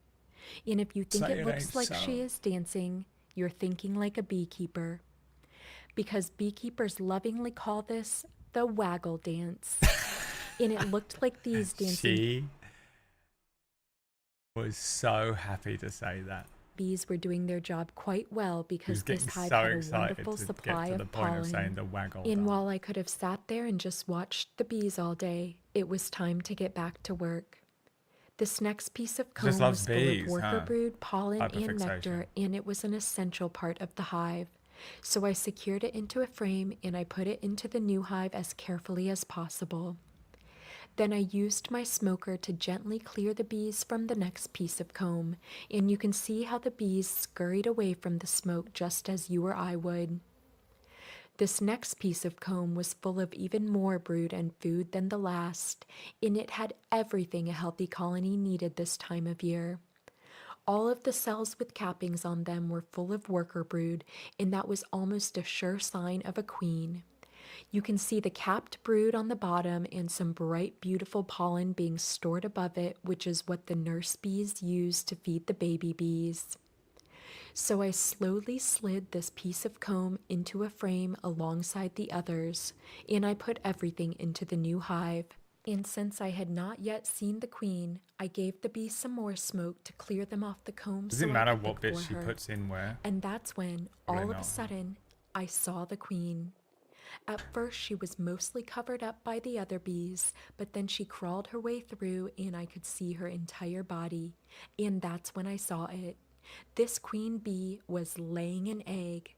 Speaker 4: And if you think
Speaker 2: Say
Speaker 4: it
Speaker 2: it
Speaker 4: looks
Speaker 2: ain't
Speaker 4: like
Speaker 2: so.
Speaker 4: she is dancing, you're thinking like a beekeeper. Because beekeepers lovingly call this the waggle dance. And it looked like these dancing
Speaker 2: She was so happy to say that.
Speaker 4: bees were doing their job quite well
Speaker 2: She was
Speaker 4: because this
Speaker 2: getting
Speaker 4: hive
Speaker 2: so
Speaker 4: had a
Speaker 2: excited
Speaker 4: wonderful
Speaker 2: to
Speaker 4: supply
Speaker 2: get to the
Speaker 4: of
Speaker 2: point of saying
Speaker 4: pollen.
Speaker 2: the waggle
Speaker 4: And
Speaker 2: dance.
Speaker 4: while I could have sat there and just watched the bees all day, it was time to get back to work. This next piece of comb
Speaker 2: Just loves
Speaker 4: was full
Speaker 2: bees,
Speaker 4: of worker
Speaker 2: huh?
Speaker 4: brood, pollen, and
Speaker 2: Hyperfixation.
Speaker 4: nectar, and it was an essential part of the hive. So I secured it into a frame and I put it into the new hive as carefully as possible. Then I used my smoker to gently clear the bees from the next piece of comb, and you can see how the bees scurried away from the smoke just as you or I would. This next piece of comb was full of even more brood and food than the last, and it had everything a healthy colony needed this time of year. All of the cells with cappings on them were full of worker brood, and that was almost a sure sign of a queen. You can see the capped brood on the bottom and some bright, beautiful pollen being stored above it, which is what the nurse bees use to feed the baby bees. So I slowly slid this piece of comb into a frame alongside the others, and I put everything into the new hive. And since I had not yet seen the queen, I gave the bees some more smoke to clear them off the comb.
Speaker 2: Does
Speaker 4: so
Speaker 2: it
Speaker 4: I
Speaker 2: matter
Speaker 4: could
Speaker 2: what
Speaker 4: look
Speaker 2: bit
Speaker 4: for
Speaker 2: she
Speaker 4: her.
Speaker 2: puts in where?
Speaker 4: And that's when,
Speaker 2: Probably
Speaker 4: all of a
Speaker 2: not.
Speaker 4: sudden, I saw the queen. At first, she was mostly covered up by the other bees, but then she crawled her way through and I could see her entire body. And that's when I saw it. This queen bee was laying an egg.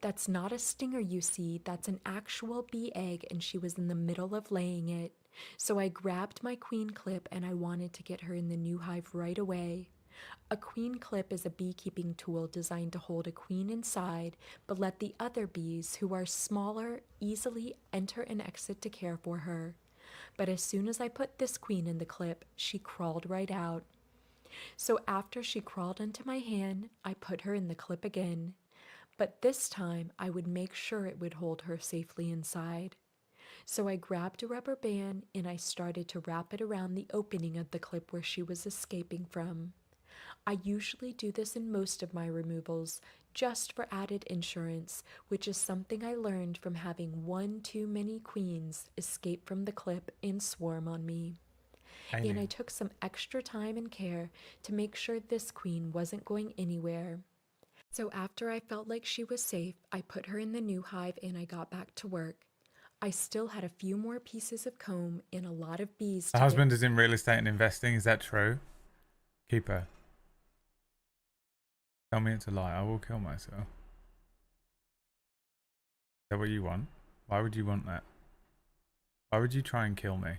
Speaker 4: That's not a stinger, you see, that's an actual bee egg, and she was in the middle of laying it. So I grabbed my queen clip and I wanted to get her in the new hive right away. A queen clip is a beekeeping tool designed to hold a queen inside, but let the other bees, who are smaller, easily enter and exit to care for her. But as soon as I put this queen in the clip, she crawled right out. So after she crawled into my hand, I put her in the clip again. But this time, I would make sure it would hold her safely inside. So I grabbed a rubber band and I started to wrap it around the opening of the clip where she was escaping from. I usually do this in most of my removals, just for added insurance, which is something I learned from having one too many queens escape from the clip and swarm on me. And I took some extra time and care to make sure this queen wasn't going anywhere. So after I felt like she was safe, I put her in the new hive and I got back to work. I still had a few more pieces of comb and a lot of bees
Speaker 2: The
Speaker 4: to
Speaker 2: husband is in real estate and investing. Is that true? Keeper. Tell me it's a lie. I will kill myself. Is that what you want? Why would you want that? Why would you try and kill me?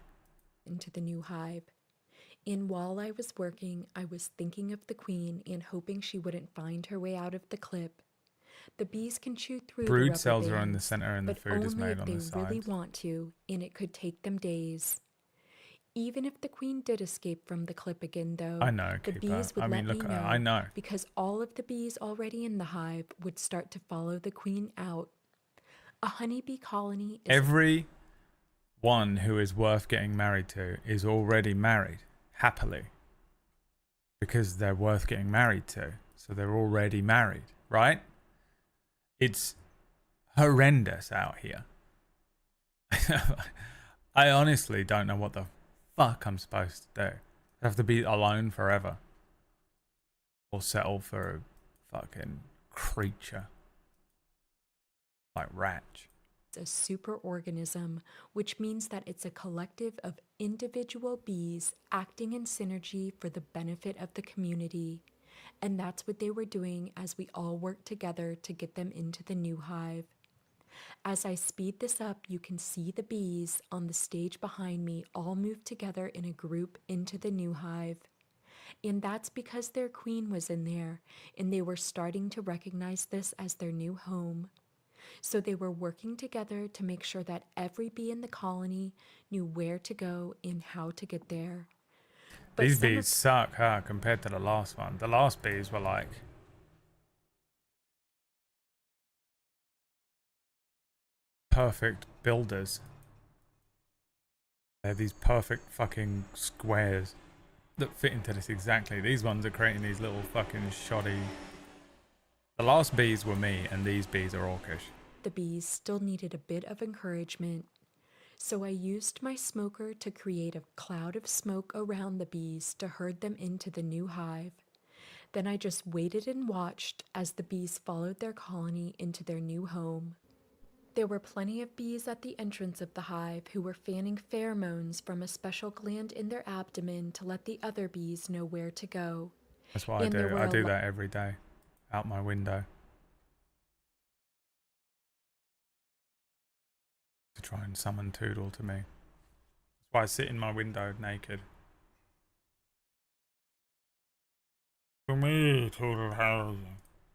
Speaker 4: into the new hive. And while I was working, I was thinking of the queen and hoping she wouldn't find her way out of the clip. The bees can chew through the
Speaker 2: Brood
Speaker 4: rubber
Speaker 2: cells are in the
Speaker 4: bands,
Speaker 2: center and the
Speaker 4: but
Speaker 2: food is
Speaker 4: only
Speaker 2: made
Speaker 4: if
Speaker 2: on
Speaker 4: they
Speaker 2: the
Speaker 4: really
Speaker 2: sides.
Speaker 4: want to, and it could take them days. Even if the queen did escape from the clip again, though,
Speaker 2: I know,
Speaker 4: the
Speaker 2: Keeper.
Speaker 4: bees would
Speaker 2: I mean,
Speaker 4: let
Speaker 2: look,
Speaker 4: me know,
Speaker 2: I know.
Speaker 4: because all of the bees already in the hive would start to follow the queen out. A honeybee colony is
Speaker 2: Every one who is worth getting married to is already married, happily. Because they're worth getting married to. So they're already married, right? It's horrendous out here. I honestly don't know what the fuck I'm supposed to do. I have to be alone forever. Or settle for a fucking creature. Like Ratch.
Speaker 4: a superorganism, which means that it's a collective of individual bees acting in synergy for the benefit of the community. And that's what they were doing as we all worked together to get them into the new hive. As I speed this up, you can see the bees on the stage behind me all move together in a group into the new hive. And that's because their queen was in there, and they were starting to recognize this as their new home. So they were working together to make sure that every bee in the colony knew where to go and how to get there. But
Speaker 2: These
Speaker 4: some
Speaker 2: bees suck, huh, compared to the last one. The last bees were like... perfect builders. They're these perfect fucking squares that fit into this exactly. These ones are creating these little fucking shoddy... The last bees were me, and these bees are orcish.
Speaker 4: the bees still needed a bit of encouragement. So I used my smoker to create a cloud of smoke around the bees to herd them into the new hive. Then I just waited and watched as the bees followed their colony into their new home. There were plenty of bees at the entrance of the hive who were fanning pheromones from a special gland in their abdomen to let the other bees know where to go.
Speaker 2: That's what I
Speaker 4: And there
Speaker 2: do.
Speaker 4: were
Speaker 2: I
Speaker 4: a
Speaker 2: do
Speaker 4: lo-
Speaker 2: that every day. Out my window. To try and summon Toodle to me. That's why I sit in my window naked. For me, Toodle, how are you?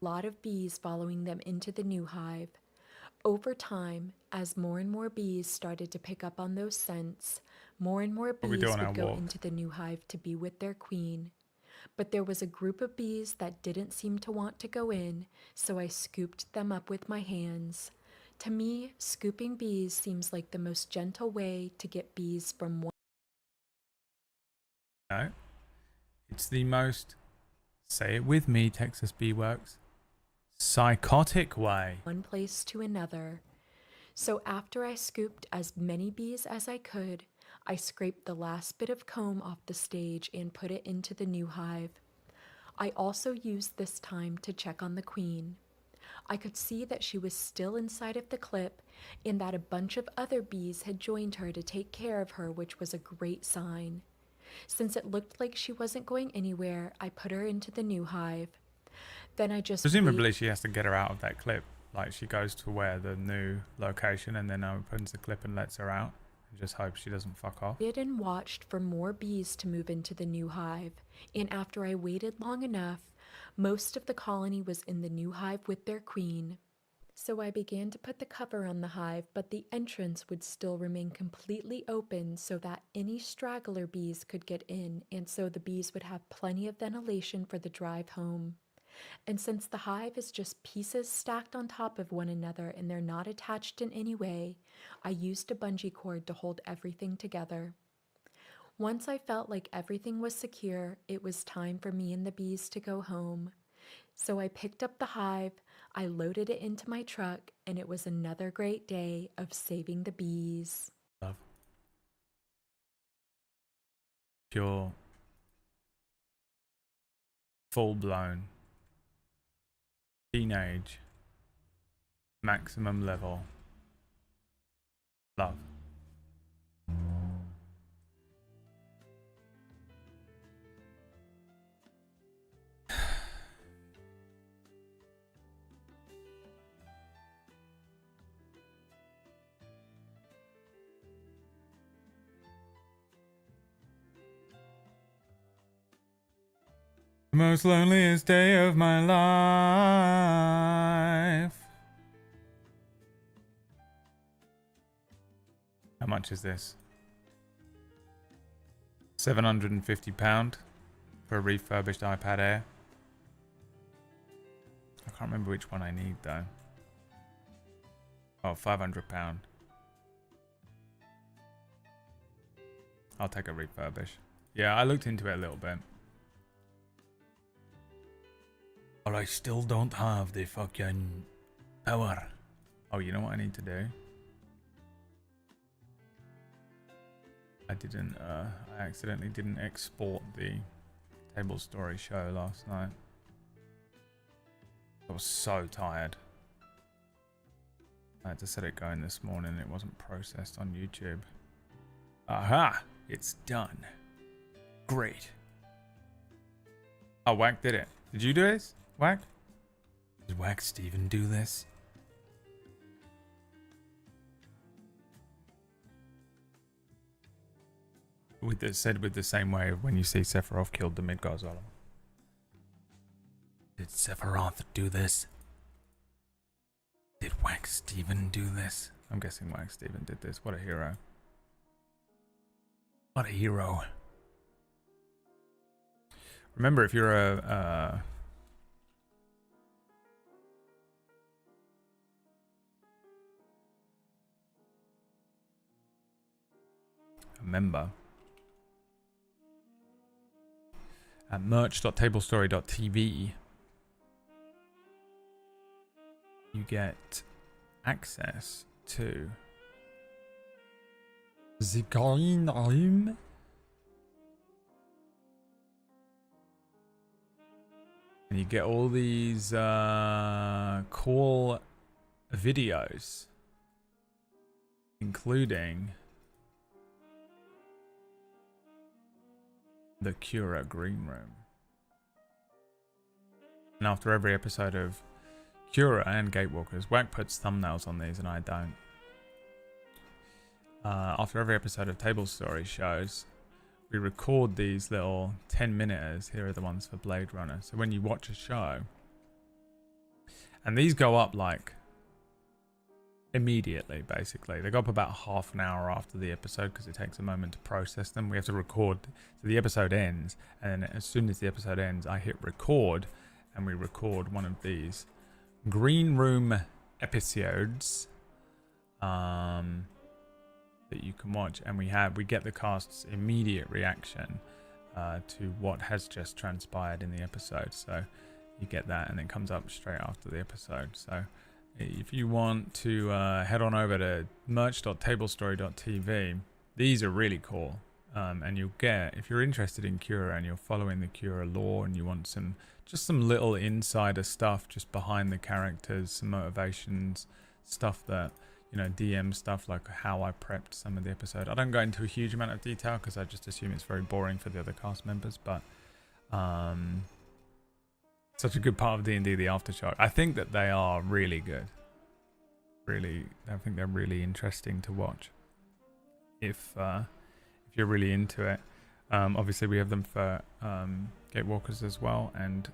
Speaker 4: Lot of bees following them into the new hive. Over time, as more and more bees started to pick up on those scents, more and more
Speaker 2: What we
Speaker 4: bees
Speaker 2: do on our
Speaker 4: would go
Speaker 2: walk.
Speaker 4: into the new hive to be with their queen. But there was a group of bees that didn't seem to want to go in, so I scooped them up with my hands. To me, scooping bees seems like the most gentle way to get bees from one.
Speaker 2: No. It's the most... Say it with me, Texas Bee Works. Psychotic way.
Speaker 4: one place to another. So after I scooped as many bees as I could, I scraped the last bit of comb off the stage and put it into the new hive. I also used this time to check on the queen. I could see that she was still inside of the clip and that a bunch of other bees had joined her to take care of her, which was a great sign. Since it looked like she wasn't going anywhere, I put her into the new hive. Then I just
Speaker 2: Presumably she has to get her out of that clip. Like she goes to where the new location and then opens the clip and lets her out. And just hopes she doesn't fuck off.
Speaker 4: waited and watched for more bees to move into the new hive. And after I waited long enough, most of the colony was in the new hive with their queen. So I began to put the cover on the hive, but the entrance would still remain completely open so that any straggler bees could get in, and so the bees would have plenty of ventilation for the drive home. And since the hive is just pieces stacked on top of one another and they're not attached in any way, I used a bungee cord to hold everything together. Once I felt like everything was secure, it was time for me and the bees to go home. So I picked up the hive, I loaded it into my truck, and it was another great day of saving the bees.
Speaker 2: Love. Pure. Full-blown. Teenage. Maximum level. Love. The most loneliest day of my life. How much is this? £750 for a refurbished iPad Air. I can't remember which one I need though. Oh, £500. I'll take a refurbish. Yeah, I looked into it a little bit. But I still don't have the fucking power. Oh, you know what I need to do? I accidentally didn't export the Table Story show last night. I was so tired. I had to set it going this morning. It wasn't processed on YouTube. Aha! It's done. Great. Oh, Whack did it. Did you do this? Whack? Did Whack Steven do this? Said with the same way of when you see Sephiroth killed the Midgard Golem. Did Sephiroth do this? Did Whack Steven do this? I'm guessing Whack Steven did this. What a hero. What a hero. Remember, if you're a member at merch.tablestory.tv, you get access to the green room, and you get all these cool videos, including the Cura Green Room. And after every episode of Cura and Gatewalkers, Whack puts thumbnails on these and I don't. After every episode of Table Story shows, we record these little 10-minuters. Here are the ones for Blade Runner. So when you watch a show, and these go up like immediately, basically. They go up about half an hour after the episode because it takes a moment to process them. We have to record, so the episode ends, and then as soon as the episode ends, I hit record, and we record one of these Green Room episodes that you can watch, and we get the cast's immediate reaction to what has just transpired in the episode. So you get that, and it comes up straight after the episode. So if you want to head on over to merch.tablestory.tv, these are really cool. And you'll get, if you're interested in Cura and you're following the Cura lore and you want some little insider stuff just behind the characters, some motivations, stuff that, you know, DM stuff, like how I prepped some of the episode. I don't go into a huge amount of detail because I just assume it's very boring for the other cast members, but such a good part of D&D, the Aftershock. I think that they are really good. Really, I think they're really interesting to watch. If you're really into it. Obviously we have them for Gatewalkers as well, and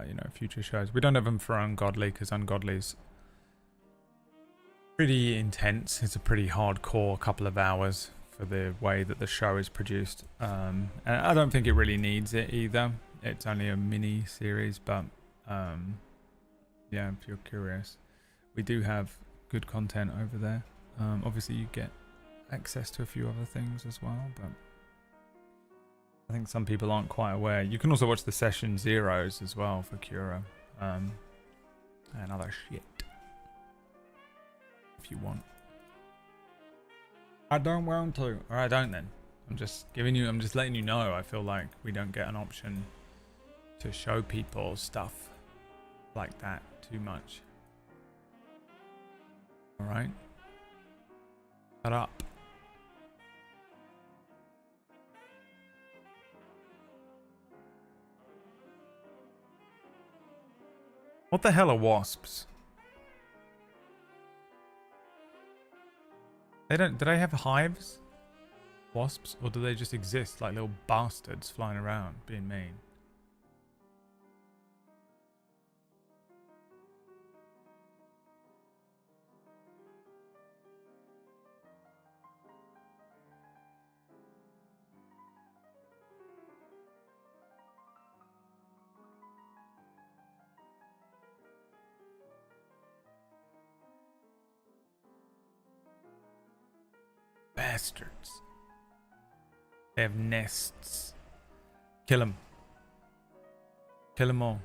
Speaker 2: you know, future shows. We don't have them for Ungodly because Ungodly's pretty intense. It's a pretty hardcore couple of hours for the way that the show is produced, and I don't think it really needs it either. It's only a mini series, but yeah, if you're curious, we do have good content over there. Obviously you get access to a few other things as well, but I think some people aren't quite aware. You can also watch the Session Zeros as well for Cura, and other shit if you want. I don't want to, or I don't then. I'm just letting you know. I feel like we don't get an option to show people stuff like that too much. Alright? Shut up. What the hell are wasps? Do they have hives? Wasps? Or do they just exist like little bastards flying around being mean? Bastards. They have nests. Kill them. Kill them all.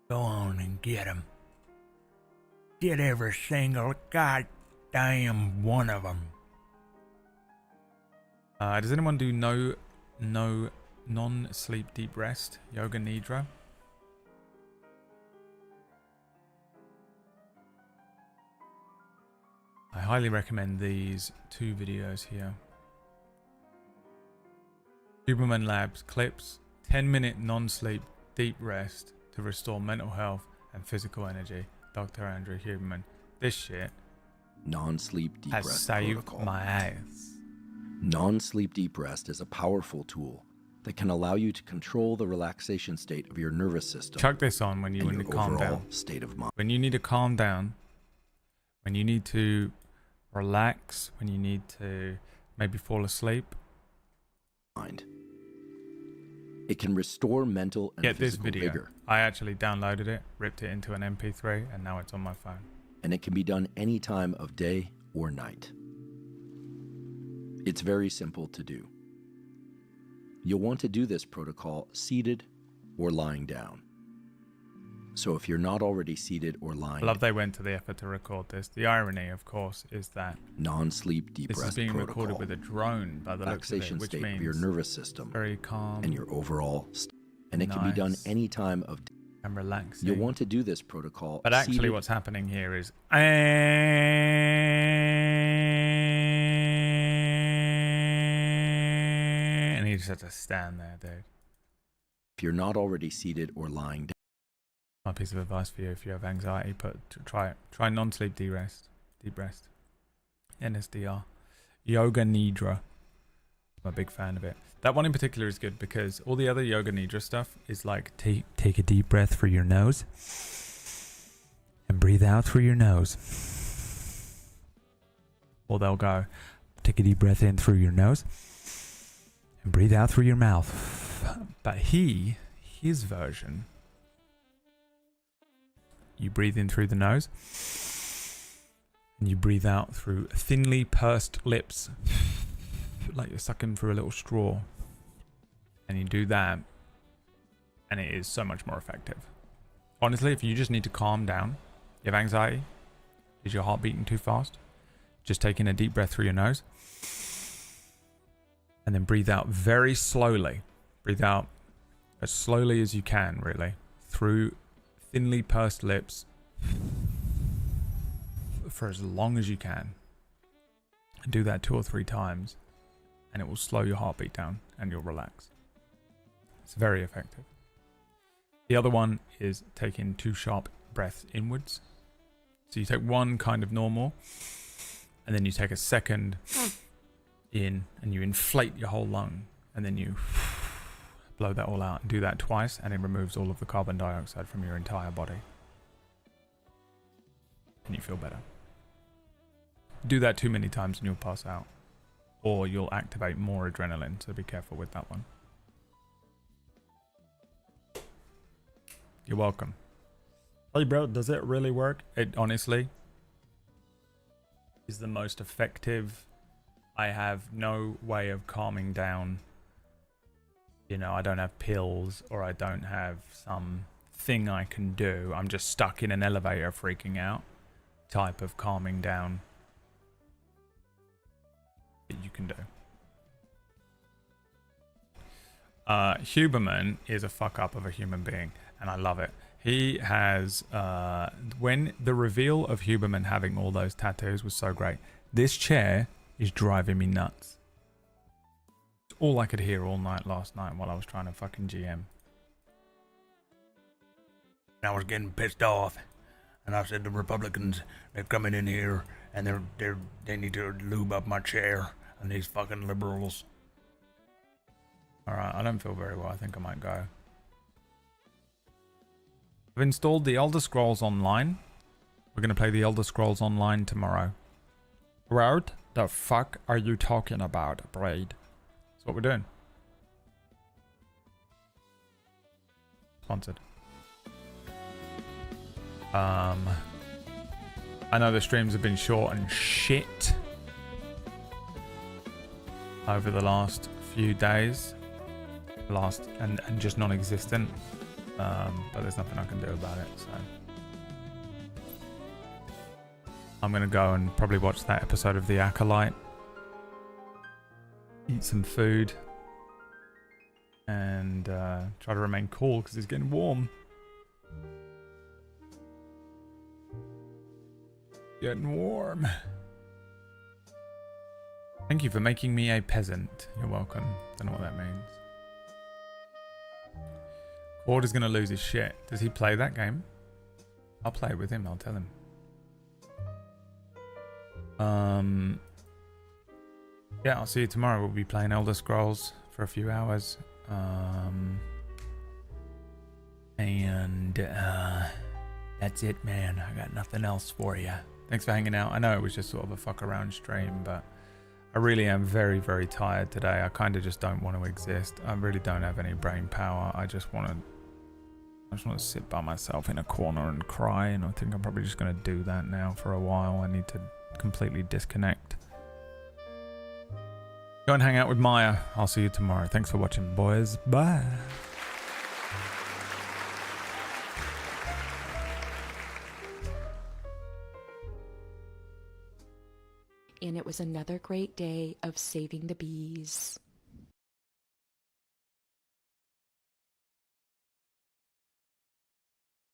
Speaker 2: Go on and get them. Get every single goddamn one of them. Does anyone do no non-sleep deep rest? Yoga Nidra? I highly recommend these two videos here. Huberman Labs clips, 10-minute non-sleep deep rest to restore mental health and physical energy. Dr. Andrew Huberman. This shit
Speaker 7: Non-sleep deep
Speaker 2: has
Speaker 7: rest
Speaker 2: saved
Speaker 7: protocol.
Speaker 2: my ass.
Speaker 7: Non-sleep deep rest is a powerful tool that can allow you to control the relaxation state of your nervous system.
Speaker 2: Chuck this on when you
Speaker 7: and
Speaker 2: need to
Speaker 7: your
Speaker 2: calm
Speaker 7: overall
Speaker 2: down.
Speaker 7: state of mind.
Speaker 2: When you need to calm down, when you need to relax, when you need to maybe fall asleep.
Speaker 7: It can restore mental and
Speaker 2: Get this
Speaker 7: physical
Speaker 2: video.
Speaker 7: vigor,
Speaker 2: I actually downloaded it, ripped it into an MP3, and now it's on my phone.
Speaker 7: and it can be done any time of day or night. It's very simple to do. You'll want to do this protocol seated or lying down. So if you're not already seated or lying,
Speaker 2: I love they went to the effort to record this. The irony, of course, is that
Speaker 7: non-sleep deep
Speaker 2: this
Speaker 7: rest
Speaker 2: is being
Speaker 7: protocol,
Speaker 2: recorded with a drone by the looks of
Speaker 7: relaxation
Speaker 2: it, which
Speaker 7: state
Speaker 2: means
Speaker 7: of your nervous system
Speaker 2: very calm
Speaker 7: and your overall and it can be done
Speaker 2: Nice.
Speaker 7: any time of day.
Speaker 2: and relaxing.
Speaker 7: You'll want to do this protocol
Speaker 2: But actually
Speaker 7: seated
Speaker 2: what's happening here is and he just has to stand there, dude.
Speaker 7: if you're not already seated or lying down.
Speaker 2: My piece of advice for you: if you have anxiety, try it. Try non-sleep deep rest. NSDR, Yoga Nidra. I'm a big fan of it. That one in particular is good because all the other Yoga Nidra stuff is like take a deep breath through your nose and breathe out through your nose. Or they'll go take a deep breath in through your nose and breathe out through your mouth. But his version, you breathe in through the nose And you breathe out through thinly pursed lips, like you're sucking through a little straw. And you do that, and it is so much more effective. Honestly, if you just need to calm down, you have anxiety, is your heart beating too fast? Just taking a deep breath through your nose. And then breathe out very slowly. Breathe out as slowly as you can, really. Through thinly pursed lips. For as long as you can. And do that 2 or 3 times. And it will slow your heartbeat down and you'll relax. It's very effective. The other one is taking 2 sharp breaths inwards. So you take one kind of normal, and then you take a second in, and you inflate your whole lung, and then you blow that all out. And do that twice, and it removes all of the carbon dioxide from your entire body. And you feel better. Do that too many times and you'll pass out. Or you'll activate more adrenaline, so be careful with that one. You're welcome. Hey bro, does it really work? It honestly is the most effective. I have no way of calming down. You know, I don't have pills or I don't have some thing I can do. I'm just stuck in an elevator freaking out type of calming down that you can do. Huberman is a fuck up of a human being, and I love it. He has, when the reveal of Huberman having all those tattoos was so great. This chair is driving me nuts. It's all I could hear all night last night while I was trying to fucking GM.
Speaker 3: I was getting pissed off, and I said the Republicans, they're coming in here, and they need to lube up my chair, and these fucking liberals.
Speaker 2: Alright, I don't feel very well. I think I might go. I've installed the Elder Scrolls Online. We're going to play the Elder Scrolls Online tomorrow. What the fuck are you talking about, Braid? That's what we're doing. Sponsored. I know the streams have been short and shit over the last few days. And just non-existent. But there's nothing I can do about it, so I'm gonna go and probably watch that episode of The Acolyte, eat some food, and try to remain cool because it's getting warm. Getting warm. Thank you for making me a peasant. You're welcome. Don't know what that means. Ward is going to lose his shit. Does he play that game? I'll play it with him. I'll tell him. Yeah, I'll see you tomorrow. We'll be playing Elder Scrolls for a few hours. That's it, man. I got nothing else for you. Thanks for hanging out. I know it was just sort of a fuck around stream, but I really am very, very tired today. I kind of just don't want to exist. I really don't have any brain power. I just want to sit by myself in a corner and cry, and I think I'm probably just going to do that now for a while. I need to completely disconnect. Go and hang out with Maya. I'll see you tomorrow. Thanks for watching, boys. Bye.
Speaker 4: And it was another great day of saving the bees.